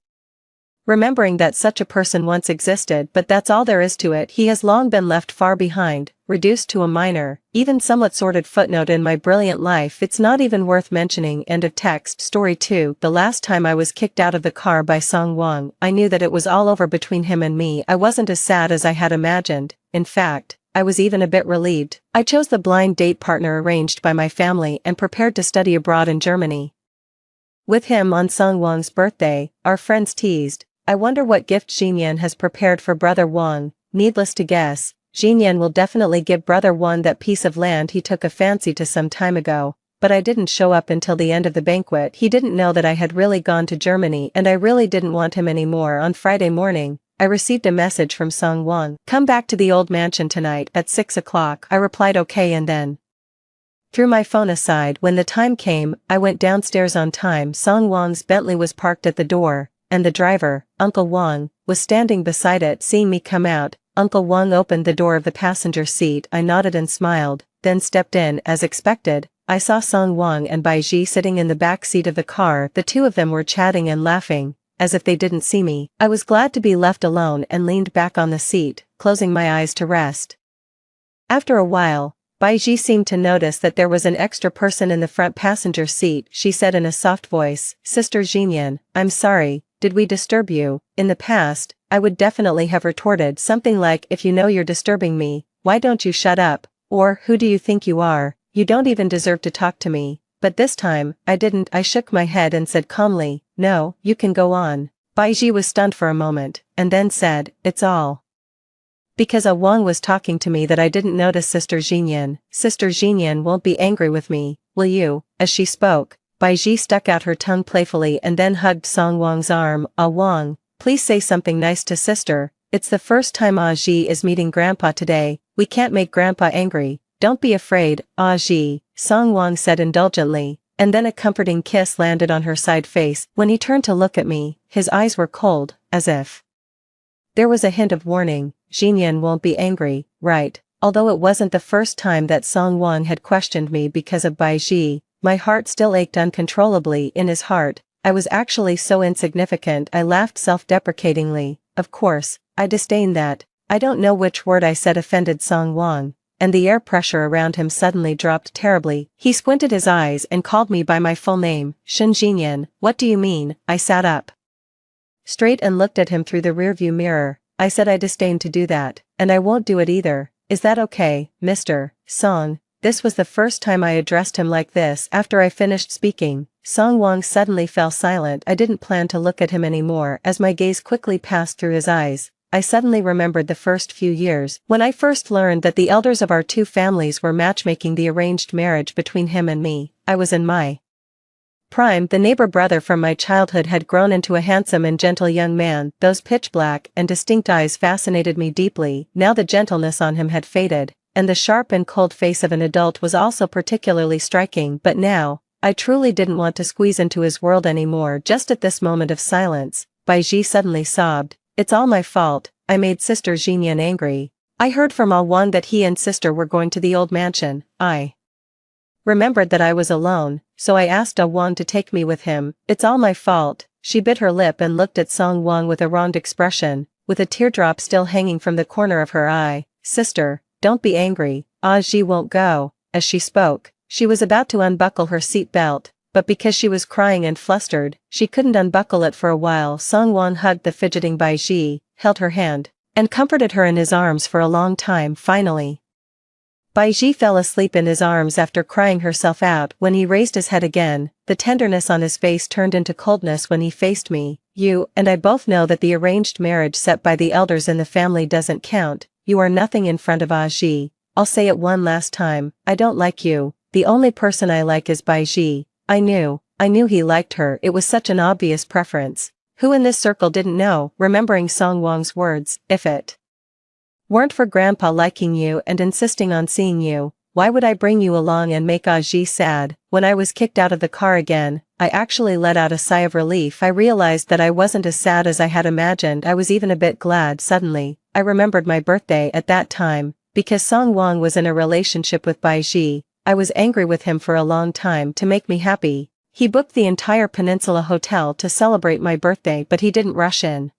remembering that such a person once existed, but that's all there is to it. He has long been left far behind, reduced to a minor, even somewhat sordid footnote in my brilliant life. It's not even worth mentioning. End of text. Story 2. The last time I was kicked out of the car by Song Wang, I knew that it was all over between him and me. I wasn't as sad as I had imagined. In fact, I was even a bit relieved. I chose the blind date partner arranged by my family and prepared to study abroad in Germany with him on Song Wang's birthday. Our friends teased, "I wonder what gift Xinyan has prepared for Brother Wang." Needless to guess, Xinyan will definitely give Brother Wang that piece of land he took a fancy to some time ago, but I didn't show up until the end of the banquet. He didn't know that I had really gone to Germany and I really didn't want him anymore. On Friday morning, I received a message from Song Wang. "Come back to the old mansion tonight at 6 o'clock. I replied okay and then threw my phone aside. When the time came, I went downstairs on time. Song Wang's Bentley was parked at the door, and the driver, Uncle Wang, was standing beside it. Seeing me come out, Uncle Wang opened the door of the passenger seat. I nodded and smiled, then stepped in. As expected, I saw Song Wang and Bai Ji sitting in the back seat of the car. The two of them were chatting and laughing, as if they didn't see me. I was glad to be left alone and leaned back on the seat, closing my eyes to rest. After a while, Bai Ji seemed to notice that there was an extra person in the front passenger seat. She said in a soft voice, "Sister Xinyan, I'm sorry, did we disturb you?" In the past, I would definitely have retorted something like, "If you know you're disturbing me, why don't you shut up?" Or, "Who do you think you are? You don't even deserve to talk to me." But this time, I didn't. I shook my head and said calmly, "No, you can go on." Bai Ji was stunned for a moment, and then said, "It's all because A Wang was talking to me that I didn't notice Sister Xinyan. Sister Xinyan won't be angry with me, will you?" As she spoke, Bai Ji stuck out her tongue playfully and then hugged Song Wang's arm. "Ah Wang, please say something nice to sister. It's the first time Ah Ji is meeting Grandpa today. We can't make Grandpa angry. Don't be afraid, Ah Ji," Song Wang said indulgently, and then a comforting kiss landed on her side face. When he turned to look at me, his eyes were cold, as if there was a hint of warning. "Xinyan won't be angry, right?" Although it wasn't the first time that Song Wang had questioned me because of Bai Ji, my heart still ached uncontrollably. In his heart, I was actually so insignificant. I laughed self-deprecatingly. Of course, I disdained that. I don't know which word I said offended Song Wang, and the air pressure around him suddenly dropped terribly. He squinted his eyes and called me by my full name, "Shen Xinyan." "What do you mean?" I sat up straight and looked at him through the rearview mirror. I said I disdain to do that, and I won't do it either. "Is that okay, Mr. Song?" This was the first time I addressed him like this. After I finished speaking, Song Wang suddenly fell silent. I didn't plan to look at him anymore. As my gaze quickly passed through his eyes, I suddenly remembered the first few years, when I first learned that the elders of our two families were matchmaking the arranged marriage between him and me. I was in my prime. The neighbor brother from my childhood had grown into a handsome and gentle young man. Those pitch black and distinct eyes fascinated me deeply. Now the gentleness on him had faded, and the sharp and cold face of an adult was also particularly striking. But now, I truly didn't want to squeeze into his world anymore. Just at this moment of silence, Bai Ji suddenly sobbed, "It's all my fault. I made Sister Xinyan angry. I heard from Ah Wang that he and sister were going to the old mansion. I remembered that I was alone, so I asked Ah Wang to take me with him. It's all my fault." She bit her lip and looked at Song Wang with a wronged expression, with a teardrop still hanging from the corner of her eye. "Sister, don't be angry. Ah Ji won't go." As she spoke, she was about to unbuckle her seat belt, but because she was crying and flustered, she couldn't unbuckle it for a while. Song Wang hugged the fidgeting Bai Ji, held her hand, and comforted her in his arms for a long time. Finally, Bai Ji fell asleep in his arms after crying herself out. When he raised his head again, the tenderness on his face turned into coldness when he faced me. "You and I both know that the arranged marriage set by the elders in the family doesn't count. You are nothing in front of Ah Ji. I'll say it one last time, I don't like you. The only person I like is Bai Ji." I knew he liked her. It was such an obvious preference. Who in this circle didn't know? Remembering Song Wang's words, "If it weren't for Grandpa liking you and insisting on seeing you, why would I bring you along and make Ah Ji sad?" When I was kicked out of the car again, I actually let out a sigh of relief. I realized that I wasn't as sad as I had imagined. I was even a bit glad. Suddenly, I remembered my birthday at that time. Because Song Wang was in a relationship with Bai Ji, I was angry with him for a long time. To make me happy, he booked the entire Peninsula Hotel to celebrate my birthday, but he didn't rush in.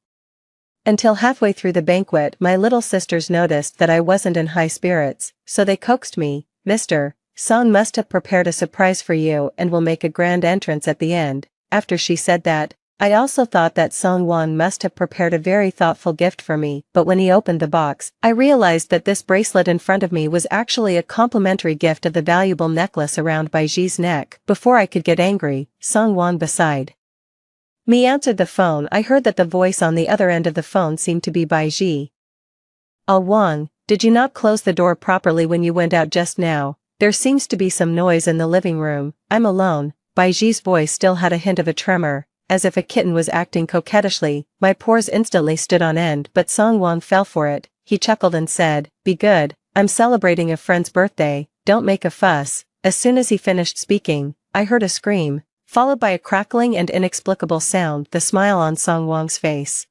Until halfway through the banquet, my little sisters noticed that I wasn't in high spirits, so they coaxed me. "Mr. Song must have prepared a surprise for you and will make a grand entrance at the end." After she said that, I also thought that Song Won must have prepared a very thoughtful gift for me, but when he opened the box, I realized that this bracelet in front of me was actually a complimentary gift of the valuable necklace around Baiji's neck. Before I could get angry, Song Won beside me answered the phone. I heard that the voice on the other end of the phone seemed to be Baiji. "Ah Wong, did you not close the door properly when you went out just now? There seems to be some noise in the living room." "I'm alone." Baiji's voice still had a hint of a tremor, as if a kitten was acting coquettishly. My pores instantly stood on end, but Song Wong fell for it. He chuckled and said, "Be good, I'm celebrating a friend's birthday, don't make a fuss." As soon as he finished speaking, I heard a scream, followed by a crackling and inexplicable sound. The smile on Song Wong's face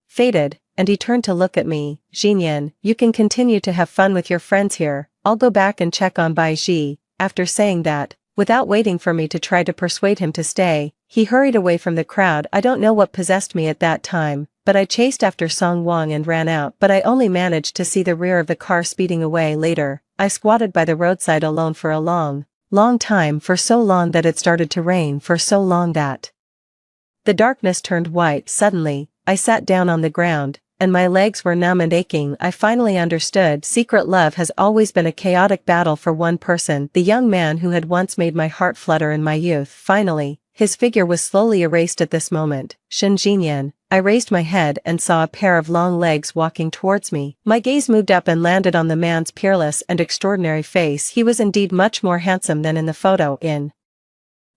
faded, and he turned to look at me. "Jinyan, you can continue to have fun with your friends here, I'll go back and check on Baiji." After saying that, without waiting for me to try to persuade him to stay, he hurried away from the crowd. I don't know what possessed me at that time, but I chased after Song Wong and ran out, but I only managed to see the rear of the car speeding away. Later, I squatted by the roadside alone for a long time, for so long that it started to rain, for so long that the darkness turned white. Suddenly, I sat down on the ground, and my legs were numb and aching. I finally understood. Secret love has always been a chaotic battle for one person, the young man who had once made my heart flutter in my youth. Finally, his figure was slowly erased at this moment. "Shen Jinyan." I raised my head and saw a pair of long legs walking towards me. My gaze moved up and landed on the man's peerless and extraordinary face. He was indeed much more handsome than in the photo. In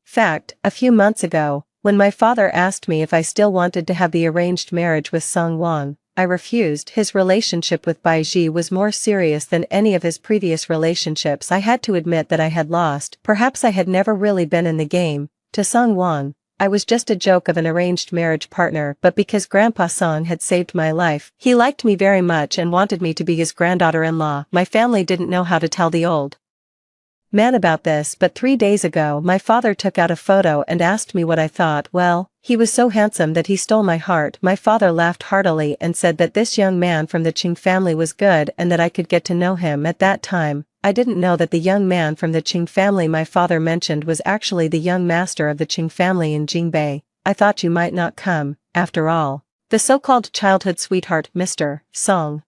fact, a few months ago, when my father asked me if I still wanted to have the arranged marriage with Song Wong, I refused. His relationship with Baiji was more serious than any of his previous relationships. I had to admit that I had lost. Perhaps I had never really been in the game. To Song Wong, I was just a joke of an arranged marriage partner, but because Grandpa Song had saved my life, he liked me very much and wanted me to be his granddaughter-in-law. My family didn't know how to tell the old man about this, but 3 days ago my father took out a photo and asked me what I thought. Well, he was so handsome that he stole my heart. My father laughed heartily and said that this young man from the Qing family was good and that I could get to know him. At that time, I didn't know that the young man from the Qing family my father mentioned was actually the young master of the Qing family in Jingbei. "I thought you might not come, after all." The so-called childhood sweetheart, Mr. Song,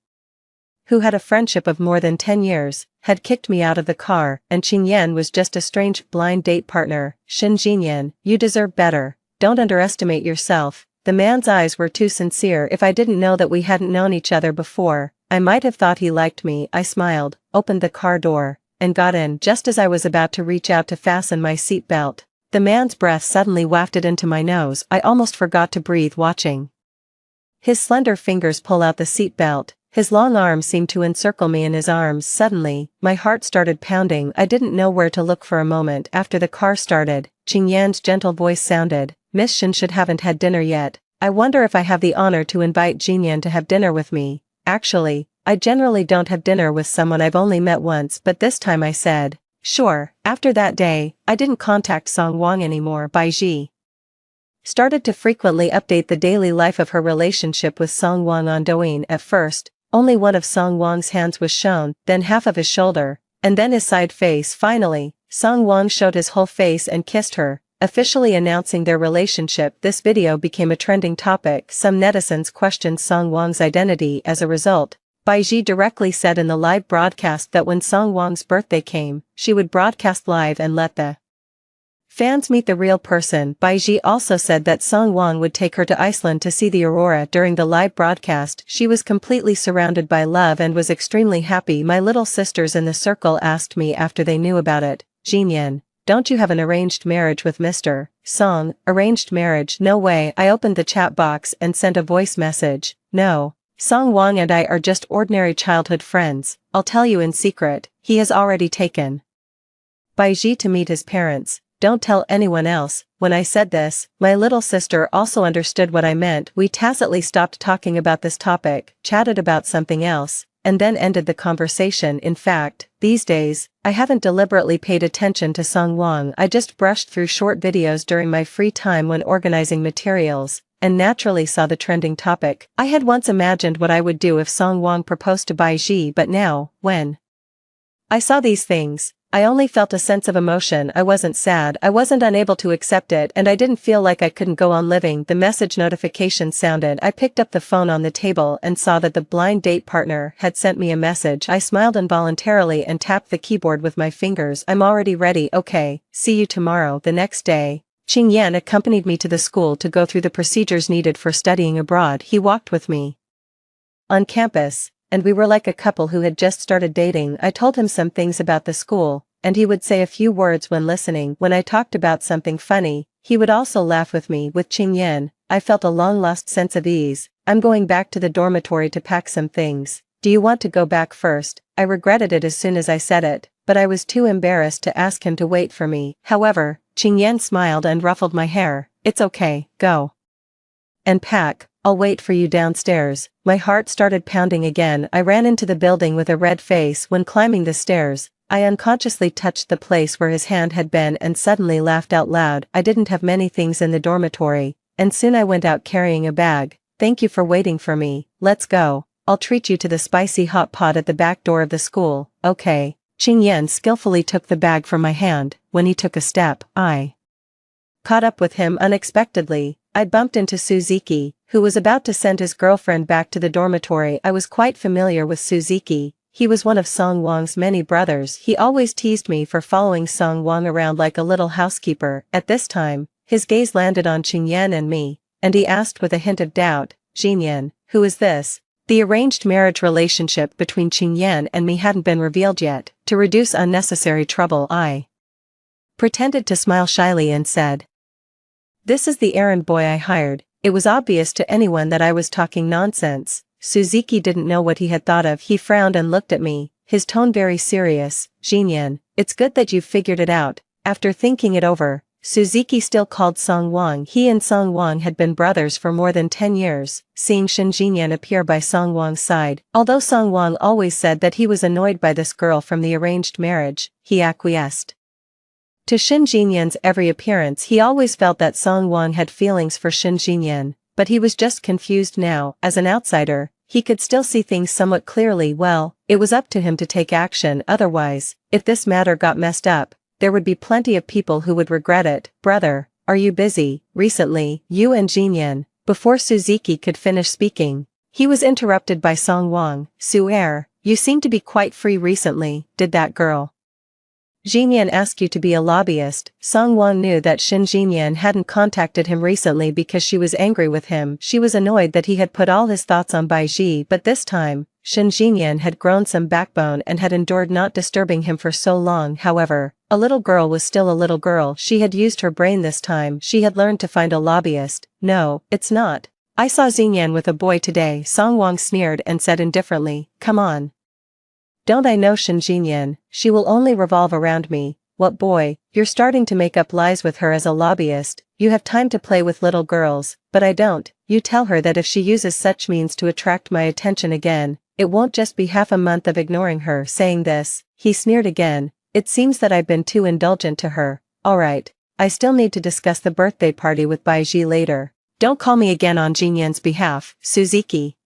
who had a friendship of more than 10 years, had kicked me out of the car, and Qing Yan was just a strange blind date partner. "Shen Jinyan, you deserve better. Don't underestimate yourself." The man's eyes were too sincere. If I didn't know that we hadn't known each other before, I might have thought he liked me. I smiled, opened the car door, and got in. Just as I was about to reach out to fasten my seat belt, the man's breath suddenly wafted into my nose. I almost forgot to breathe watching his slender fingers pull out the seat belt. His long arms seemed to encircle me in his arms. Suddenly, my heart started pounding. I didn't know where to look for a moment. After the car started, Qing Yan's gentle voice sounded, "Miss Shen should haven't had dinner yet. I wonder if I have the honor to invite Jinyan to have dinner with me." Actually, I generally don't have dinner with someone I've only met once, but this time I said, "Sure." After that day, I didn't contact Song Wong anymore. Baiji started to frequently update the daily life of her relationship with Song Wong on Douyin. At first, only one of Song Wong's hands was shown, then half of his shoulder, and then his side face. Finally, Song Wong showed his whole face and kissed her, officially announcing their relationship. This video became a trending topic. Some netizens questioned Song Wong's identity. As a result, Baiji directly said in the live broadcast that when Song Wong's birthday came, she would broadcast live and let the fans meet the real person. Baiji also said that Song Wong would take her to Iceland to see the aurora. During the live broadcast, she was completely surrounded by love and was extremely happy. My little sisters in the circle asked me after they knew about it, "Jinyan, don't you have an arranged marriage with Mr. Song?" "Arranged marriage? No way." I opened the chat box and sent a voice message. "No. Song Wong and I are just ordinary childhood friends. I'll tell you in secret, he has already taken Baiji to meet his parents. Don't tell anyone else." When I said this, my little sister also understood what I meant. We tacitly stopped talking about this topic, chatted about something else, and then ended the conversation. In fact, these days, I haven't deliberately paid attention to Song Wang. I just brushed through short videos during my free time when organizing materials, and naturally saw the trending topic. I had once imagined what I would do if Song Wang proposed to Bai Ji, but now, when I saw these things, I only felt a sense of emotion. I wasn't sad, I wasn't unable to accept it, and I didn't feel like I couldn't go on living. The message notification sounded. I picked up the phone on the table and saw that the blind date partner had sent me a message. I smiled involuntarily and tapped the keyboard with my fingers. I'm already ready. Okay, see you tomorrow. The next day, Qing Yan accompanied me to the school to go through the procedures needed for studying abroad. He walked with me on campus, and we were like a couple who had just started dating. I told him some things about the school, and he would say a few words when listening. When I talked about something funny, he would also laugh with me. With Qing Yan, I felt a long-lost sense of ease. I'm going back to the dormitory to pack some things. Do you want to go back first? I regretted it as soon as I said it, but I was too embarrassed to ask him to wait for me. However, Qing Yan smiled and ruffled my hair. It's okay, go and pack. I'll wait for you downstairs. My heart started pounding again. I ran into the building with a red face. When climbing the stairs, I unconsciously touched the place where his hand had been and suddenly laughed out loud. I didn't have many things in the dormitory, and soon I went out carrying a bag. Thank you for waiting for me. Let's go. I'll treat you to the spicy hot pot at the back door of the school. Okay. Qing Yan skillfully took the bag from my hand. When he took a step, I caught up with him unexpectedly. I bumped into Suzuki, who was about to send his girlfriend back to the dormitory. I was quite familiar with Suzuki. He was one of Song Wang's many brothers. He always teased me for following Song Wang around like a little housekeeper. At this time, his gaze landed on Qing Yan and me, and he asked with a hint of doubt, Qing Yan, who is this? The arranged marriage relationship between Qing Yan and me hadn't been revealed yet. To reduce unnecessary trouble, I pretended to smile shyly and said, this is the errand boy I hired. It was obvious to anyone that I was talking nonsense. Suzuki didn't know what he had thought of. He frowned and looked at me, his tone very serious. Qing Yan, it's good that you've figured it out. After thinking it over, Suzuki still called Song Wang. He and Song Wang had been brothers for more than 10 years. Seeing Qing Yan appear by Song Wang's side, although Song Wang always said that he was annoyed by this girl from the arranged marriage, he acquiesced to Qing Yan's every appearance. He always felt that Song Wang had feelings for Qing Yan, but he was just confused now. As an outsider, he could still see things somewhat clearly. Well, it was up to him to take action. Otherwise, if this matter got messed up, there would be plenty of people who would regret it. Brother, are you busy recently? You and Qing Yan. Before Suzuki could finish speaking, he was interrupted by Song Wang. Su-er, you seem to be quite free recently. Did that girl Qing Yan ask you to be a lobbyist? Song Wang knew that Qing Yan hadn't contacted him recently because she was angry with him. She was annoyed that he had put all his thoughts on Bai Ji, but this time, Qing Yan had grown some backbone and had endured not disturbing him for so long. However, a little girl was still a little girl. She had used her brain this time. She had learned to find a lobbyist. No, it's not. I saw Qing Yan with a boy today. Song Wang sneered and said indifferently, come on. Don't I know Qing Yan? She will only revolve around me. What boy? You're starting to make up lies with her as a lobbyist. You have time to play with little girls, but I don't. You tell her that if she uses such means to attract my attention again, it won't just be half a month of ignoring her. Saying this, he sneered again. It seems that I've been too indulgent to her. Alright, I still need to discuss the birthday party with Bai Ji later. Don't call me again on Qing Yan's behalf. Suzuki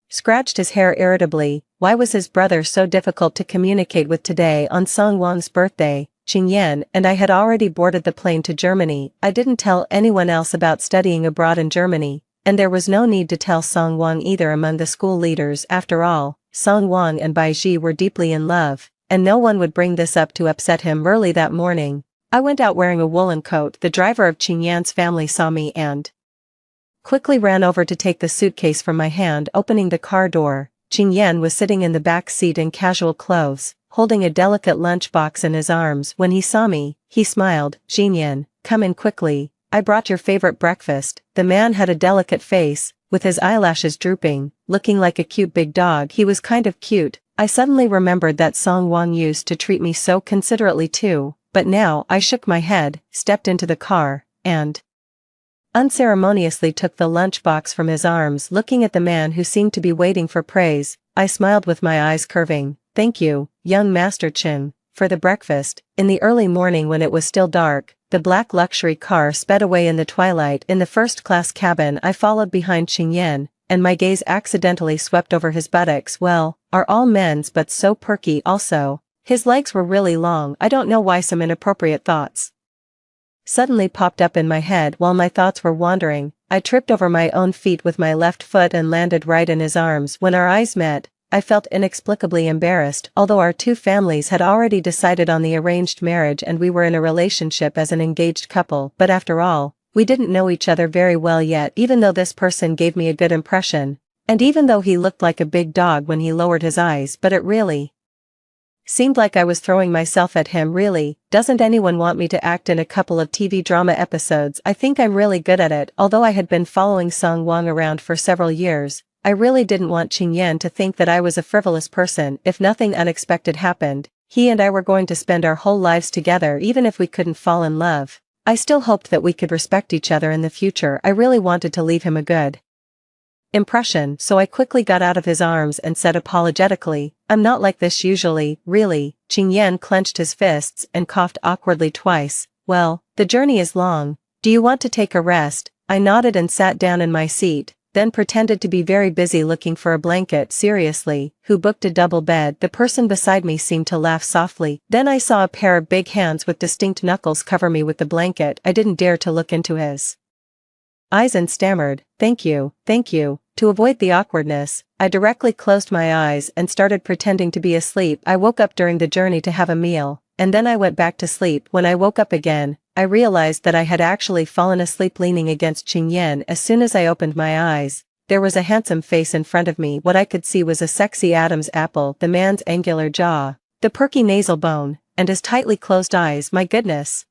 scratched his hair irritably. Why was his brother so difficult to communicate with today on Song Wang's birthday? Qing Yan and I had already boarded the plane to Germany. I didn't tell anyone else about studying abroad in Germany, and there was no need to tell Song Wang either among the school leaders. After all, Song Wang and Bai Ji were deeply in love, and no one would bring this up to upset him. Early that morning, I went out wearing a woolen coat. The driver of Qing Yan's family saw me and quickly ran over to take the suitcase from my hand. Opening the car door, Qing Yan was sitting in the back seat in casual clothes, holding a delicate lunchbox in his arms. When he saw me, he smiled. Qing Yan, come in quickly. I brought your favorite breakfast. The man had a delicate face, with his eyelashes drooping, looking like a cute big dog. He was kind of cute. I suddenly remembered that Song Wang used to treat me so considerately too, but now I shook my head, stepped into the car, and unceremoniously took the lunchbox from his arms. Looking at the man who seemed to be waiting for praise, I smiled with my eyes curving. Thank you, young Master Chin, for the breakfast. In the early morning when it was still dark, the black luxury car sped away in the twilight. In the first-class cabin I followed behind Qing Yan, and my gaze accidentally swept over his buttocks. Well, are all men's but so perky also. His legs were really long. I don't know why some inappropriate thoughts suddenly popped up in my head. While my thoughts were wandering, I tripped over my own feet with my left foot and landed right in his arms. When our eyes met, I felt inexplicably embarrassed. Although our two families had already decided on the arranged marriage and we were in a relationship as an engaged couple, but after all, we didn't know each other very well yet. Even though this person gave me a good impression, and even though he looked like a big dog when he lowered his eyes, but it really seemed like I was throwing myself at him. Really, doesn't anyone want me to act in a couple of TV drama episodes? I think I'm really good at it. Although I had been following Song Wang around for several years, I really didn't want Qing Yan to think that I was a frivolous person. If nothing unexpected happened, he and I were going to spend our whole lives together. Even if we couldn't fall in love, I still hoped that we could respect each other in the future. I really wanted to leave him a good impression, so I quickly got out of his arms and said apologetically, I'm not like this usually. Really? Qing Yan clenched his fists and coughed awkwardly twice. Well, the journey is long. Do you want to take a rest? I nodded and sat down in my seat, then pretended to be very busy looking for a blanket. Seriously, who booked a double bed? The person beside me seemed to laugh softly. Then I saw a pair of big hands with distinct knuckles cover me with the blanket. I didn't dare to look into his eyes and stammered, thank you, thank you. To avoid the awkwardness, I directly closed my eyes and started pretending to be asleep. I woke up during the journey to have a meal, and then I went back to sleep. When I woke up again, I realized that I had actually fallen asleep leaning against Qing Yan. As soon as I opened my eyes, there was a handsome face in front of me. What I could see was a sexy Adam's apple, the man's angular jaw, the perky nasal bone, and his tightly closed eyes. My goodness,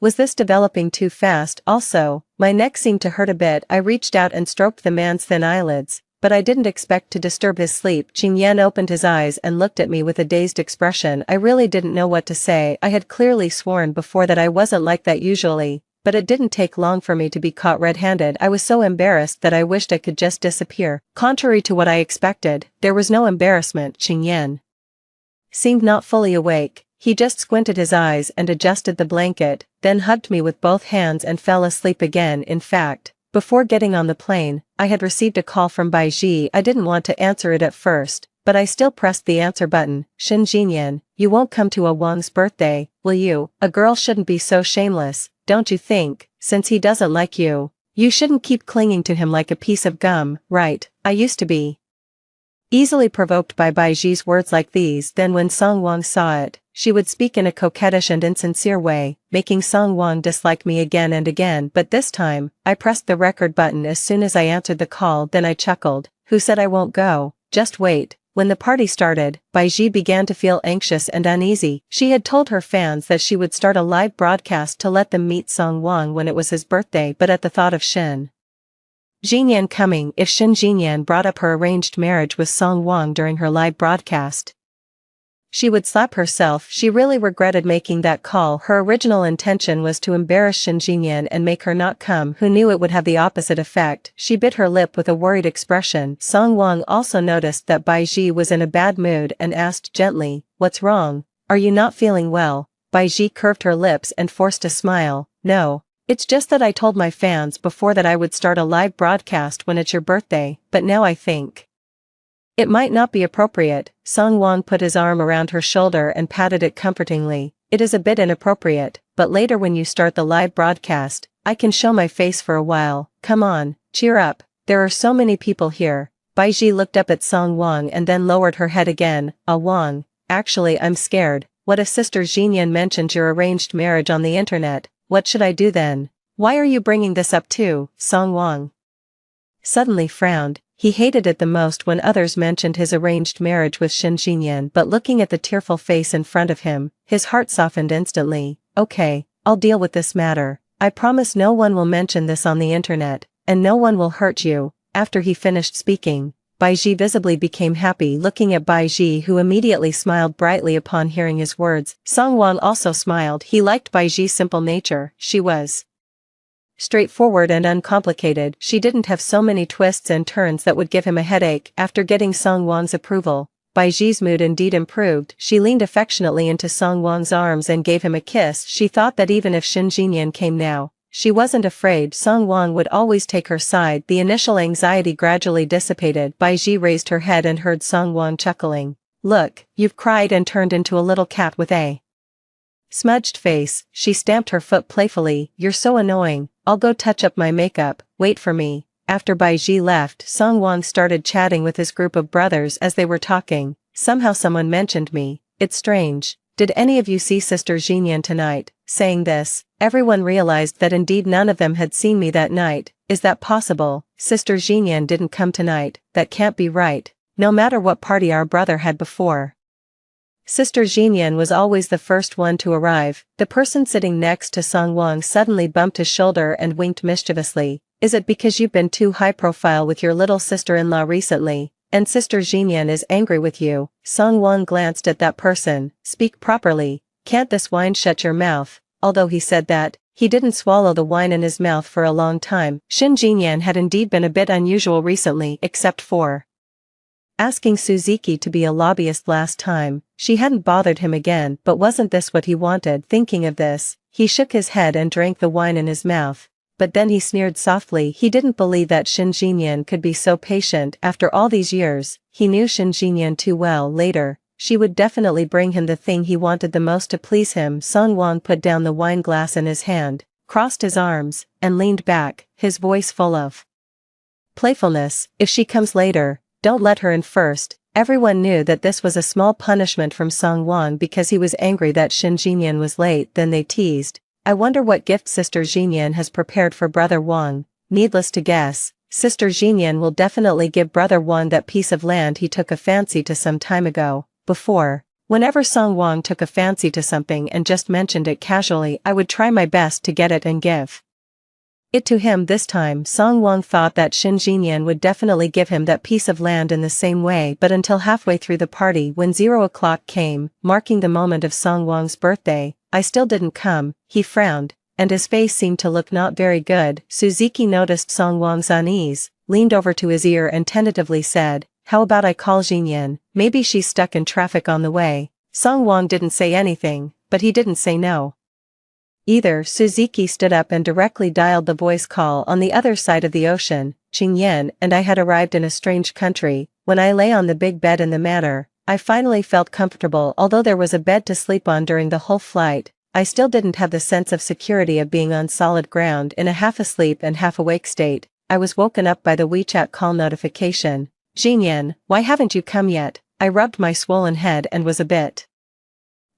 was this developing too fast? Also, my neck seemed to hurt a bit. I reached out and stroked the man's thin eyelids, but I didn't expect to disturb his sleep. Qing Yan opened his eyes and looked at me with a dazed expression. I really didn't know what to say. I had clearly sworn before that I wasn't like that usually, but it didn't take long for me to be caught red-handed. I was so embarrassed that I wished I could just disappear. Contrary to what I expected, there was no embarrassment. Qing Yan seemed not fully awake. He just squinted his eyes and adjusted the blanket, then hugged me with both hands and fell asleep again. In fact, before getting on the plane, I had received a call from Bai Ji. I didn't want to answer it at first, but I still pressed the answer button. Shen Jinyan, you won't come to Wang's birthday, will you? A girl shouldn't be so shameless, don't you think? Since he doesn't like you, you shouldn't keep clinging to him like a piece of gum, right? I used to be easily provoked by Bai Ji's words like these. Then when Song Wang saw it, she would speak in a coquettish and insincere way, making Song Wang dislike me again and again. But this time, I pressed the record button as soon as I answered the call. Then I chuckled. Who said I won't go? Just wait. When the party started, Bai Ji began to feel anxious and uneasy. She had told her fans that she would start a live broadcast to let them meet Song Wang when it was his birthday, but at the thought of Shen Jinyan coming, if Shen Jinyan brought up her arranged marriage with Song Wang during her live broadcast, she would slap herself. She really regretted making that call. Her original intention was to embarrass Shen Jinyan and make her not come. Who knew it would have the opposite effect? She bit her lip with a worried expression. Song Wang also noticed that Bai Ji was in a bad mood and asked gently, what's wrong? Are you not feeling well? Bai Ji curved her lips and forced a smile. No, it's just that I told my fans before that I would start a live broadcast when it's your birthday, but now I think it might not be appropriate. Song Wang put his arm around her shoulder and patted it comfortingly. It is a bit inappropriate, but later when you start the live broadcast, I can show my face for a while. Come on, cheer up. There are so many people here. Bai Ji looked up at Song Wang and then lowered her head again. Wang, actually I'm scared. What if Sister Jinyan mentioned your arranged marriage on the internet? What should I do then? Why are you bringing this up too? Song Wang suddenly frowned. He hated it the most when others mentioned his arranged marriage with Shen Jinyan, but looking at the tearful face in front of him, his heart softened instantly. Okay, I'll deal with this matter. I promise no one will mention this on the internet, and no one will hurt you. After he finished speaking, Bai Ji visibly became happy. Looking at Bai Ji, who immediately smiled brightly upon hearing his words, Song Wang also smiled. He liked Bai Ji's simple nature. She was straightforward and uncomplicated. She didn't have so many twists and turns that would give him a headache. After getting Song Wang's approval, Bai Ji's mood indeed improved. She leaned affectionately into Song Wang's arms and gave him a kiss. She thought that even if Shin Jinyan came now, she wasn't afraid. Song Wang would always take her side. The initial anxiety gradually dissipated. Bai Ji raised her head and heard Song Wang chuckling. "Look, you've cried and turned into a little cat with a smudged face." She stamped her foot playfully. "You're so annoying. I'll go touch up my makeup, wait for me." After Bai Ji left, Song Wang started chatting with his group of brothers. As they were talking, somehow someone mentioned me. "It's strange. Did any of you see Sister Jinyan tonight?" Saying this, everyone realized that indeed none of them had seen me that night. "Is that possible? Sister Jinyan didn't come tonight. That can't be right. No matter what party our brother had before, Sister Jinyan was always the first one to arrive." The person sitting next to Song Wang suddenly bumped his shoulder and winked mischievously. "Is it because you've been too high profile with your little sister-in-law recently, and Sister Jinyan is angry with you?" Song Wang glanced at that person. "Speak properly. Can't this wine shut your mouth?" Although he said that, he didn't swallow the wine in his mouth for a long time. Shin Jinyan had indeed been a bit unusual recently, except for asking Suzuki to be a lobbyist last time. She hadn't bothered him again. But wasn't this what he wanted? Thinking of this, he shook his head and drank the wine in his mouth. But then he sneered softly. He didn't believe that Shin Jinyan could be so patient after all these years. He knew Shin Jinyan too well. Later, she would definitely bring him the thing he wanted the most to please him. Song Wang put down the wine glass in his hand, crossed his arms, and leaned back, his voice full of playfulness. "If she comes later, don't let her in first." Everyone knew that this was a small punishment from Song Wang because he was angry that Shin Jinyan was late. Then they teased, "I wonder what gift Sister Jinyan has prepared for Brother Wang." Needless to guess, Sister Jinyan will definitely give Brother Wang that piece of land he took a fancy to some time ago. Before, whenever Song Wang took a fancy to something and just mentioned it casually, I would try my best to get it and give it to him. This time Song Wang thought that Shin Jinyan would definitely give him that piece of land in the same way. But until halfway through the party, when 0 o'clock came, marking the moment of Song Wang's birthday, I still didn't come. He frowned, and his face seemed to look not very good. Suzuki noticed Song Wang's unease, leaned over to his ear and tentatively said, "How about I call Jinyan? Maybe she's stuck in traffic on the way." Song Wang didn't say anything, but he didn't say no either. Suzuki stood up and directly dialed the voice call. On the other side of the ocean, Qingyan and I had arrived in a strange country. When I lay on the big bed in the manor, I finally felt comfortable. Although there was a bed to sleep on during the whole flight, I still didn't have the sense of security of being on solid ground. In a half-asleep and half-awake state, I was woken up by the WeChat call notification. "Jinyan, why haven't you come yet?" I rubbed my swollen head and was a bit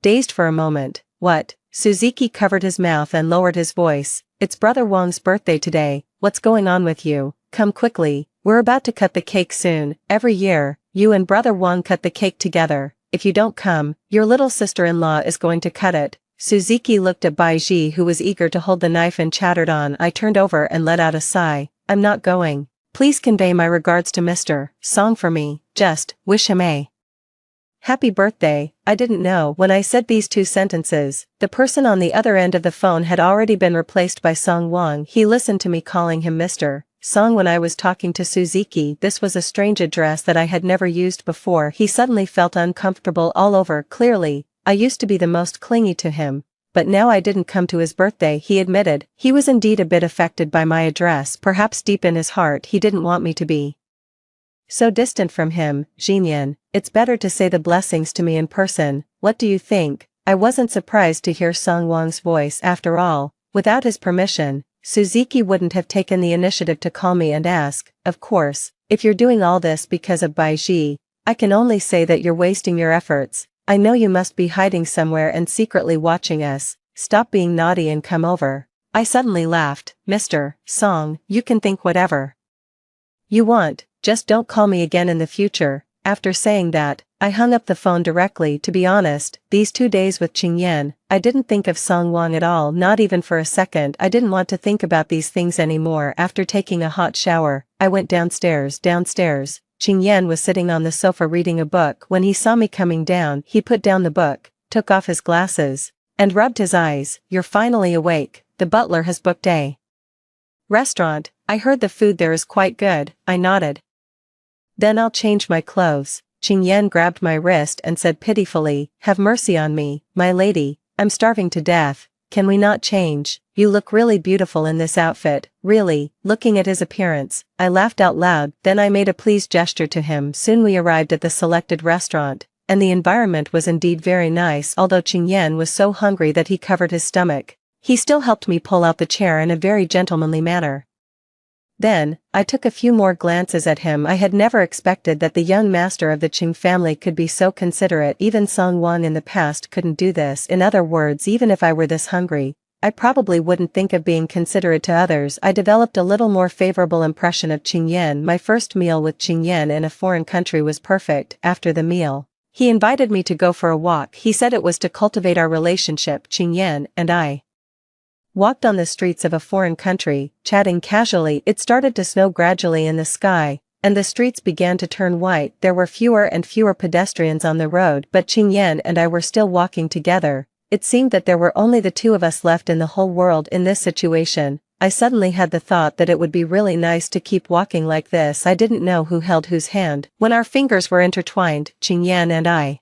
dazed for a moment. "What?" Suzuki covered his mouth and lowered his voice. "It's Brother Wang's birthday today. What's going on with you? Come quickly. We're about to cut the cake soon. Every year, you and Brother Wang cut the cake together. If you don't come, your little sister-in-law is going to cut it." Suzuki looked at Bai Ji, who was eager to hold the knife, and chattered on. I turned over and let out a sigh. "I'm not going. Please convey my regards to Mr. Song for me. Just wish him a happy birthday." I didn't know. When I said these two sentences, the person on the other end of the phone had already been replaced by Song Wang. He listened to me calling him Mr. Song when I was talking to Suzuki. This was a strange address that I had never used before. He suddenly felt uncomfortable all over. Clearly, I used to be the most clingy to him, but now I didn't come to his birthday. He admitted he was indeed a bit affected by my address. Perhaps deep in his heart he didn't want me to be so distant from him. "Jinyan, it's better to say the blessings to me in person. What do you think?" I wasn't surprised to hear Song Wang's voice. After all, without his permission, Suzuki wouldn't have taken the initiative to call me and ask. "Of course, if you're doing all this because of Bai Ji, I can only say that you're wasting your efforts. I know you must be hiding somewhere and secretly watching us. Stop being naughty and come over." I suddenly laughed. "Mr. Song, you can think whatever you want, just don't call me again in the future." After saying that, I hung up the phone directly. To be honest, these 2 days with Qingyan, I didn't think of Song Wang at all, not even for a second. I didn't want to think about these things anymore. After taking a hot shower, I went downstairs. Qingyan was sitting on the sofa reading a book. When he saw me coming down, he put down the book, took off his glasses, and rubbed his eyes. "You're finally awake. The butler has booked a Restaurant, I heard the food there is quite good, I nodded. Then I'll change my clothes. Qingyan grabbed my wrist and said pitifully, have mercy on me, my lady, I'm starving to death, can we not change? You look really beautiful in this outfit, really. Looking at his appearance, I laughed out loud, then I made a pleased gesture to him. Soon we arrived at the selected restaurant, and the environment was indeed very nice, although Qingyan was so hungry that he covered his stomach. He still helped me pull out the chair in a very gentlemanly manner. Then, I took a few more glances at him. I had never expected that the young master of the Qing family could be so considerate. Even Song Wang in the past couldn't do this. In other words, even if I were this hungry, I probably wouldn't think of being considerate to others. I developed a little more favorable impression of Qingyan. My first meal with Qingyan in a foreign country was perfect. After the meal, he invited me to go for a walk. He said it was to cultivate our relationship. Qingyan and I walked on the streets of a foreign country, chatting casually. It started to snow gradually in the sky, and the streets began to turn white. There were fewer and fewer pedestrians on the road, but Qingyan and I were still walking together. It seemed that there were only the two of us left in the whole world. In this situation, I suddenly had the thought that it would be really nice to keep walking like this. I didn't know who held whose hand. When our fingers were intertwined, Qingyan and I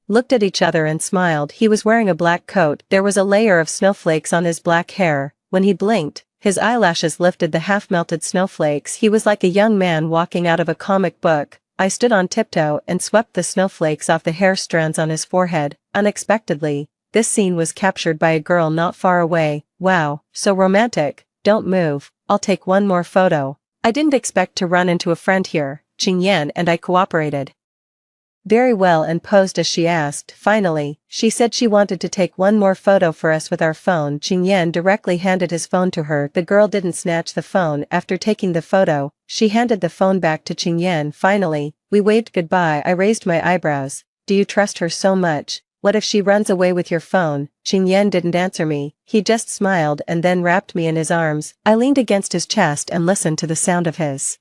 looked at each other and smiled. He was wearing a black coat. There was a layer of snowflakes on his black hair. When he blinked, his eyelashes lifted the half-melted snowflakes. He was like a young man walking out of a comic book. I stood on tiptoe and swept the snowflakes off the hair strands on his forehead. Unexpectedly, this scene was captured by a girl not far away. Wow, so romantic. Don't move, I'll take one more photo. I didn't expect to run into a friend here. Qingyan and I cooperated very well and posed as she asked. Finally, she said she wanted to take one more photo for us with our phone. Qingyan directly handed his phone to her. The girl didn't snatch the phone. After taking the photo, she handed the phone back to Qingyan. Finally, we waved goodbye. I raised my eyebrows. Do you trust her so much? What if she runs away with your phone? Qingyan didn't answer me. He just smiled and then wrapped me in his arms. I leaned against his chest and listened to the sound of his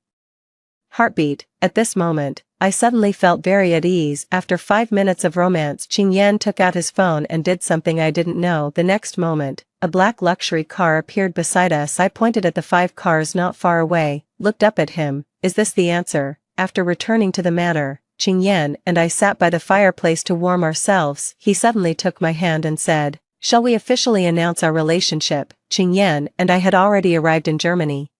heartbeat. At this moment, I suddenly felt very at ease. After 5 minutes of romance, Qingyan took out his phone and did something I didn't know. The next moment, a black luxury car appeared beside us. I pointed at the 5 cars not far away, looked up at him. Is this the answer? After returning to the manor, Qingyan and I sat by the fireplace to warm ourselves. He suddenly took my hand and said, shall we officially announce our relationship? Qingyan and I had already arrived in Germany.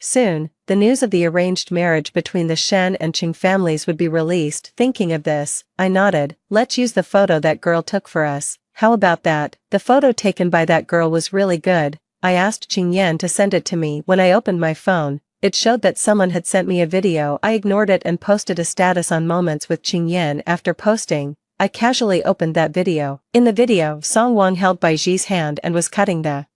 Soon, the news of the arranged marriage between the Shen and Qing families would be released. Thinking of this, I nodded. Let's use the photo that girl took for us. How about that? The photo taken by that girl was really good. I asked Qingyan to send it to me. When I opened my phone, it showed that someone had sent me a video. I ignored it and posted a status on Moments with Qingyan. After posting, I casually opened that video. In the video, Song Wang held Bai Ji's hand and was cutting the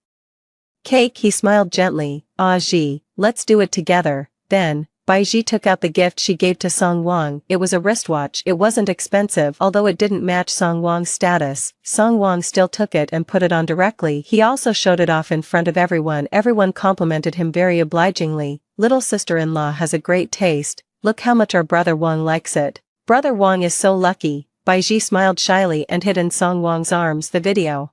cake. He smiled gently. Ah Ji, let's do it together. Then, Bai Ji took out the gift she gave to Song Wang. It was a wristwatch. It wasn't expensive, although it didn't match Song Wang's status. Song Wang still took it and put it on directly. He also showed it off in front of everyone. Everyone complimented him very obligingly. Little sister-in-law has a great taste. Look how much our brother Wang likes it. Brother Wang is so lucky. Bai Ji smiled shyly and hid in Song Wang's arms. The video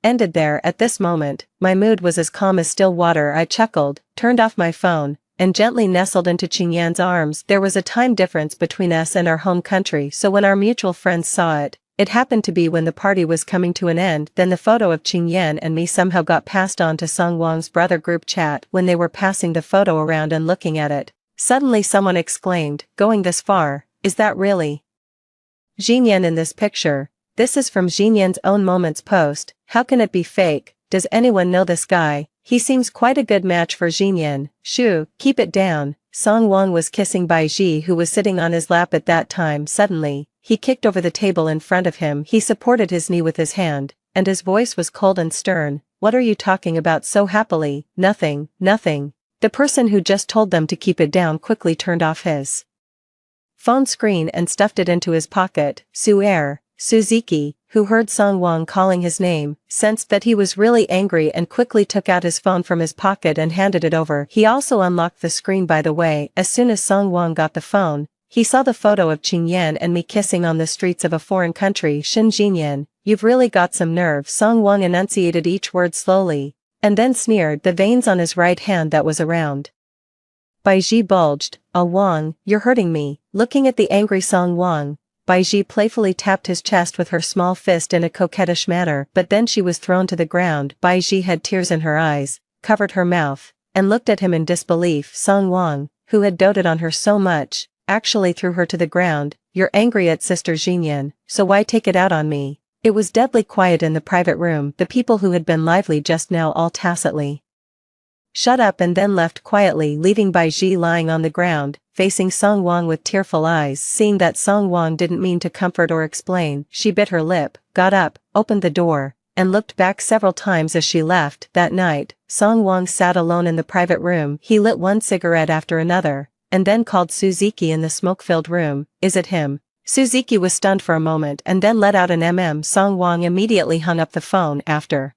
ended there. At this moment, my mood was as calm as still water. I chuckled, turned off my phone, and gently nestled into Qingyan's arms. There was a time difference between us and our home country, so when our mutual friends saw it, it happened to be when the party was coming to an end. Then the photo of Qingyan and me somehow got passed on to Song Wang's brother group chat. When they were passing the photo around and looking at it, suddenly someone exclaimed, going this far, is that really Xinyan in this picture? This is from Xinyan's own Moments post. How can it be fake? Does anyone know this guy? He seems quite a good match for Xinyan. Shoo, keep it down. Song Wang was kissing Bai Ji, who was sitting on his lap at that time. Suddenly, he kicked over the table in front of him. He supported his knee with his hand, and his voice was cold and stern. What are you talking about so happily? Nothing, nothing. The person who just told them to keep it down quickly turned off his phone screen and stuffed it into his pocket. Suzuki, who heard Song Wang calling his name, sensed that he was really angry and quickly took out his phone from his pocket and handed it over. He also unlocked the screen. By the way, as soon as Song Wang got the phone, he saw the photo of Qingyan and me kissing on the streets of a foreign country. Xinyan, you've really got some nerve. Song Wang enunciated each word slowly, And then sneered the veins on his right hand that was around. Baiji bulged. "Ah Wang, you're hurting me." Looking at the angry Song Wang, Baiji playfully tapped his chest with her small fist in a coquettish manner, but then she was thrown to the ground. Baiji had tears in her eyes, covered her mouth, and looked at him in disbelief. Song Wang, who had doted on her so much, actually threw her to the ground. "You're angry at Sister Xinyan, so why take it out on me?" It was deadly quiet in the private room, the people who had been lively just now all tacitly shut up and then left quietly, leaving Baiji lying on the ground, facing Song Wang with tearful eyes. Seeing that Song Wang didn't mean to comfort or explain, she bit her lip, got up, opened the door, and looked back several times as she left. That night, Song Wang sat alone in the private room. He lit one cigarette after another, and then called Suzuki in the smoke-filled room. "Is it him?" Suzuki was stunned for a moment and then let out an Song Wang immediately hung up the phone. After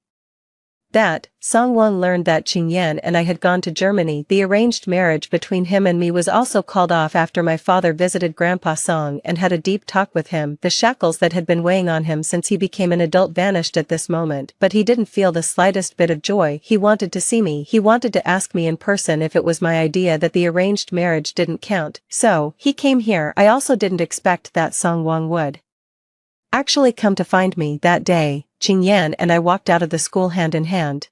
that, Song Wang learned that Qingyan and I had gone to Germany. The arranged marriage between him and me was also called off after my father visited Grandpa Song and had a deep talk with him. The shackles that had been weighing on him since he became an adult vanished at this moment, but he didn't feel the slightest bit of joy. He wanted to see me. He wanted to ask me in person if it was my idea that the arranged marriage didn't count. So, he came here. I also didn't expect that Song Wang would actually come to find me. That day, Qingyan and I walked out of the school hand in hand.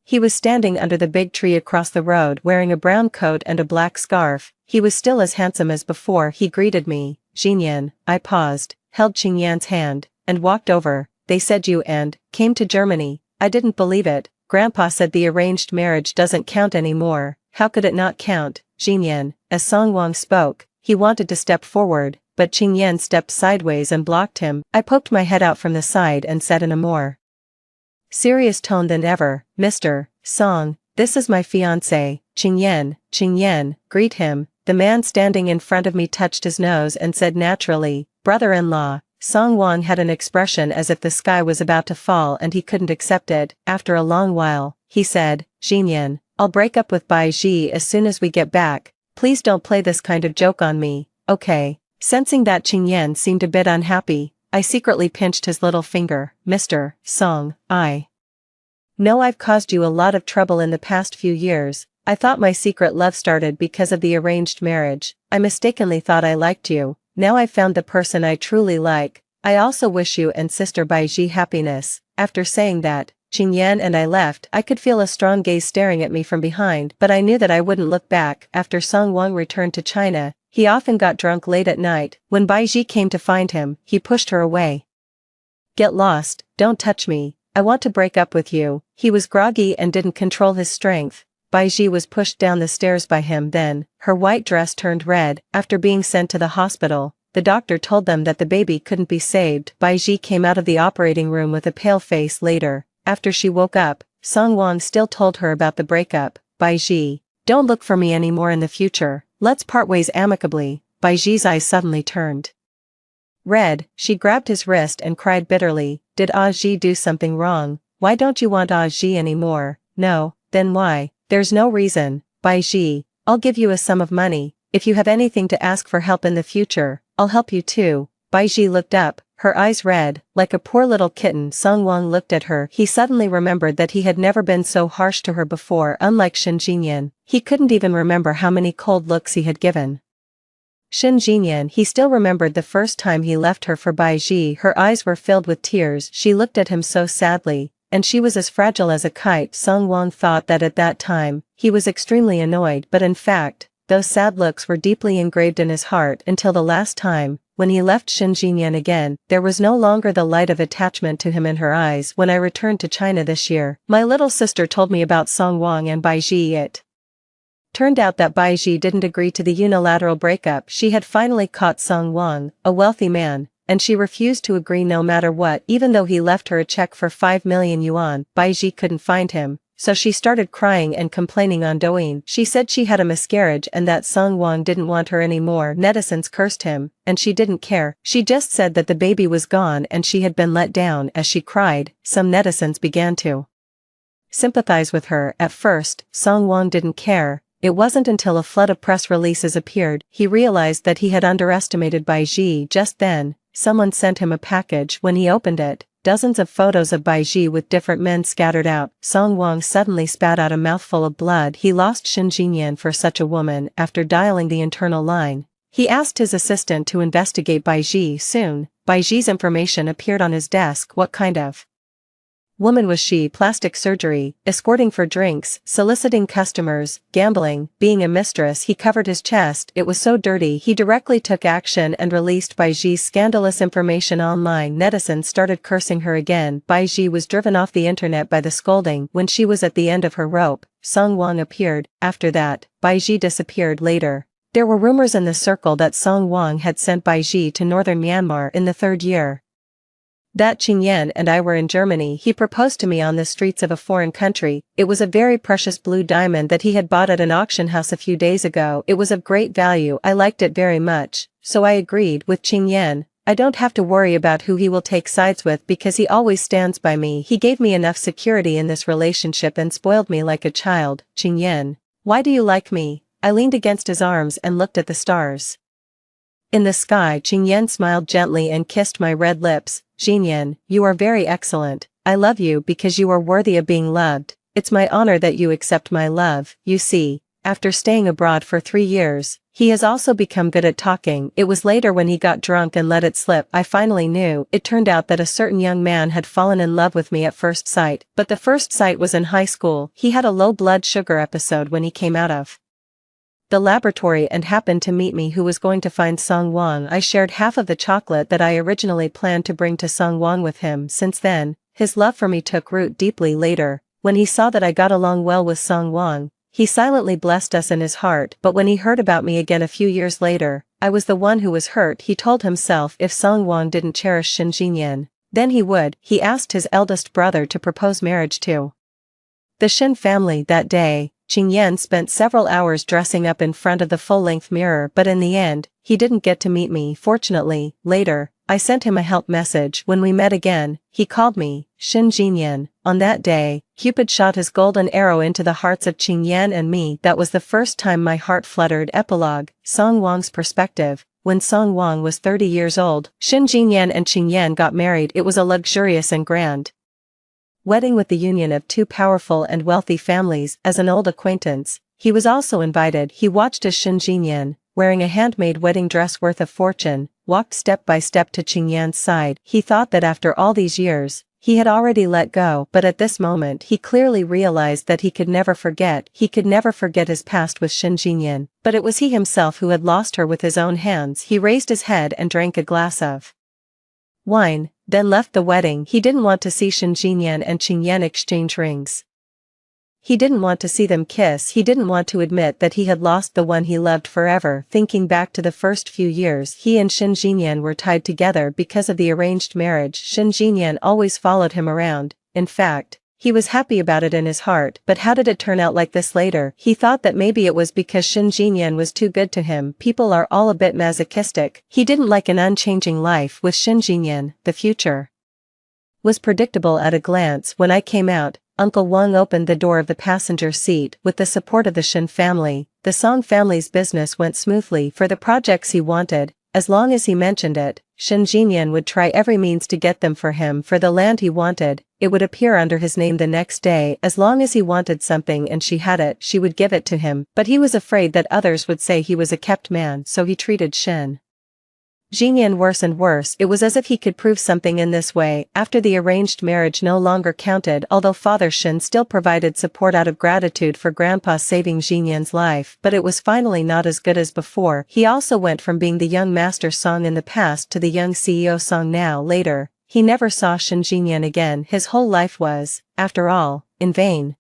He was standing under the big tree across the road wearing a brown coat and a black scarf. He was still as handsome as before. He greeted me. "Xinyan." I paused, held Qingyan's hand, and walked over. "They said you came to Germany." I didn't believe it. Grandpa said the arranged marriage doesn't count anymore. How could it not count? Xinyan. As Song Wang spoke, he wanted to step forward, but Qingyan stepped sideways and blocked him. I poked my head out from the side and said in a more serious tone than ever, "Mr. Song, this is my fiancé, Qingyan." "Qingyan, greet him." The man standing in front of me touched his nose and said naturally, "Brother-in-law." Song Wang had an expression as if the sky was about to fall and he couldn't accept it. After a long while, he said, "Xinyan, I'll break up with Baiji as soon as we get back. Please don't play this kind of joke on me, okay?" Sensing that Qingyan seemed a bit unhappy, I secretly pinched his little finger. "Mr. Song, I know I've caused you a lot of trouble in the past few years. I thought my secret love started because of the arranged marriage. I mistakenly thought I liked you. Now I've found the person I truly like. I also wish you and Sister Baiji happiness." After saying that, Qingyan and I left. I could feel a strong gaze staring at me from behind, but I knew that I wouldn't look back. After Song Wang returned to China, he often got drunk late at night. When Baiji came to find him, he pushed her away. "Get lost, don't touch me. I want to break up with you." He was groggy and didn't control his strength. Baiji was pushed down the stairs by him. Then, her white dress turned red. After being sent to the hospital, the doctor told them that the baby couldn't be saved. Baiji came out of the operating room with a pale face. Later, after she woke up, Song Wang still told her about the breakup. "Baiji, don't look for me anymore in the future. Let's part ways amicably." Baiji's eyes suddenly turned red. She grabbed his wrist and cried bitterly. "Did Aji do something wrong? Why don't you want Aji anymore?" "No." "Then why?" "There's no reason." "Baiji, I'll give you a sum of money. If you have anything to ask for help in the future, I'll help you too." Baiji looked up, her eyes red, like a poor little kitten. Song Wang looked at her. He suddenly remembered that he had never been so harsh to her before. Unlike Shen Jinyan, he couldn't even remember how many cold looks he had given Shen Jinyan. He still remembered the first time he left her for Baiji. Her eyes were filled with tears. She looked at him so sadly, and she was as fragile as a kite. Song Wang thought that at that time, he was extremely annoyed, but in fact, those sad looks were deeply engraved in his heart until the last time, when he left Shen Jinyan again. There was no longer the light of attachment to him in her eyes. When I returned to China this year, my little sister told me about Song Wang and Baiji. It turned out that Baiji didn't agree to the unilateral breakup. She had finally caught Song Wang, a wealthy man, and she refused to agree no matter what. Even though he left her a check for 5 million yuan, Baiji couldn't find him. So she started crying and complaining on Douyin. She said she had a miscarriage and that Song Wang didn't want her anymore. Netizens cursed him, and she didn't care. She just said that the baby was gone and she had been let down. As she cried, some netizens began to sympathize with her. At first, Song Wang didn't care. It wasn't until a flood of press releases appeared, he realized that he had underestimated Baiji. Just then, someone sent him a package. When he opened it, dozens of photos of Baiji with different men scattered out. Song Wang suddenly spat out a mouthful of blood. He lost Shen Jinyan for such a woman. After dialing the internal line, he asked his assistant to investigate Baiji. Soon, Baiji's information appeared on his desk. What kind of woman was she? Plastic surgery, escorting for drinks, soliciting customers, gambling, being a mistress. He covered his chest. It was so dirty. He directly took action and released Baiji's scandalous information online. Netizens started cursing her again. Baiji was driven off the internet by the scolding. When she was at the end of her rope, Song Wang appeared. After that, Baiji disappeared. Later, there were rumors in the circle that Song Wang had sent Baiji to northern Myanmar in the third year that Qingyan and I were in Germany. He proposed to me on the streets of a foreign country. It was a very precious blue diamond that he had bought at an auction house a few days ago. It was of great value. I liked it very much, so I agreed with Qingyan. I don't have to worry about who he will take sides with because he always stands by me. He gave me enough security in this relationship and spoiled me like a child. Qingyan, why do you like me? I leaned against his arms and looked at the stars in the sky. Qingyan smiled gently and kissed my red lips. Jinyan, you are very excellent. I love you because you are worthy of being loved. It's my honor that you accept my love. You see, after staying abroad for 3 years, he has also become good at talking. It was later when he got drunk and let it slip I finally knew. It turned out that a certain young man had fallen in love with me at first sight, but the first sight was in high school. He had a low blood sugar episode when he came out of the laboratory and happened to meet me. Who was going to find Song Wang? I shared half of the chocolate that I originally planned to bring to Song Wang with him. Since then, his love for me took root deeply. Later, when he saw that I got along well with Song Wang, he silently blessed us in his heart. But when he heard about me again a few years later, I was the one who was hurt. He told himself if Song Wang didn't cherish Shen Jinyan, then he would. He asked his eldest brother to propose marriage to the Shen family. That day, Qingyan spent several hours dressing up in front of the full-length mirror, but in the end, he didn't get to meet me. Fortunately, later, I sent him a help message. When we met again, he called me Shen Jinyan. On that day, Cupid shot his golden arrow into the hearts of Qingyan and me. That was the first time my heart fluttered. Epilogue, Song Wang's perspective. When Song Wang was 30 years old, Shen Jinyan and Qingyan got married. It was a luxurious and grand wedding with the union of two powerful and wealthy families. As an old acquaintance, he was also invited. He watched as Shen Jinyan, wearing a handmade wedding dress worth a fortune, walked step by step to Qingyan's side. He thought that after all these years, he had already let go, but at this moment he clearly realized that he could never forget. He could never forget his past with Shen Jinyan, but it was he himself who had lost her with his own hands. He raised his head and drank a glass of wine, then left the wedding. He didn't want to see Shen Jinyan and Qingyan exchange rings. He didn't want to see them kiss. He didn't want to admit that he had lost the one he loved forever. Thinking back to the first few years, he and Shen Jinyan were tied together because of the arranged marriage. Shen Jinyan always followed him around. In fact, he was happy about it in his heart. But how did it turn out like this later? He thought that maybe it was because Shen Jinyan was too good to him. People are all a bit masochistic. He didn't like an unchanging life with Shen Jinyan. The future was predictable at a glance. When I came out, Uncle Wang opened the door of the passenger seat. With the support of the Shen family, the Song family's business went smoothly. For the projects he wanted, as long as he mentioned it, Shen Jinyan would try every means to get them for him. For the land he wanted, it would appear under his name the next day. As long as he wanted something and she had it, she would give it to him. But he was afraid that others would say he was a kept man, so he treated Shen Jinyan worse and worse. It was as if he could prove something in this way. After the arranged marriage no longer counted, although Father Shen still provided support out of gratitude for Grandpa saving Jinyan's life, but it was finally not as good as before. He also went from being the young master Song in the past to the young CEO Song now. Later, he never saw Shen Jinyan again. His whole life was, after all, in vain.